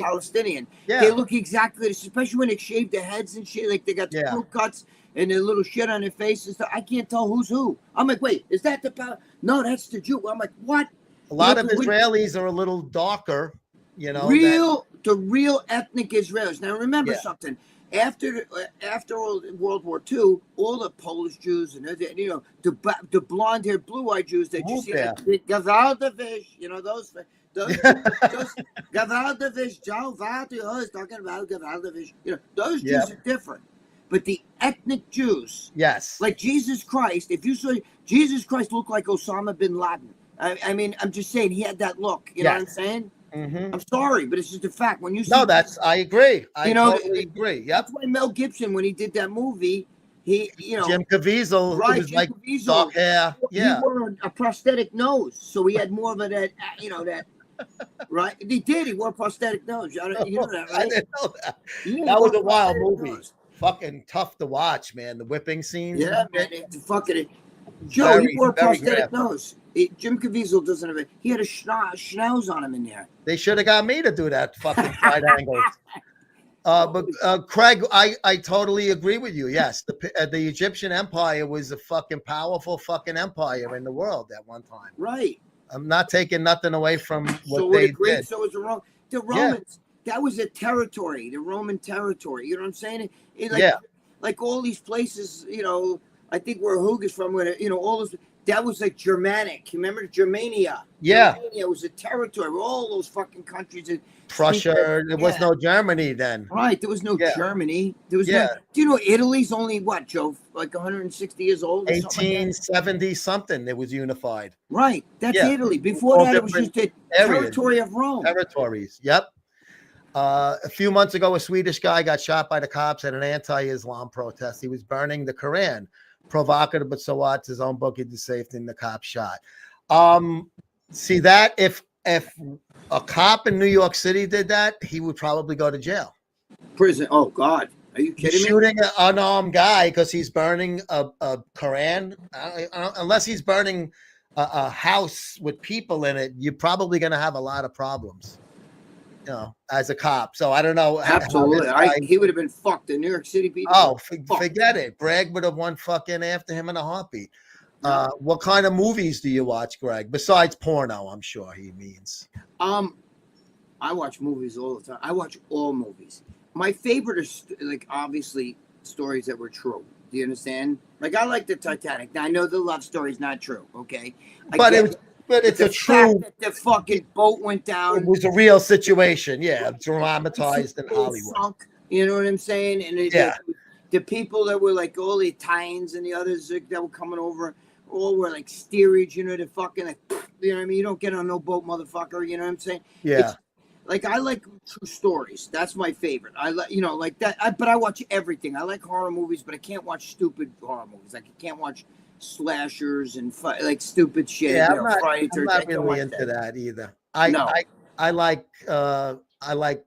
Palestinian. Yeah. They look exactly, especially when they shave their heads and shit. Like they got the crew cuts and their little shit on their faces. I can't tell who's who. I'm like, wait, is that the No, that's the Jew. I'm like, what? A lot of Israelis are a little darker, the real ethnic Israelis. Now remember something. After World War II, all the Polish Jews and the blonde-haired, blue-eyed Jews that you see, like Gavaldavish, those Gavaldavish, Joe Valdi, is talking about Gavaldavish. Those Jews are different. But the ethnic Jews, like Jesus Christ, if you saw Jesus Christ looked like Osama bin Laden. I mean, I'm just saying he had that look. You know what I'm saying? I'm sorry, but it's just a fact. When you see I agree. I totally agree. Yep. That's why Mel Gibson, when he did that movie, Jim Caviezel, right? Was like dark hair. Yeah, he wore a prosthetic nose, so he had more of that. That right? He did. He wore a prosthetic nose. You know that, right? I didn't know that. Yeah, that was a wild movie. Nose. Fucking tough to watch, man. The whipping scenes. Yeah, man. Joe, he wore a prosthetic nose. Jim Caviezel doesn't have it. He had a schnauz on him in there. They should have got me to do that fucking side angle. But Craig, I totally agree with you. Yes, the Egyptian Empire was a fucking powerful fucking empire in the world at one time. Right. I'm not taking nothing away from what they did. So was the Romans. The Romans. That was a territory. The Roman territory. You know what I'm saying? Like all these places. I think where Hoog is from. Where all those. That was like Germanic. You remember Germania? Yeah. Germania was a territory. All those fucking countries. Prussia. There was no Germany then. Right. There was no Germany. There was no. Do you know Italy's only what, Joe? Like 160 years old? 1870 something. It was unified. Right. That's Italy. Before that, it was just a territory of Rome. Territories. Yep. A few months ago, a Swedish guy got shot by the cops at an anti-Islam protest. He was burning the Quran. Provocative, but so what? It's his own book. He did safe thing. The cop shot. See that if a cop in New York City did that, he would probably go to jail. Prison. Oh God, are you kidding me? Shooting an unarmed guy because he's burning a Quran. Unless he's burning a house with people in it, you're probably going to have a lot of problems. As a cop. So I don't know. Absolutely. He would have been fucked in New York City. People. Oh, forget it. Bragg would have won fucking after him in a heartbeat. What kind of movies do you watch, Greg? Besides porno, I'm sure he means. I watch movies all the time. I watch all movies. My favorite is like obviously stories that were true. Do you understand? Like I like the Titanic. Now I know the love story is not true. Okay, but it's a true. The fucking boat went down. It was a real situation. Yeah, dramatized in Hollywood. Sunk, you know what I'm saying? And the people that were like all the Italians and the others that were coming over, all were like steerage. The fucking like, you know what I mean? You don't get on no boat, motherfucker. You know what I'm saying? Yeah. Like I like true stories. That's my favorite. I like like that. But I watch everything. I like horror movies, but I can't watch stupid horror movies. Like I can't watch slashers and like stupid shit. Yeah, I'm not really into that either. I like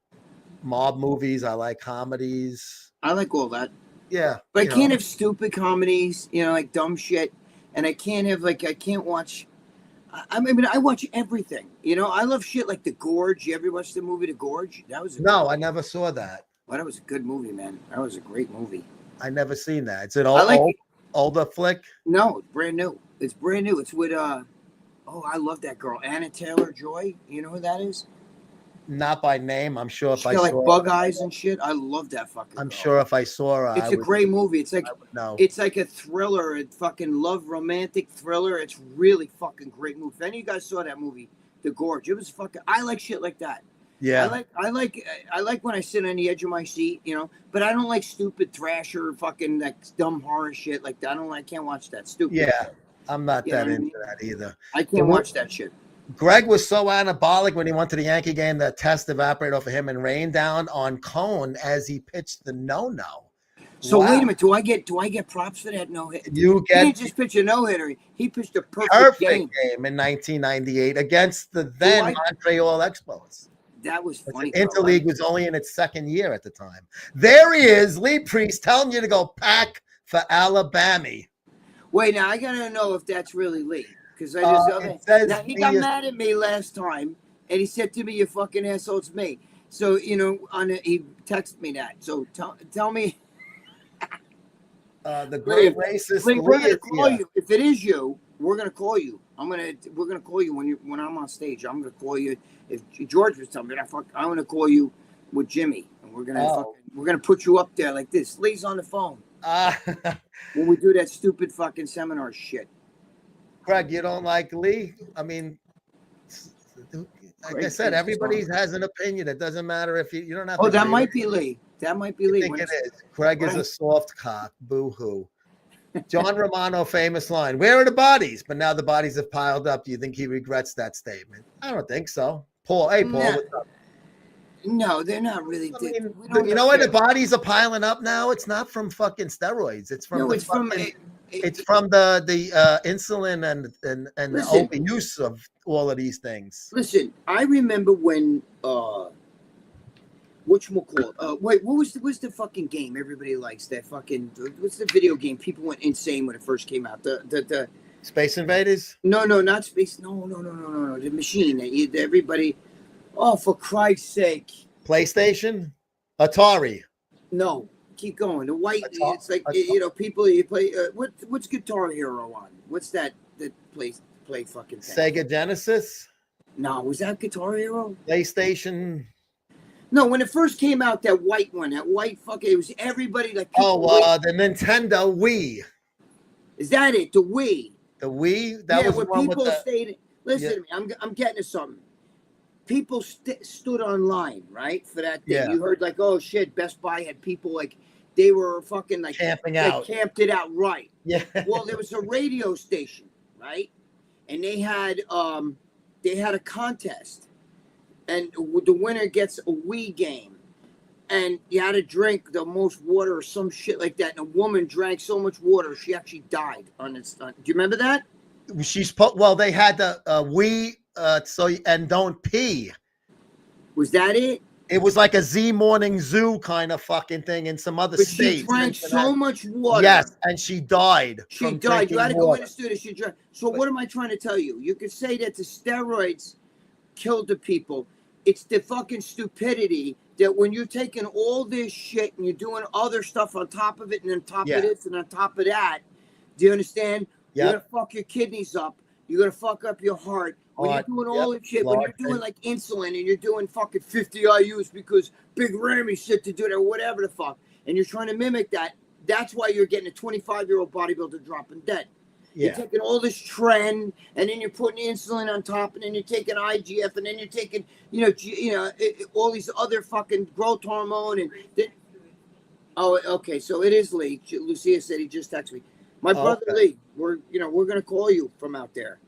mob movies. I like comedies. I like all that. Yeah, but I can't have stupid comedies. Like dumb shit, and I can't have I can't watch I mean, I watch everything. You know, I love shit like The Gorge. You ever watched the movie The Gorge? That was No, I never saw that. well, that was a good movie, man. That was a great movie. I never seen that. It's an I like older flick. No, it's brand new. It's brand new. It's with oh, I love that girl, Anna Taylor-Joy. You know who that is? Not by name. I'm sure if She I got saw like bug eyes and shit. I love that fucking. I'm girl. sure if I saw her, It's a great movie. It's like no. it's like a thriller, a fucking love romantic thriller. It's really fucking great movie. If any of you guys saw that movie, The Gorge, it was fucking. I like shit like that. Yeah. I like when I sit on the edge of my seat, you know. But I don't like stupid thrasher, fucking like dumb horror shit like that. I can't watch that stupid. Yeah. Shit. I'm not You know that what I into mean? that either. I can't watch that shit. Greg was so anabolic when he went to the Yankee game that test evaporated off of him and rained down on Cone as he pitched the no-no. So Wow. wait a minute, do I get props for that no hit? You He get didn't just pitch a no hitter. He pitched a perfect perfect game. game in 1998 against the then Montreal Expos. That was funny. Interleague was only in its second year at the time. There he is, Lee Priest, telling you to go pack for Alabama. Wait, now I gotta know if that's really Lee, because I just it says now, he Lee got is- mad at me last time, and he said to me, "You fucking asshole, it's me." So you know, he texted me that. So tell me, the great racist Lee, we're Lee gonna is call here. you. If it is you, we're gonna call you. We're gonna call you when I'm on stage. I'm gonna call you. If George was telling me, I'm gonna call you with Jimmy, and we're gonna put you up there like this. Lee's on the phone when we do that stupid fucking seminar shit. Craig, you don't like Lee? I mean, like I said, everybody has an opinion. It doesn't matter if you don't have to. Oh, that agree might with be it. Lee. That might be I Lee. think it is. Craig is a soft cock. Boo hoo. John Romano, famous line: "Where are the bodies?" But now the bodies have piled up. Do you think he regrets that statement? I don't think so. Paul, hey Paul, what's up? No, they're not really. I mean, you know why the bodies are piling up now? It's not from fucking steroids. It's from it's from the insulin and the overuse of all of these things. Listen, I remember when whatchamacallit, wait, what's the fucking game everybody likes? That fucking what's the video game? People went insane when it first came out. The Space Invaders? No, not Space. No. The machine that everybody. Oh, for Christ's sake! PlayStation, Atari. No, keep going. The white. It's like you know, people you play. What's Guitar Hero on? What's that play fucking thing? Sega Genesis. No, was that Guitar Hero? PlayStation. No, when it first came out, that white one, that white fucking, it was everybody like. The Nintendo Wii. Is that it? The Wii. The Wii. That was where one people with the, stayed. Listen to me. I'm getting to something. People stood online, right, for that thing. Yeah. You heard like, oh shit, Best Buy had people like they were fucking like camping they out. Camped it out, right? Yeah. Well, there was a radio station, right, and they had a contest, and the winner gets a Wii game. And you had to drink the most water or some shit like that. And a woman drank so much water, she actually died on its. Do you remember that? They had the Wii, and don't pee. Was that it? It was like a Z Morning Zoo kind of fucking thing in some other states. She drank so much water. Yes, and she died. She died. You had to go in the studio. She drank. So what am I trying to tell you? You could say that the steroids killed the people. It's the fucking stupidity that when you're taking all this shit and you're doing other stuff on top of it and on top of this and on top of that, do you understand? Yeah. You're going to fuck your kidneys up. You're going to fuck up your heart. When you're doing all this shit, when you're doing like insulin and you're doing fucking 50 IUs because Big Ramy said to do that or whatever the fuck, and you're trying to mimic that, that's why you're getting a 25-year-old bodybuilder dropping dead. Yeah. You're taking all this trend, and then you're putting insulin on top, and then you're taking IGF, and then you're taking, all these other fucking growth hormone, and oh, okay, so it is Lee. Lucia said he just texted me. My brother Lee, we're gonna call you from out there.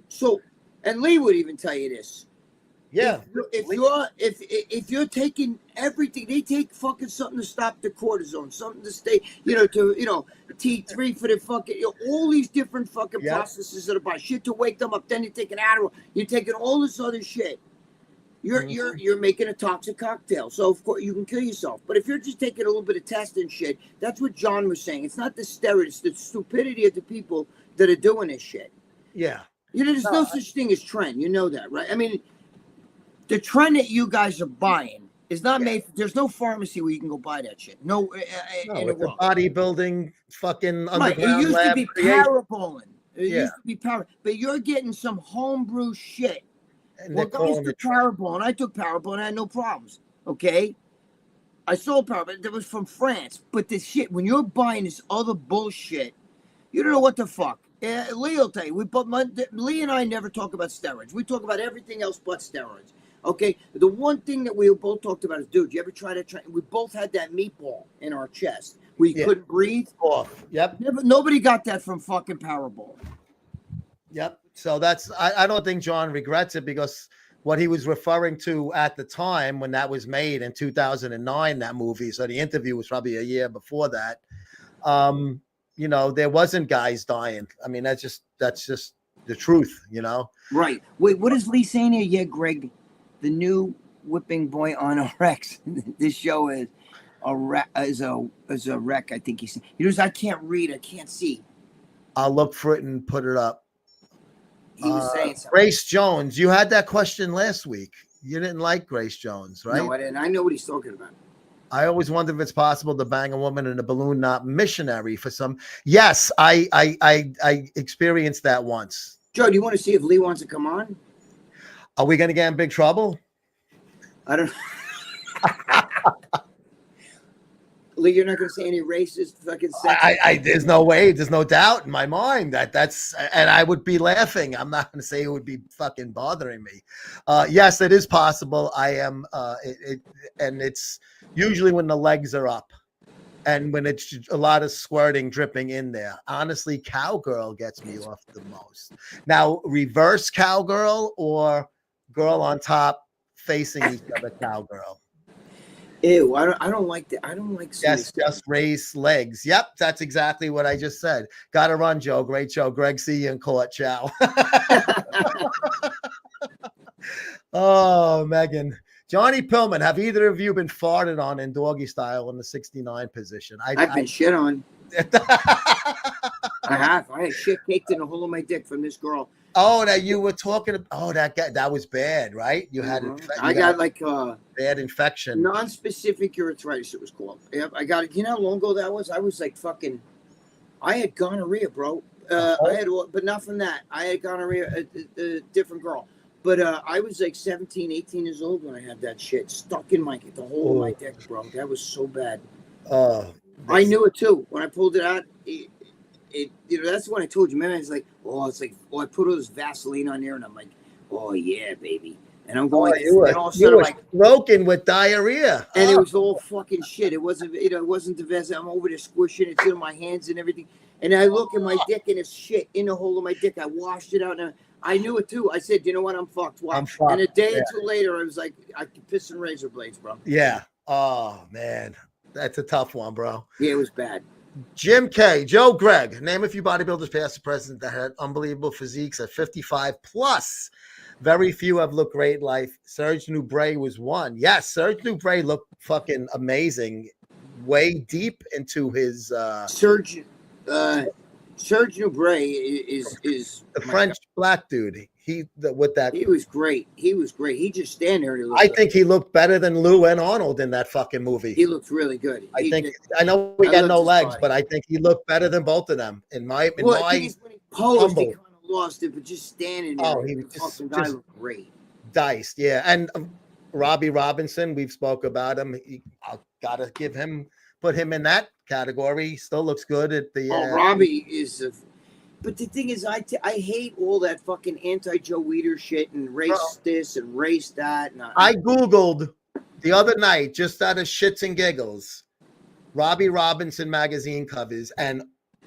So, and Lee would even tell you this. Yeah. If you're taking everything, they take fucking something to stop the cortisone, something to stay, T3 for the fucking, all these different fucking processes of the body, shit to wake them up. Then you're taking Adderall, you're taking all this other shit. You're making a toxic cocktail. So of course you can kill yourself. But if you're just taking a little bit of test and shit, that's what John was saying. It's not the steroids, it's the stupidity of the people that are doing this shit. Yeah. You know, there's no such thing as trend. You know that, right? I mean, the trend that you guys are buying is not made. There's no pharmacy where you can go buy that shit. No, No, in the it's a world. bodybuilding fucking Right. It underground used to lab be creation. paraboling. It used to be power, but you're getting some homebrew shit. And Well, they're guys calling took it trend. Parabol, and I took Parabol, and I had no problems. Okay, I sold Parabol. That was from France. But this shit, when you're buying this other bullshit, you don't know what the fuck. Lee will tell you. Lee and I never talk about steroids. We talk about everything else but steroids. Okay, the one thing that we both talked about is, dude, you ever try to? We both had that meatball in our chest. We couldn't breathe. Off. Yep. Nobody got that from fucking Powerball. Yep. So that's I don't think John regrets it, because what he was referring to at the time when that was made in 2009, that movie. So the interview was probably a year before that. You know, there wasn't guys dying. I mean, that's just the truth, you know. Right. Wait, what is Lee saying here? Yeah, Greg, the new whipping boy on RX. This show is a wreck. Is a wreck. I think he said. He goes, I can't read. I can't see. I'll look for it and put it up. He was saying something. Grace Jones, you had that question last week. You didn't like Grace Jones, right? No, I didn't. I know what he's talking about. I always wonder if it's possible to bang a woman in a balloon, not missionary for some. Yes, I experienced that once. Joe, do you want to see if Lee wants to come on? Are we going to get in big trouble? I don't. Lee, you're not going to say any racist fucking sex. There's no way. There's no doubt in my mind that's, and I would be laughing. I'm not going to say it would be fucking bothering me. Yes, it is possible. I am, and it's usually when the legs are up and when it's a lot of squirting, dripping in there. Honestly, cowgirl gets me off the most. Now, reverse cowgirl or girl on top facing each other cowgirl. Ew, I don't like that. I don't like. Yes, just raise legs. Yep, that's exactly what I just said. Got to run, Joe. Great show. Greg, see you in court. Ciao. Oh, Megan. Johnny Pillman, have either of you been farted on in doggy style in the 69 position? I've been shit on. I have. I had shit caked in the hole of my dick from this girl. Oh, that you were talking about. Oh, that was bad, right? You had I got like bad infection. Non-specific urethritis, it was called. Yep, I got it. You know how long ago that was? I was like fucking. I had gonorrhea, bro. I had, but not from that. I had gonorrhea, a different girl. But I was like 17, 18 years old when I had that shit stuck in the whole of my dick, bro. That was so bad. I knew it too. When I pulled it out, it you know, that's when I told you, man. It's like, I put all this Vaseline on there, and I'm like, oh yeah, baby. And I'm going, you were like broken with diarrhea, and it was all fucking shit. It wasn't, it wasn't the Vaseline. I'm over there squishing it in my hands and everything. And I look at my dick, and it's shit in the hole of my dick. I washed it out, and I knew it too. I said, you know what? I'm fucked. Watch. I'm fucked. And a day or two later, I was like, I could piss in razor blades, bro. Yeah. Oh man, that's a tough one, bro. Yeah, it was bad. Jim K, Joe, Greg, name a few bodybuilders past the present that had unbelievable physiques at 55 plus. Very few have looked great in life. Serge Nubret was one. Yes, Serge Nubret looked fucking amazing. Way deep into his Serge Nubret is the French black dude. He was great. He was great. He just stand there. I think he looked better than Lou and Arnold in that fucking movie. He looked really good. I know we got no legs, but I think he looked better than both of them. When he posed, he kind of lost it, but just standing there. Oh, he was just looked great. Diced, yeah. And Robbie Robinson, we've spoke about him. I gotta put him in that category. He still looks good at the. Robbie is. But the thing is, I hate all that fucking anti-Joe Weider shit and race this and race that. I Googled the other night, just out of shits and giggles, Robbie Robinson magazine covers and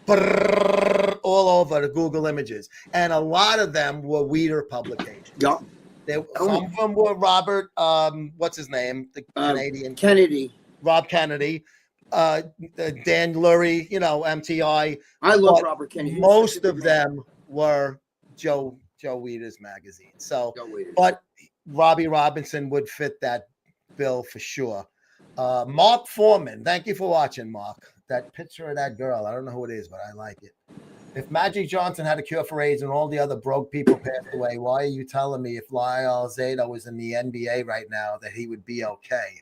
all over the Google images. And a lot of them were Weider publications. Yep. Some of them were Robert, what's his name? The Canadian. Kennedy. Rob Kennedy. Dan Lurie, MTI. I love Robert Kennedy. Most of them were Joe Weider's magazine. So, but Robbie Robinson would fit that bill for sure. Mark Foreman, thank you for watching, Mark. That picture of that girl, I don't know who it is, but I like it. If Magic Johnson had a cure for AIDS and all the other broke people passed away, why are you telling me if Lyle Alzado was in the NBA right now that he would be okay?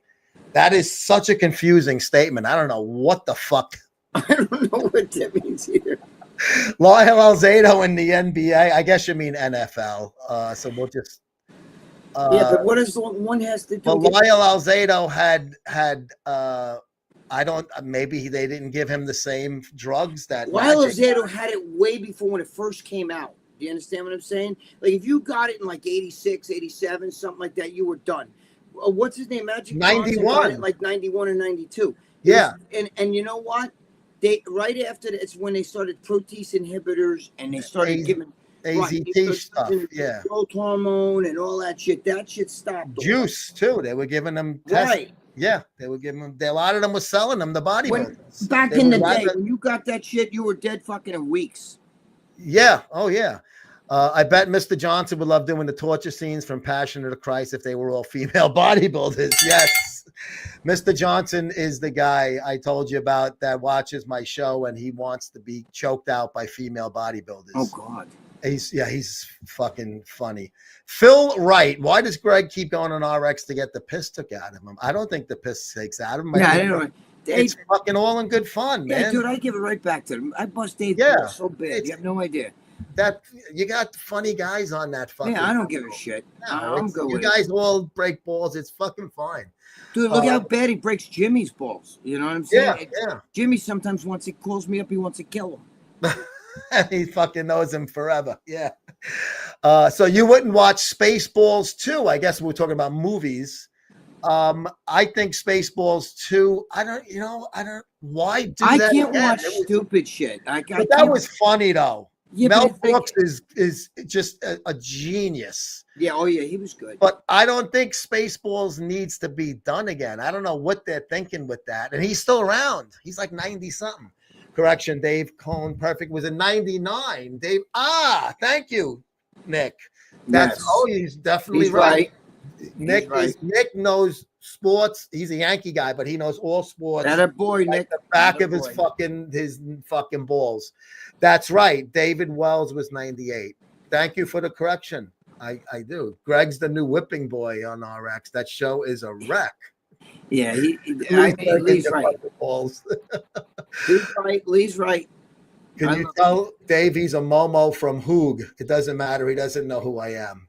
That is such a confusing statement. I don't know what the fuck. I don't know what that means either. Lyle Alzado in the NBA. I guess you mean NFL. So we'll just. Yeah, but what does the one has to do? Well, Lyle Alzado had I don't. Maybe they didn't give him the same drugs that Lyle Magic Alzado had it way before when it first came out. Do you understand what I'm saying? Like if you got it in like 86, 87, something like that, you were done. What's his name? Magic Johnson 91. got it like 91 or 92. Yeah. And you know what? They right after that, it's when they started protease inhibitors and they started giving AZT stuff. Yeah. Growth hormone and all that shit. That shit stopped. Juice too. They were giving them tests. Right. Yeah, they were giving them. A lot of them was selling them the bodybuilders. Back They in the would day, rather- when you got that shit, you were dead fucking in weeks. Yeah. Oh yeah. I bet Mr. Johnson would love doing the torture scenes from Passion of the Christ if they were all female bodybuilders. Yes. Mr. Johnson is the guy I told you about that watches my show and he wants to be choked out by female bodybuilders. Oh God. He's fucking funny. Phil Wright, why does Greg keep going on RX to get the piss took out of him? I don't think the piss takes out of him. Yeah, I don't know. It's fucking all in good fun, Yeah, man. dude, I give it right back to him. I bust Dave balls so bad. You have no idea. That you got funny guys on that fucking. Yeah, I don't give a shit. No, I'm good you with guys it. all break balls. It's fucking fine. Dude, look how bad he breaks Jimmy's balls. You know what I'm saying? Yeah. Jimmy sometimes wants he calls me up, he wants to kill him. He fucking knows him forever. Yeah. So you wouldn't watch Spaceballs 2. I guess we're talking about movies. I think Spaceballs 2. I don't. Why do I that? can't again? watch stupid shit. But that was funny though. Yeah, Mel but Brooks is just a genius. Yeah, oh yeah, he was good. But I don't think Spaceballs needs to be done again. I don't know what they're thinking with that. And he's still around. He's like 90 something. Correction, Dave Cohn Perfect was in 99. Dave, thank you, Nick. That's he's definitely right. Nick Nick knows sports. He's a Yankee guy, but he knows all sports. That a boy, like Nick. The back of his fucking balls. That's right. David Wells was 98. Thank you for the correction. I do. Greg's the new whipping boy on RX. That show is a wreck. Yeah, Lee's right. Lee's right. Can you tell Dave he's a Momo from Hoog? It doesn't matter. He doesn't know who I am.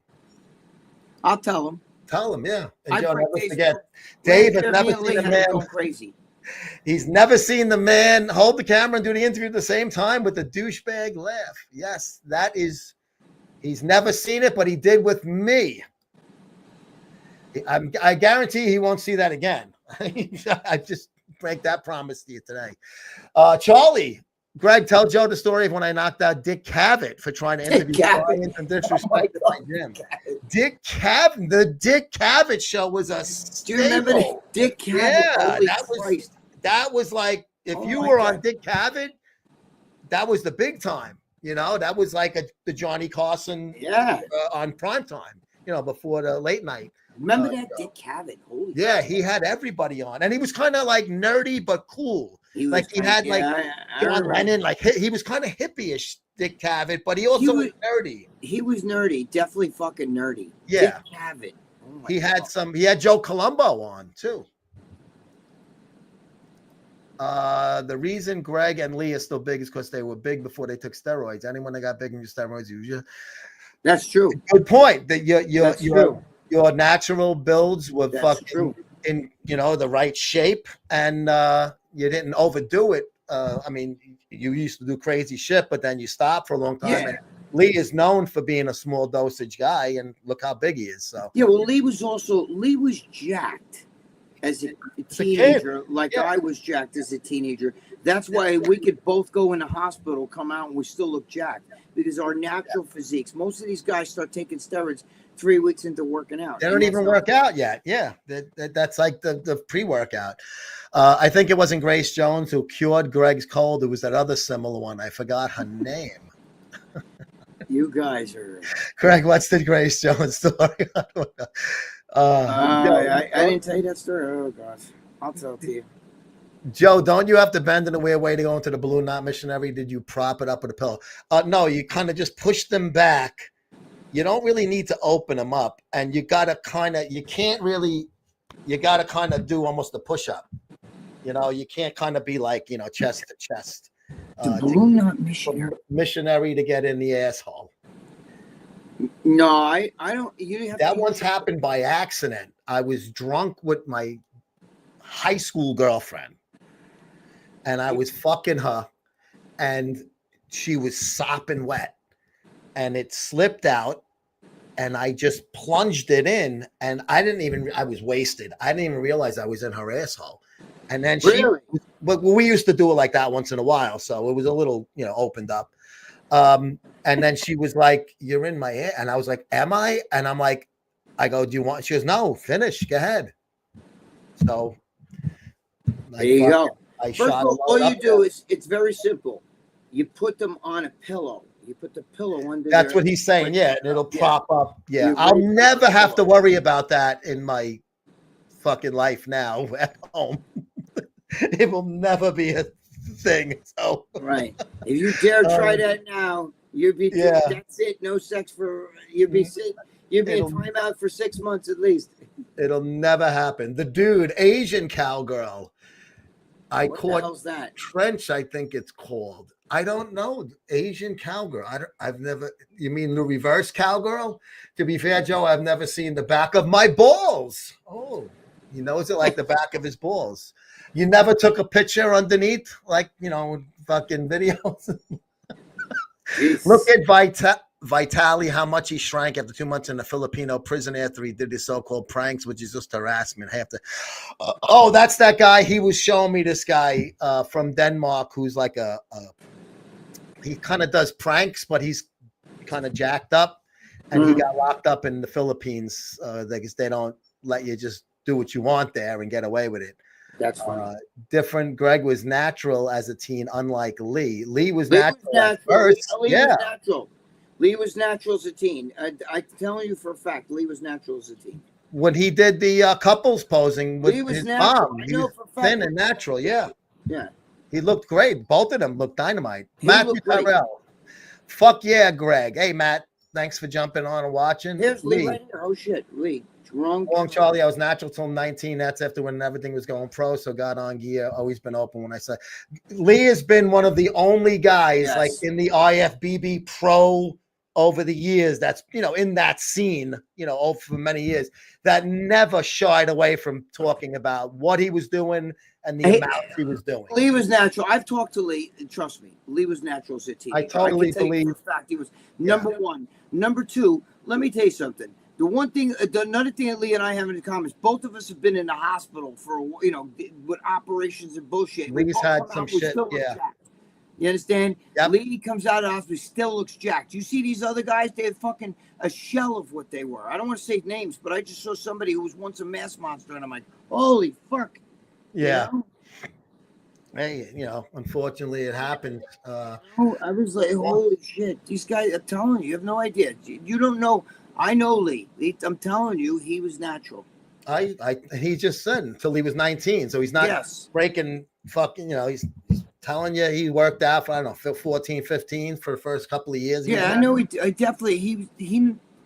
I'll tell him. Tell him, yeah. And I Joe, break never Dave's forget. balls. Dave has Me never and Lee seen a had it man. going crazy. He's never seen the man hold the camera and do the interview at the same time with a douchebag laugh. Yes, that is. He's never seen it, but he did with me. I guarantee he won't see that again. I just break that promise to you today. Charlie, Greg, tell Joe the story of when I knocked out Dick Cavett for trying to interview Brian and disrespect my gym. Dick Cavett, the Dick Cavett show was a Do you remember that? Dick Cavett? Yeah, that was like if you were on Dick Cavett, that was the big time. You know, that was like the Johnny Carson on prime time, before the late night. Remember that Dick Cavett? Holy he had everybody on, and he was kind of like nerdy but cool. He had John Lennon, like he was kind of hippie-ish, Dick Cavett, but he also was nerdy. He was nerdy, definitely fucking nerdy. Yeah, Dick Cavett. He had Joe Colombo on too. The reason Greg and Lee are still big is because they were big before they took steroids. Anyone that got big in steroids, that's true. Good point. That your natural builds were fucking in the right shape, and you didn't overdo it. I mean, you used to do crazy shit, but then you stopped for a long time. Yeah. And Lee is known for being a small dosage guy, and look how big he is. So yeah, well, Lee was jacked as a teenager, I was jacked as a teenager. That's why we could both go in the hospital, come out, and we still look jacked because our natural physiques. Most of these guys start taking steroids 3 weeks into working out. They don't even work out yet. Yeah, that's like the pre-workout. I think it wasn't Grace Jones who cured Greg's cold. It was that other similar one. I forgot her name. You guys are. Greg, what's the Grace Jones story? I didn't tell you that story. Oh gosh, I'll tell it to you. Joe, don't you have to bend in a weird way to go into the balloon knot missionary? Did you prop it up with a pillow? No, you kind of just push them back. You don't really need to open them up, and you got to kind of, you got to kind of do almost a push-up. You can't kind of be like, chest to chest. The balloon knot missionary To get in the asshole. No, I don't. You have That to once happened by accident. I was drunk with my high school girlfriend, and I was fucking her, and she was sopping wet, and it slipped out, and I just plunged it in, and I was wasted. I didn't even realize I was in her asshole. And then but we used to do it like that once in a while, so it was a little, opened up. And then she was like, "You're in my ass," and I was like, "Am I?" And I'm like, I go, "Do you want?" She goes, "No, finish, go ahead." So there you go. First of all you do is, it's very simple. You put them on a pillow. You put the pillow under. That's what he's saying. Yeah, and it'll prop up. Yeah, I'll never have to worry about that in my fucking life now at home. It will never be a thing. So right. If you dare try that now, you'd be that's it. No sex for you'd be in timeout for 6 months at least. It'll never happen. The dude, Asian cowgirl. I what caught the hell's that? Trench, I think it's called. I don't know. Asian cowgirl. I've never. You mean the reverse cowgirl? To be fair, Joe, I've never seen the back of my balls. Oh, he knows it like the back of his balls. You never took a picture underneath, like, fucking videos. Look at Vitali, how much he shrank after 2 months in a Filipino prison after he did his so-called pranks, which is just harassment. That's that guy. He was showing me this guy from Denmark who's like he kind of does pranks, but he's kind of jacked up, and he got locked up in the Philippines because they don't let you just do what you want there and get away with it. That's funny. Different. Greg was natural as a teen, unlike Lee. Lee was natural at first. Lee was natural. Lee was natural as a teen. I'm telling you for a fact, Lee was natural as a teen. When he did the couples posing with his mom, he was thin and natural. Yeah. Yeah. He looked great. Both of them looked dynamite. Matthew Tyrell. Fuck yeah, Greg. Hey, Matt. Thanks for jumping on and watching. Here's Lee right here. Oh, shit. Lee. Wrong, Charlie. I was natural till 19. That's after when everything was going pro. So got on gear. Always been open when I said. Lee has been one of the only guys like in the IFBB pro over the years that's, in that scene, for many years that never shied away from talking about what he was doing and the amount he was doing. Lee was natural. I've talked to Lee. Trust me. Lee was natural as a teenager. I totally believe. For a fact, he was number one. Number two, let me tell you something. Another thing that Lee and I have in common is both of us have been in the hospital for, with operations and bullshit. Lee's had some shit, yeah. You understand? Yep. Lee comes out of the hospital, still looks jacked. You see these other guys, they have fucking a shell of what they were. I don't want to say names, but I just saw somebody who was once a mass monster, and I'm like, holy fuck. Yeah. Hey, unfortunately it happened. I was like, holy shit. These guys, I'm telling you have no idea. You don't know. I know Lee. I'm telling you, he was natural. He just said until he was 19, so he's not breaking fucking, he's telling you he worked out for, I don't know, 14, 15 for the first couple of years. Yeah, I know.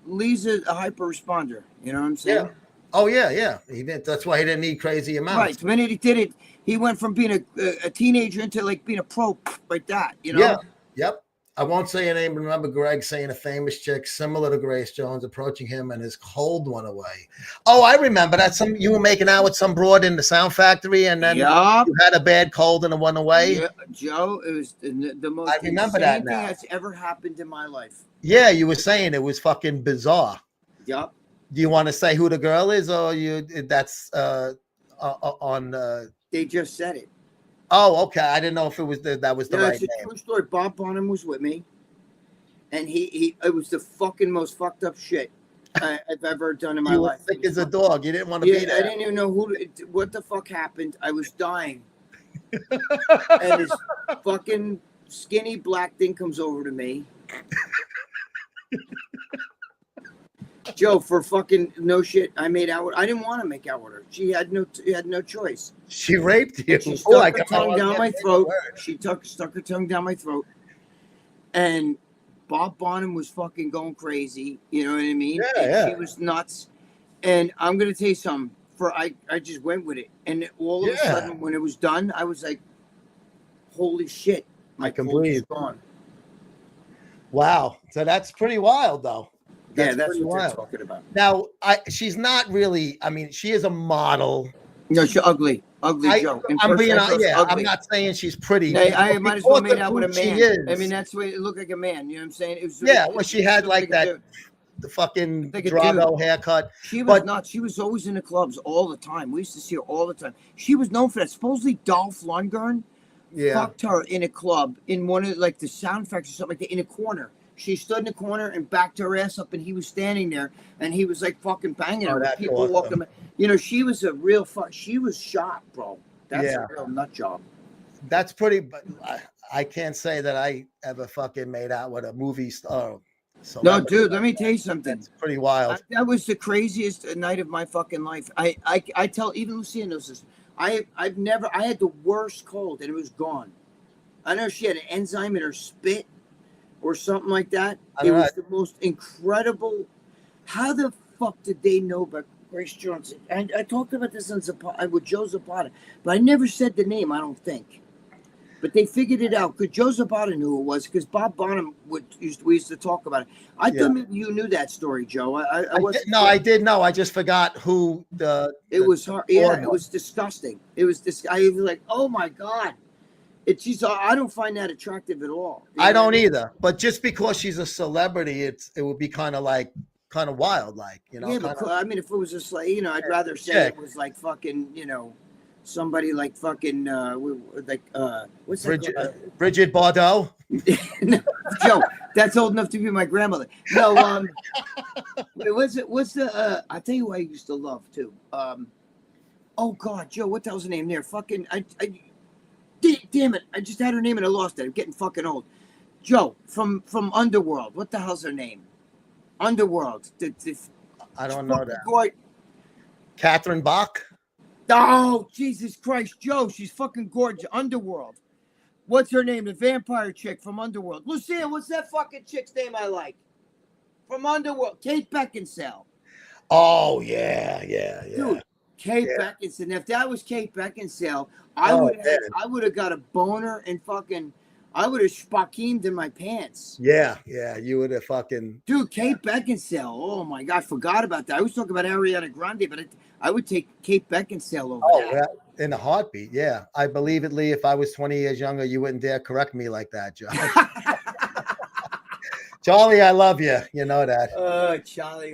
Lee's a hyper responder. You know what I'm saying? Yeah. Oh, yeah. He did. That's why he didn't need crazy amounts. Right. The minute he did it, he went from being a teenager into like being a pro like that, Yeah. Yep. I won't say a name, but remember Greg saying a famous chick similar to Grace Jones approaching him and his cold went away. Oh, I remember that. You were making out with some broad in the Sound Factory, and then you had a bad cold and it went away. Yeah, Joe, it was the most I remember that now. Thing that's ever happened in my life. Yeah, you were saying it was fucking bizarre. Yep. Do you want to say who the girl is, or that's on? They just said it. Oh, okay. I didn't know if it was that was the right name. It's a true story. Bob Bonham was with me, and it was the fucking most fucked up shit I've ever done in my life. You were thick as a dog. You didn't want to be there. I didn't even know what the fuck happened. I was dying, and this fucking skinny black thing comes over to me. Joe, for fucking no shit, I made out. I didn't want to make out with her. She had no choice. She raped you. She Oh, I stuck her got tongue down my throat. word. She stuck her tongue down my throat. And Bob Bonham was fucking going crazy. You know what I mean? Yeah, And yeah. she was nuts. And I'm gonna tell you something. I just went with it. And all of a sudden, when it was done, I was like, "Holy shit! My I can cold is breathe." gone." Wow. So that's pretty wild, though. That's pretty what they're wild. talking about. Now, she's not really. I mean, she is a model. No, she's ugly, Joe. I'm being ugly. I'm not saying she's pretty. I might as well made out with a She man. is. I mean, that's the way it looked like a man. You know what I'm saying? It was, Well, she had like a that, dude. the fucking Like a Drago haircut. She was But- nuts. She was always in the clubs all the time. We used to see her all the time. She was known for that. Supposedly Dolph Lundgren fucked her in a club in one of like the sound effects or something like that in a corner. She stood in the corner and backed her ass up, and he was standing there, and he was like fucking banging her. that's People awesome. walking. You know, she was a real She was shot, bro. That's Yeah. a real nut job. That's pretty. But I can't say that I ever fucking made out with a movie star. So No, dude, let me tell you something. That's pretty wild. That was the craziest night of my fucking life. I tell even Lucia knows this. I had the worst cold and it was gone. I know she had an enzyme in her spit or something like that. It was the most incredible. How the fuck did they know about Grace Johnson? And I talked about this with Joe Zapata, but I never said the name, I don't think. But they figured it out because Joe Zapata knew who it was because Bob Bonham we used to talk about it. I thought maybe you knew that story, Joe. I did know. I just forgot who It was hard. Yeah, it was disgusting. It was I was like, oh my god. I don't find that attractive at all. I don't either. But just because she's a celebrity, it would be kind of wild, like, you know. Yeah, but I mean, if it was just like, you know, I'd rather say it was like fucking, you know, somebody like fucking what's that? Bridget Bardot. No, Joe, that's old enough to be my grandmother. No, what's the I tell you who I used to love too. Oh God, Joe, what the hell's her name there? Fucking damn it, I just had her name and I lost it. I'm getting fucking old. Joe from Underworld. What the hell's her name? Underworld. I don't know that. Catherine Bach. Oh, Jesus Christ, Joe, she's fucking gorgeous. Underworld. What's her name? The vampire chick from Underworld. Lucia, what's that fucking chick's name I like? From Underworld. Kate Beckinsale. Oh, yeah. Dude, Kate Beckinsale. If that was Kate Beckinsale, I would have got a boner and fucking, I would have spakeemed in my pants. Yeah, you would have fucking. Dude, Kate Beckinsale. Oh my God, I forgot about that. I was talking about Ariana Grande, but I would take Kate Beckinsale over that. In a heartbeat, yeah. I believe it, Lee. If I was 20 years younger, you wouldn't dare correct me like that, Joe. Charlie, I love you. You know that. Charlie.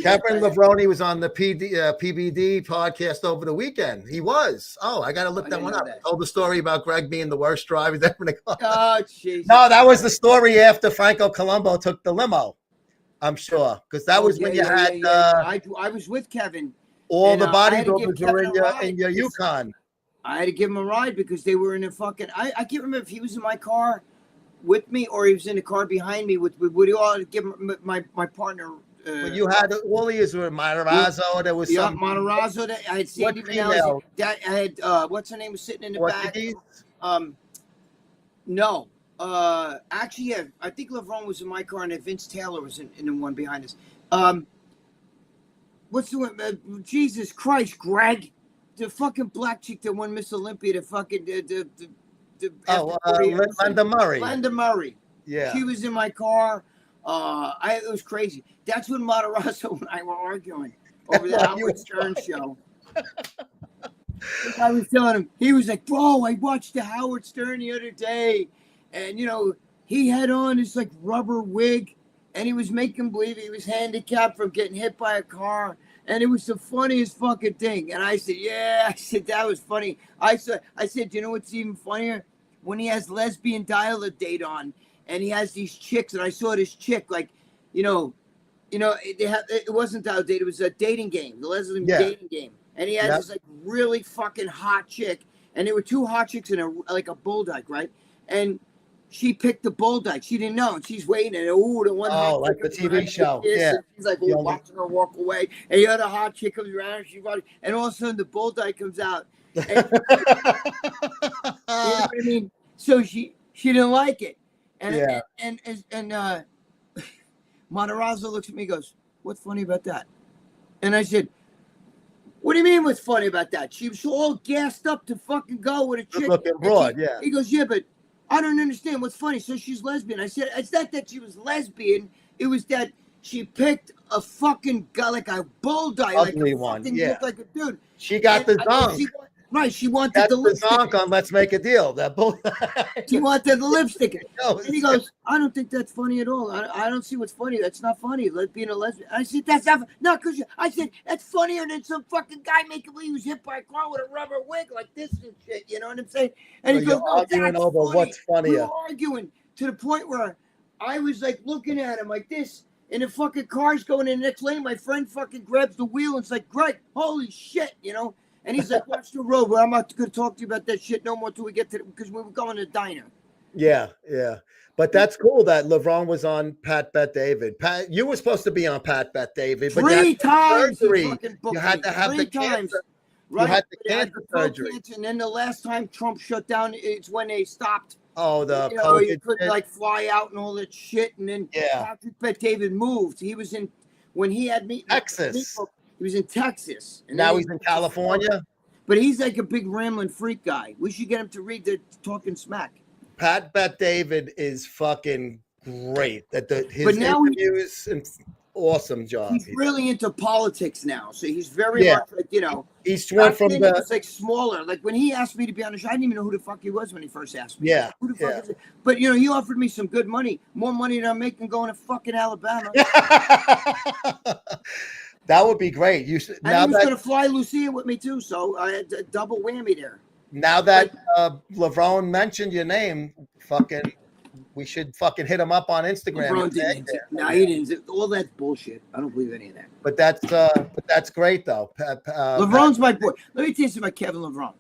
Kevin Lavroni was on the PBD podcast over the weekend. He was. Oh, I got to look that one up. Told the story about Greg being the worst driver ever in the car. Oh, jeez. No, that was the story after Franco Colombo took the limo. I'm sure. Because that was when you had... I was with Kevin. All the bodybuilders were in your Yukon. I had to give him a ride because they were in a fucking... I can't remember if he was in my car with me or he was in the car behind me with Woody. I had to give him my partner... But you had all these were Matarazzo. There was some Matarazzo. I had Sandy Vanelli. I had what's her name was sitting in the back. No. Actually, yeah. I think LeVron was in my car and Vince Taylor was in the one behind us. What's the one? Jesus Christ, Greg, the fucking black chick that won Miss Olympia. The fucking Linda Murray. Linda Murray. Yeah. She was in my car. It was crazy. That's when Matarazzo and I were arguing over the Howard Stern show. I was telling him, he was like, bro, I watched the Howard Stern the other day. And, you know, he had on this like rubber wig and he was making believe he was handicapped from getting hit by a car. And it was the funniest fucking thing. And I said, yeah, I said, that was funny. I said, you know what's even funnier? When he has lesbian dial-a-date on. And he has these chicks, and I saw this chick, like, it wasn't a date, it was a dating game, the lesbian dating game. And he has this like really fucking hot chick, and there were two hot chicks and a bulldog, right? And she picked the bull dyke. She didn't know, and she's waiting. And the one hot like the chick comes TV around, show. kiss, Yeah. and she's like The only- watching her walk away. And the other hot chick comes around, and all of a sudden the bull dyke comes out. And, you know what I mean? So she didn't like it, and Yeah. and Matarazzo looks at me and goes, "What's funny about that?" And I said, "What do you mean what's funny about that? She was all gassed up to fucking go with a chick." Looking broad, yeah. He goes, "Yeah, but I don't understand what's funny." So she's lesbian. I said, "It's not that she was lesbian. It was that she picked a fucking guy, like a bull dyke, like Ugly a one, fucking yeah. looked like a dude." She got the zonk. Right, she wanted That's the the lipstick. zonk on Let's Make a Deal. That bull. She wanted the lipstick. knows. And he goes, "I don't think that's funny at all. I don't see what's funny. That's not funny. Being a lesbian." I said, "That's not because I said that's funnier than some fucking guy making believe he was hit by a car with a rubber wig like this and shit." You know what I'm saying? And he So goes, you're "No, arguing that's over funny." what's funnier. We were arguing to the point where I was like looking at him like this, and the fucking car's going in the next lane. My friend fucking grabs the wheel and it's like, "Greg, holy shit," you know? And he's like, "Watch the road. Well, I'm not going to talk to you about that shit no more till we get to because we were going to the diner." Yeah, yeah. But that's cool that LeBron was on Pat Bet David. Pat, you were supposed to be on Pat Bet David, but Three times he surgery. fucking booked You had me. to have Three the times. cancer. Right. You had the They cancer throat surgery. cancer, and then the last time Trump shut down, it's when they stopped. Oh, the You know, you COVID couldn't shit. like fly out and all that shit. And then Yeah. Patrick Bet David moved. He was in when he had me Texas. He was in Texas. And Now then he's in California. But he's like a big rambling freak guy. We should get him to read the Talking Smack. Pat Bet David is fucking great. His But now interviews and awesome job. He's really into politics now, so he's very much like, you know. He's went from it the was like smaller. Like when he asked me to be on the show, I didn't even know who the fuck he was when he first asked me. Yeah, Who the fuck yeah. is it? But you know, he offered me some good money, more money than I'm making going to fucking Alabama. That would be great. You should, And now he was that going to fly Lucia with me too, so I had a double whammy there. now that LeBron mentioned your name, fucking, we should fucking hit him up on Instagram. LeBron didn't. No, he didn't. All that's bullshit. I don't believe any of that. But that's great though. LeBron's my boy. Let me tell you something about Kevin LeBron.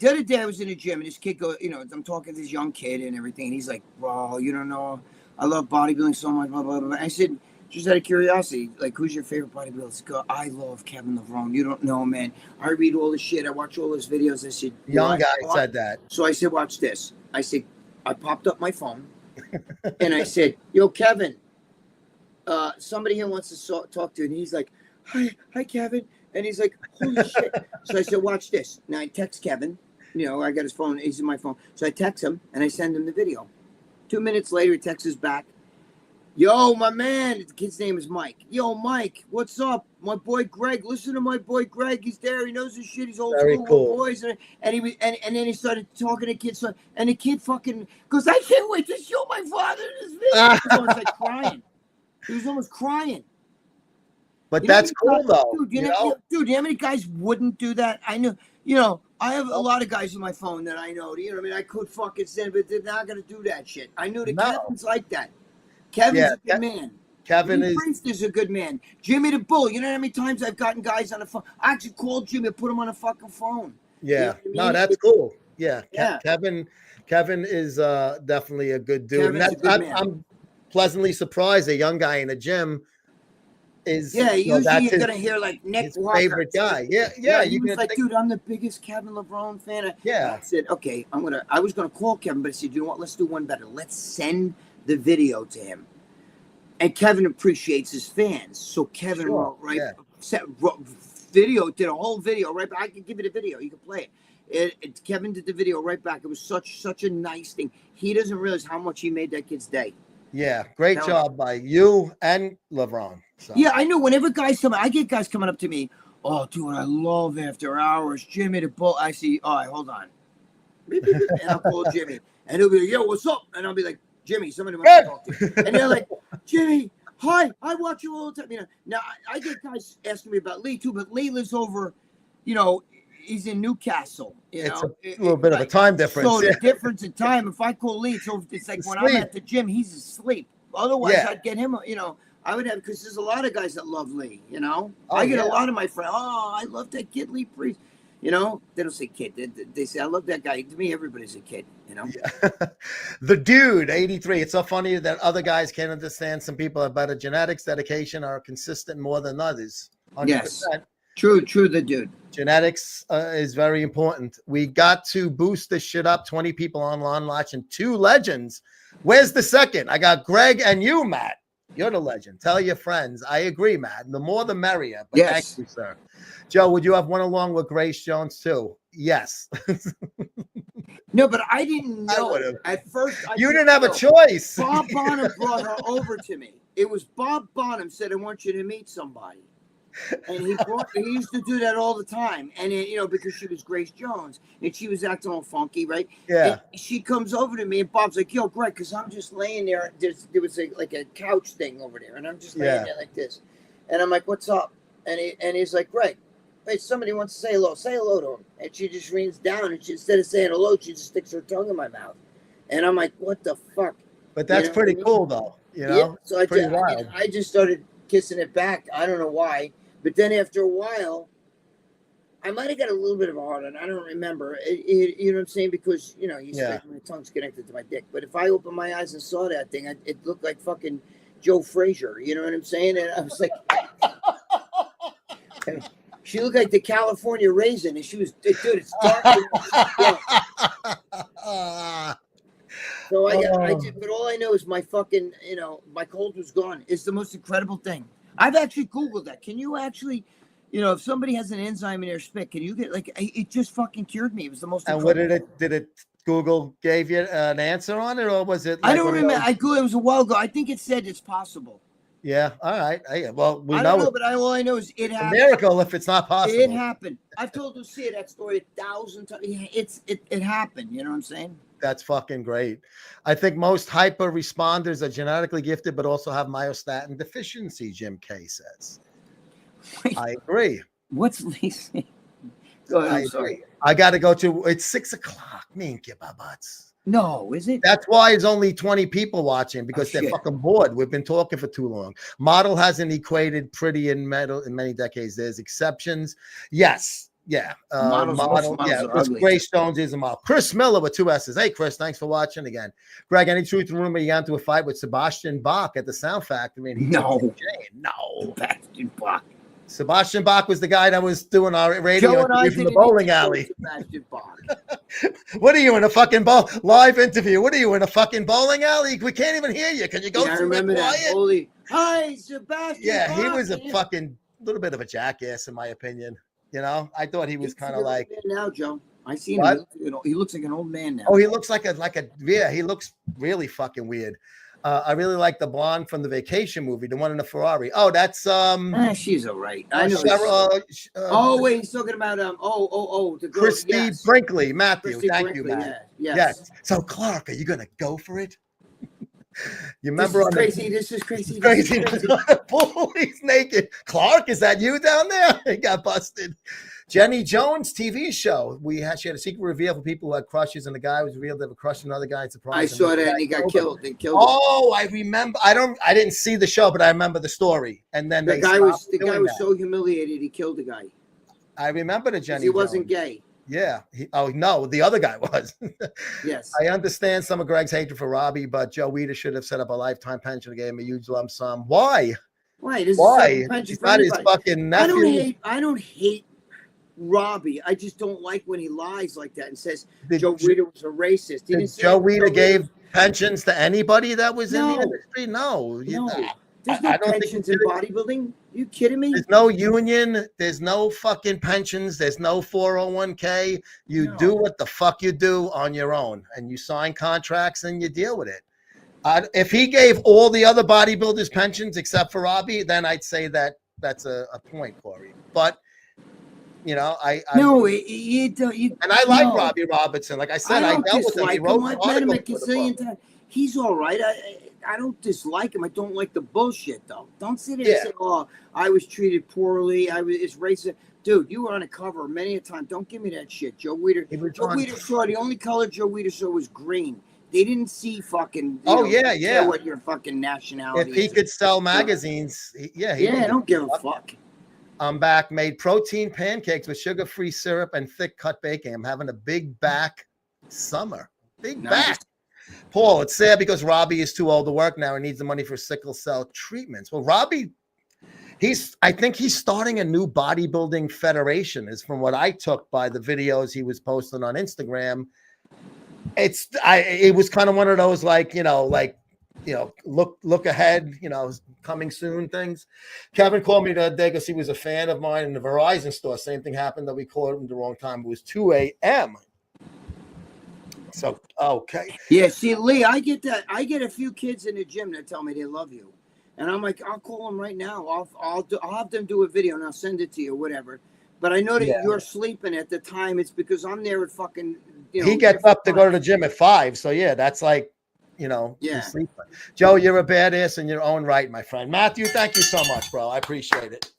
The other day I was in the gym and this kid goes, you know, I'm talking to this young kid and everything, and he's like, "Bro, you don't know, I love bodybuilding so much." Blah blah blah. I said, just out of curiosity, like, who's your favorite bodybuilder? He goes, "I love Kevin LeBron. You don't know, man. I read all the shit. I watch all his videos." I said, Young guy said that. So I said, "Watch this." I said, I popped up my phone and I said, "Yo, Kevin, somebody here wants to talk to you." And he's like, hi, Kevin. And he's like, "Holy shit." So I said, "Watch this." Now I text Kevin. You know, I got his phone. He's in my phone. So I text him and I send him the video. 2 minutes later, he texts us back. "Yo, my man." The kid's name is Mike. "Yo, Mike, what's up? My boy Greg. Listen to my boy Greg. He's there. He knows his shit. He's old Very school cool. boys." And he was, and then he started talking to kids. And the kid fucking goes, "I can't wait to show my father this video." He was almost like crying. He was almost crying. But You know that's how many cool guys- though. Dude, you know how many guys wouldn't do that? I know, you know, I have a lot of guys on my phone that I know. You know what I mean? I could fucking send, but they're not going to do that shit. I knew that No. Kevin's like that. Kevin's a good man. Kevin Jimmy is Priest is a good man. Jimmy the Bull. You know how many times I've gotten guys on the phone? I actually called Jimmy and put him on the fucking phone. yeah. You know what I No, mean? that's cool. Yeah. Yeah. Kevin is definitely a good dude. Kevin's a good man. I'm pleasantly surprised a young guy in the gym is Yeah, you know, usually that's you're gonna hear like Nick his Walker. favorite guy. Yeah, He you was can like, think, "Dude, I'm the biggest Kevin LeBron fan." Yeah. I said, "Okay, I was gonna call Kevin, but I said, you know what? Let's do one better. Let's send the video to him." And Kevin appreciates his fans, so Kevin Sure, wrote yeah. did a whole video right back. I can give you the video. You can play it. Kevin did the video right back. It was such a nice thing. He doesn't realize how much he made that kid's day. Yeah, great Tell job by you and LeBron. So. Yeah, I know. Whenever guys come, I get guys coming up to me. "Oh, dude, I love After Hours. Jimmy the Bull." I see. All right, hold on. Beep, beep, beep. And I'll call Jimmy, and he'll be like, "Yo, what's up?" And I'll be like, "Jimmy, somebody wants to talk to you." And they're like, "Jimmy, hi, I watch you all the time." You know, now I get guys asking me about Lee too, but Lee lives over, you know, he's in Newcastle. You It's know, a little bit of a time difference. So yeah. the difference in time, if I call Lee, so it's like when I'm Asleep. at the gym, he's asleep. Otherwise, Yeah. I'd get him. You know, I would have, because there's a lot of guys that love Lee. You know, Oh, I get yeah. a lot of my friends. "Oh, I love that kid Lee Priest." You know, they don't say kid. They say, I love that guy. To me, everybody's a kid, you know? Yeah. The dude, 83. It's so funny that other guys can't understand. Some people have better genetics, dedication, are consistent more than others. 100%. Yes. True, the dude. Genetics is very important. We got to boost this shit up. 20 people online watching, 2 legends. Where's the second? I got Greg and you, Matt. You're the legend. Tell your friends. I agree, Matt. The more, the merrier. But Yes. thank you, sir. Joe, would you have one along with Grace Jones too? Yes. No, but I didn't I know. would've. At first, You didn't have a choice. Bob Bonham brought her over to me. It was Bob Bonham said, I want you to meet somebody. And he used to do that all the time. And, you know, because she was Grace Jones and she was acting all funky, right? Yeah. And she comes over to me and Bob's like, yo, Greg, because I'm just laying there. There was like a couch thing over there. And I'm just laying there like this. And I'm like, what's up? And he's like, Greg, wait, somebody wants to say hello. Say hello to him. And she just leans down and instead of saying hello, she just sticks her tongue in my mouth. And I'm like, what the fuck? But that's pretty cool, though. You know, yeah. So I I just started kissing it back. I don't know why. But then after a while, I might have got a little bit of a hard on. I don't remember. You know what I'm saying? Because, you know, my tongue's connected to my dick. But if I opened my eyes and saw that thing, it looked like fucking Joe Frazier. You know what I'm saying? And I was like, she looked like the California raisin. And she was, dude, it's dark. So but all I know is my fucking, you know, my cold was gone. It's the most incredible thing. I've actually Googled that. Can you actually, you know, if somebody has an enzyme in their spit, can you get it just fucking cured me. It was the most incredible. And what did it Google gave you an answer on it, or was it? I don't remember. I Googled it was a while ago. I think it said it's possible. Yeah. All right. Well, I don't know, but all I know is it happened. A miracle if it's not possible. It happened. I've told Lucia that story 1,000 times. It happened. You know what I'm saying? That's fucking great. I think most hyper responders are genetically gifted, but also have myostatin deficiency, Jim K says. Wait, I agree. what's Lisa? Go ahead. I'm sorry. I got to go to, it's 6 o'clock. Me and give our butts. No, is it? That's why it's only 20 people watching, because they're shit. fucking bored. We've been talking for too long. Model hasn't equated pretty and metal in many decades. There's exceptions. Yes. Yeah. Model. Yeah. Grace Jones is a model. Chris Miller with 2 S's. Hey, Chris, thanks for watching again. Greg, any truth in the rumor you got into a fight with Sebastian Bach at the Sound Factory? And No. Sebastian Bach. Sebastian Bach was the guy that was doing our radio Joe and I interview from the bowling alley. Sebastian Bach. What are you in a fucking live interview? What are you in a fucking bowling alley? We can't even hear you. Can you go? I remember that. quiet? Holy, hi, Sebastian. Yeah, Bach. he was a fucking little bit of a jackass, in my opinion. You know, I thought he was kind of like now, Joe. I see him. He looks like an old man now. Oh, he looks like he looks really fucking weird. I really like the blonde from the Vacation movie, the one in the Ferrari. Oh, that's she's all right. I know. Cheryl, wait, he's talking about the girl. Christy Brinkley, Matthew. Christy Thank Brinkley, you, Matt. Yes. So, Clark, are you gonna go for it? You remember This is crazy. He's naked. Clark, is that you down there? He got busted. Jenny Jones TV show. She had a secret reveal for people who had crushes, and the guy was revealed to have a crush on another guy. I saw that, and he got killed. They killed him. Oh, I remember. I didn't see the show, but I remember the story. And then the guy was so humiliated, he killed the guy. I remember the Jenny. He wasn't gay. Yeah. No, the other guy was. Yes. I understand some of Greg's hatred for Robbie, but Joe Weider should have set up a lifetime pension and gave him a huge lump sum. Why? Why? He's not his fucking nephew. I don't hate Robbie. I just don't like when he lies like that and says Joe Weider was a racist. Joe Weider gave pensions to anybody that was in the industry? No. There's no pensions in bodybuilding. Are you kidding me? There's no union. There's no fucking pensions. There's no 401k. You do what the fuck you do on your own, and you sign contracts and you deal with it. If he gave all the other bodybuilders pensions except for Robbie, then I'd say that's a point, Corey. But you know, I like Robbie Robertson. Like I said, I dealt with him. He wrote I've met him a gazillion times. He's all right. I don't dislike him. I don't like the bullshit though. Don't sit there and say, "Oh, I was treated poorly. It's racist." Dude, you were on a cover many a time. Don't give me that shit, Joe Weider. Joe Weider saw the only color Joe Weider saw was green. They didn't see fucking. Care what your fucking nationality. If he could sell magazines, I don't give a fuck. I'm back. Made protein pancakes with sugar-free syrup and thick cut baking. I'm having a big back summer. Big back. Paul, it's sad because Robbie is too old to work now and needs the money for sickle cell treatments. Well, Robbie, I think he's starting a new bodybuilding federation, is from what I took by the videos he was posting on Instagram. It was kind of one of those look ahead, coming soon things. Kevin called me the other day because he was a fan of mine in the Verizon store. Same thing happened, that we called him the wrong time. It was 2 a.m. So, okay. Yeah, see, Lee, I get that. I get a few kids in the gym that tell me they love you. And I'm like, I'll call them right now. I'll have them do a video and I'll send it to you, whatever. But I know that you're sleeping at the time. It's because I'm there at fucking, he gets up to go to the gym at 5. So, yeah, that's like, you're sleeping. Joe, you're a badass in your own right, my friend. Matthew, thank you so much, bro. I appreciate it.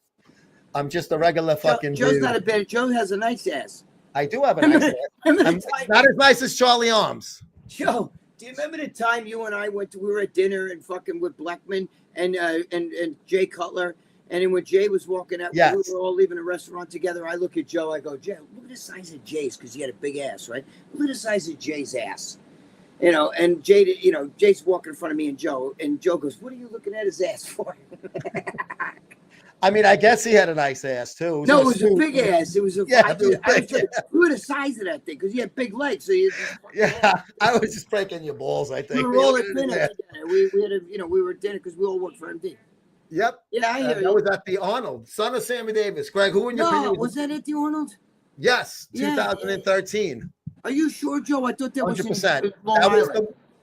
I'm just a regular fucking Joe's dude. not a bad. Joe has a nice ass. I do have a nice ass. I'm not as nice as Charlie Arms. Joe, do you remember the time you and I we were at dinner and fucking with Blackman and Jay Cutler, and then when Jay was walking out, we were all leaving the restaurant together. I look at Joe, I go, Jay, look at the size of Jay's, because he had a big ass, right? Look at the size of Jay's ass. And Jay, Jay's walking in front of me and Joe goes, what are you looking at his ass for? I mean, I guess he had a nice ass too. It was a big ass. It was a look at the size of that thing, because he had big legs. So I was just breaking your balls, I think. We were all at dinner. We had we were at dinner because we all worked for MD. Yep. Yeah, I hear you. That was at the Arnold, son of Sammy Davis. Greg, who in your opinion was that at the Arnold? Yes, 2013. Are you sure, Joe? I thought that 100%. Was that was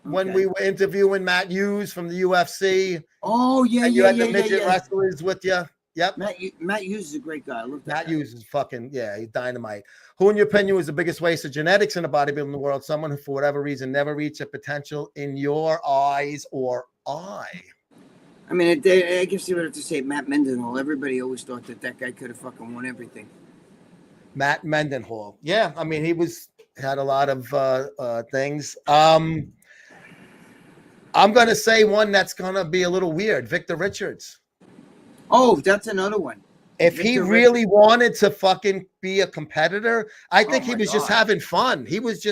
when we were interviewing Matt Hughes from the UFC. Oh, yeah, you had the midget wrestlers with you. Yep. Matt Hughes is a great guy. Matt Hughes is fucking, he's dynamite. Who, in your opinion, was the biggest waste of genetics in the bodybuilding world? Someone who, for whatever reason, never reached a potential in your eyes or eye? I mean, I guess you would have to say Matt Mendenhall. Everybody always thought that guy could have fucking won everything. Matt Mendenhall. Yeah, I mean, had a lot of things. I'm going to say one that's going to be a little weird. Victor Richards. Oh, that's another one. If he really wanted to fucking be a competitor, I think he was just having fun. He was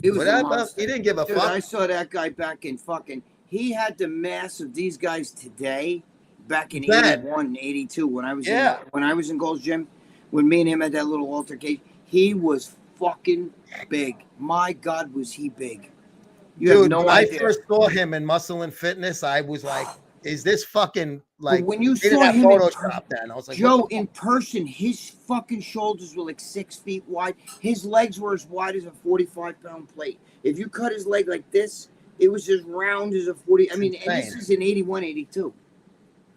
whatever. He didn't give a fuck. I saw that guy back in fucking. He had the mass of these guys today, back in 81 and 82 when I was in Gold's Gym, when me and him had that little altercation. He was fucking big. My God, was he big? Dude, when I first saw him in Muscle and Fitness, I was like, is this fucking like, when you saw him Photoshop then? I was like, Joe, in person, his fucking shoulders were like 6 feet wide. His legs were as wide as a 45-pound plate. If you cut his leg like this, it was as round as a 40. I mean, and this is in 81, 82.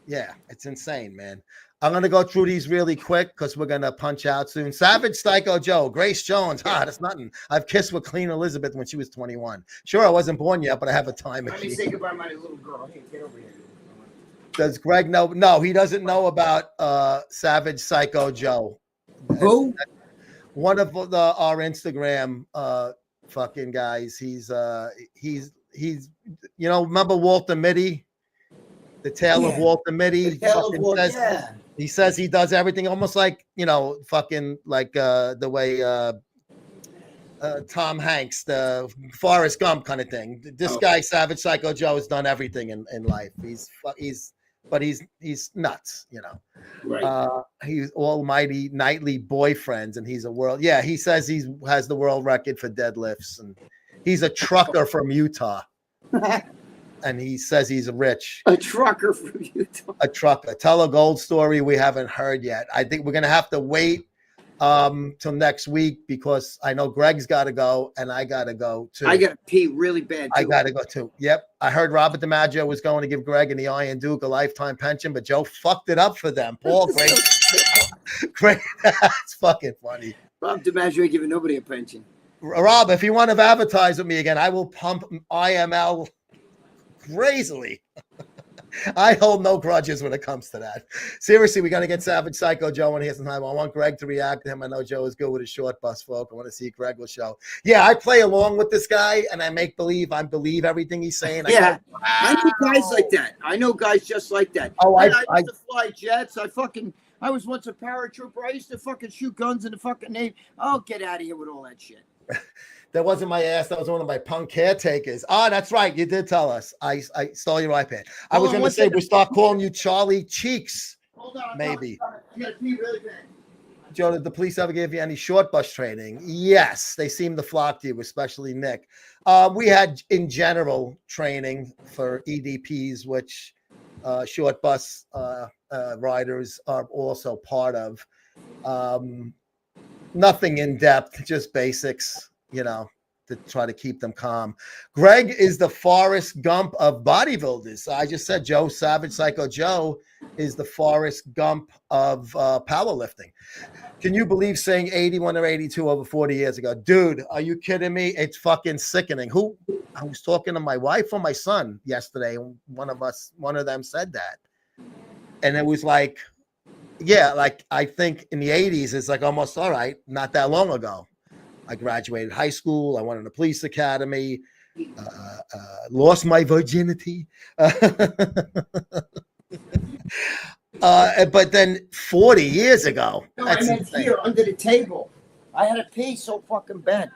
Yeah, it's insane, man. I'm going to go through these really quick because we're going to punch out soon. Savage Psycho Joe, Grace Jones. That's nothing. I've kissed with Queen Elizabeth when she was 21. Sure, I wasn't born yet, but I have a time machine. Let me say goodbye to my little girl. Hey, get over here. Does Greg know? No, he doesn't know about Savage Psycho Joe. Who? One of our Instagram fucking guys. He's remember Walter Mitty? The Tale of Walter Mitty. He says he does everything almost like, fucking like the way Tom Hanks, the Forrest Gump kind of thing. This guy, Savage Psycho Joe, has done everything in life. He's nuts, Right. He's almighty nightly boyfriends, and he's a world. Yeah, he says he has the world record for deadlifts, and he's a trucker from Utah. And he says he's rich. A trucker from Utah. A trucker. Tell a gold story we haven't heard yet. I think we're going to have to wait till next week because I know Greg's got to go and I got to go too. I got to pee really bad too. I got to go too. Yep. I heard Robert DiMaggio was going to give Greg and the Iron Duke a lifetime pension, but Joe fucked it up for them. Paul, great. That's fucking funny. Rob DiMaggio ain't giving nobody a pension. Rob, if you want to advertise with me again, I will pump IML crazily. I hold no grudges when it comes to that. Seriously, we got to get Savage Psycho Joe when he has some time. I want Greg to react to him. I know Joe is good with his short bus folk. I want to see Greg will show. Yeah, I play along with this guy and I make believe I believe everything he's saying. Yeah, I know guys like that. I know guys just like that. I used to fly jets. I I was once a paratrooper. I used to fucking shoot guns in the fucking Navy. Oh, get out of here with all that shit. That wasn't my ass. That was one of my punk caretakers. Oh, that's right. You did tell us. I stole your iPad. I was going to say we start calling you Charlie Cheeks. Hold on. Maybe. I gotta pee really bad. Joe, did the police ever give you any short bus training? Yes, they seem to flock to you, especially Nick. We had, in general, training for EDPs, which short bus riders are also part of. Nothing in depth, just basics, to try to keep them calm. Gregg is the Forrest Gump of bodybuilders. I just said Joe Savage Psycho Joe is the Forrest Gump of powerlifting. Can you believe saying 81 or 82 over 40 years ago? Dude, are you kidding me? It's fucking sickening. I was talking to my wife or my son yesterday, and one of them said that. And it was like, yeah, like I think in the 80s, it's like almost all right, not that long ago. I graduated high school. I went in the police academy, lost my virginity. But then 40 years ago, No, that's I meant insane. here under the table. I had to pee so fucking bad.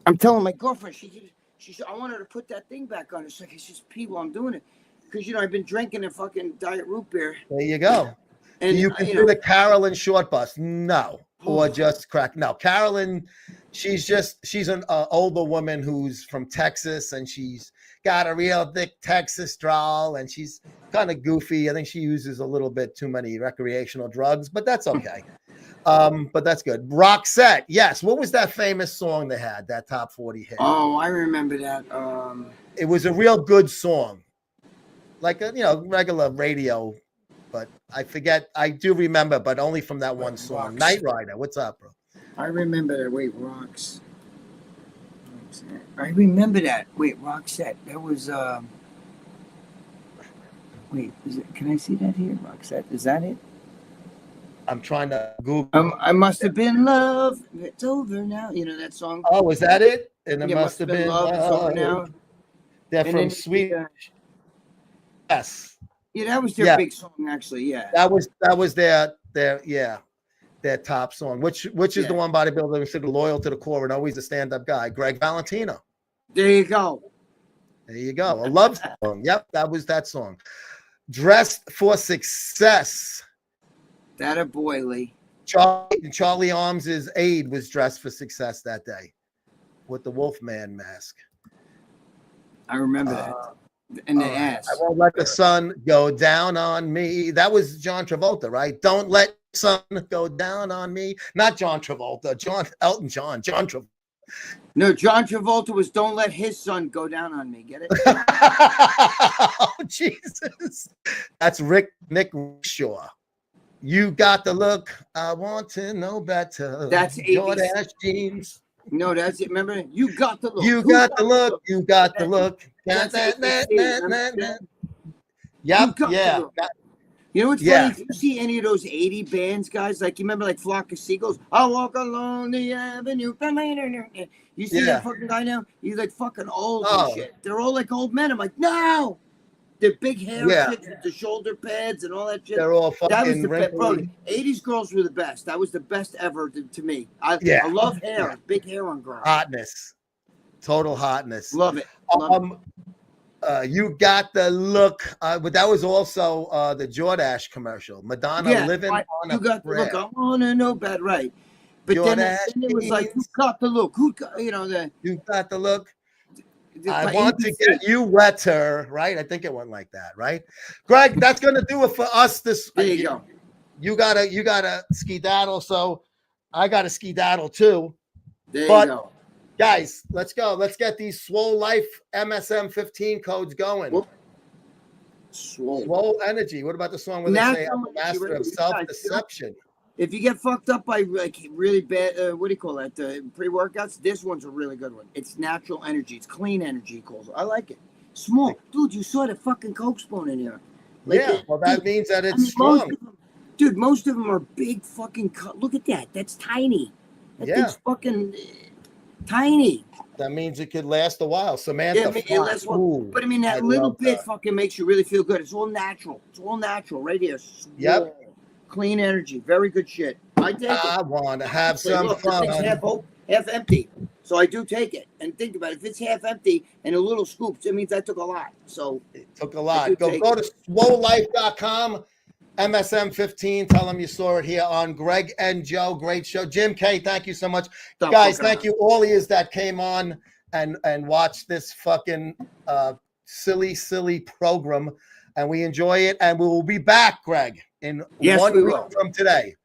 I'm telling my girlfriend, she said, I want her to put that thing back on. It's like, it's just pee while I'm doing it. Because, I've been drinking a fucking diet root beer. There you go. And, Do you consider Carolyn short bus? No. Or just crack? No. Carolyn, she's an older woman who's from Texas, and she's got a real thick Texas drawl, and she's kind of goofy. I think she uses a little bit too many recreational drugs, but that's okay. But that's good. Roxette, yes. What was that famous song they had, that top 40 hit? Oh, I remember that. It was a real good song. Like a, regular radio, but I forget. I do remember, but only from that one song. Rocks. Night Rider. What's up, bro? I remember that. Wait, Rocks. I remember that. Wait, Roxette. That was, wait, can I see that here? Roxette. Is that it? I'm trying to Google. I must have been love. It's over now. That song. Oh, is that it? And it Yeah, must have been love. It's over now. They're And from then, Sweet. Yes. Yeah, that was their big song, actually. Yeah. That was their top song. Which is the one bodybuilder who's loyal to the core and always a stand-up guy, Gregg Valentino. There you go. There you go. A love song. Yep, that was that song. Dressed for Success. That a boy, Lee. Charlie Arms' aide was dressed for success that day with the Wolfman mask. I remember that. And the ass. I won't let the sun go down on me. That was John Travolta, right? Don't let the sun go down on me. Not John Travolta. Elton John. John Travolta. No, John Travolta was "Don't Let His Son Go Down on Me." Get it? Oh, Jesus. That's Nick Shaw. You got the look. I want to know better. That's Jordache jeans. No, that's it. Remember? You got the look. You got the look. You got the look. Yep. Yeah. You know what's funny? If you see any of those 80 bands, guys, like you remember like Flock of Seagulls, I walk along the avenue. You see that fucking guy now? He's like fucking old and shit. They're all like old men. I'm like, no. Their big hair shit with the shoulder pads and all that shit. They're all fucking that was the best. Bro, 80s girls were the best. That was the best ever to me. I love hair. Big hair on girls. Hotness. Total hotness. Love it. You got the look. But that was also the Jordache commercial. Madonna living on you got the look. I want to know bad, right? But then it was like, who got the look? Who got, you got the look. I want to get you wetter, right? I think it went like that, right? Gregg, that's gonna do it for us this. There you go. You gotta skedaddle, so I gotta skedaddle too. There you go. Guys, let's go. Let's get these Swol Lyfe MSM 15 codes going. Whoop. Swol Energy. What about the song where they say I'm the master of self-deception? If you get fucked up by like really bad, what do you call that? Pre-workouts. This one's a really good one. It's natural energy. It's clean energy. He calls it. I like it. Small, dude. You saw the fucking Coke spoon in here. Like well, that means that it's strong. Most of them are big fucking. Look at that. That's tiny. That thing's fucking tiny. That means it could last a while. Samantha. But I mean, that little bit fucking makes you really feel good. It's all natural. It's all natural right here. Yep. clean energy, very good shit. I take it. I want to have Say, some look, the thing's fun. half empty. So I do take it. And think about it. If it's half empty and a little scoops, it means I took a lot. So It took a lot. Go to swollyfe.com, MSM15. Tell them you saw it here on Greg and Joe. Great show. Jim K, thank you so much. Guys, thank you all of you that came on and watched this fucking silly program. And we enjoy it. And we will be back, Greg, in 1 week from today.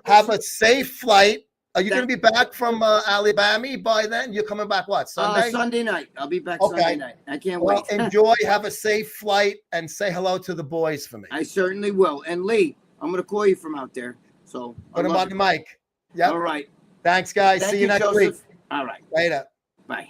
Have a safe flight. Are you going to be back from Alabama by then? You're coming back what, Sunday? Sunday night. I'll be back Sunday night. I can't wait. Enjoy. Have a safe flight and say hello to the boys for me. I certainly will. And Lee, I'm going to call you from out there. So put him on the mic. Yeah. All right. Thanks, guys. See you next week. All right. Later. Bye.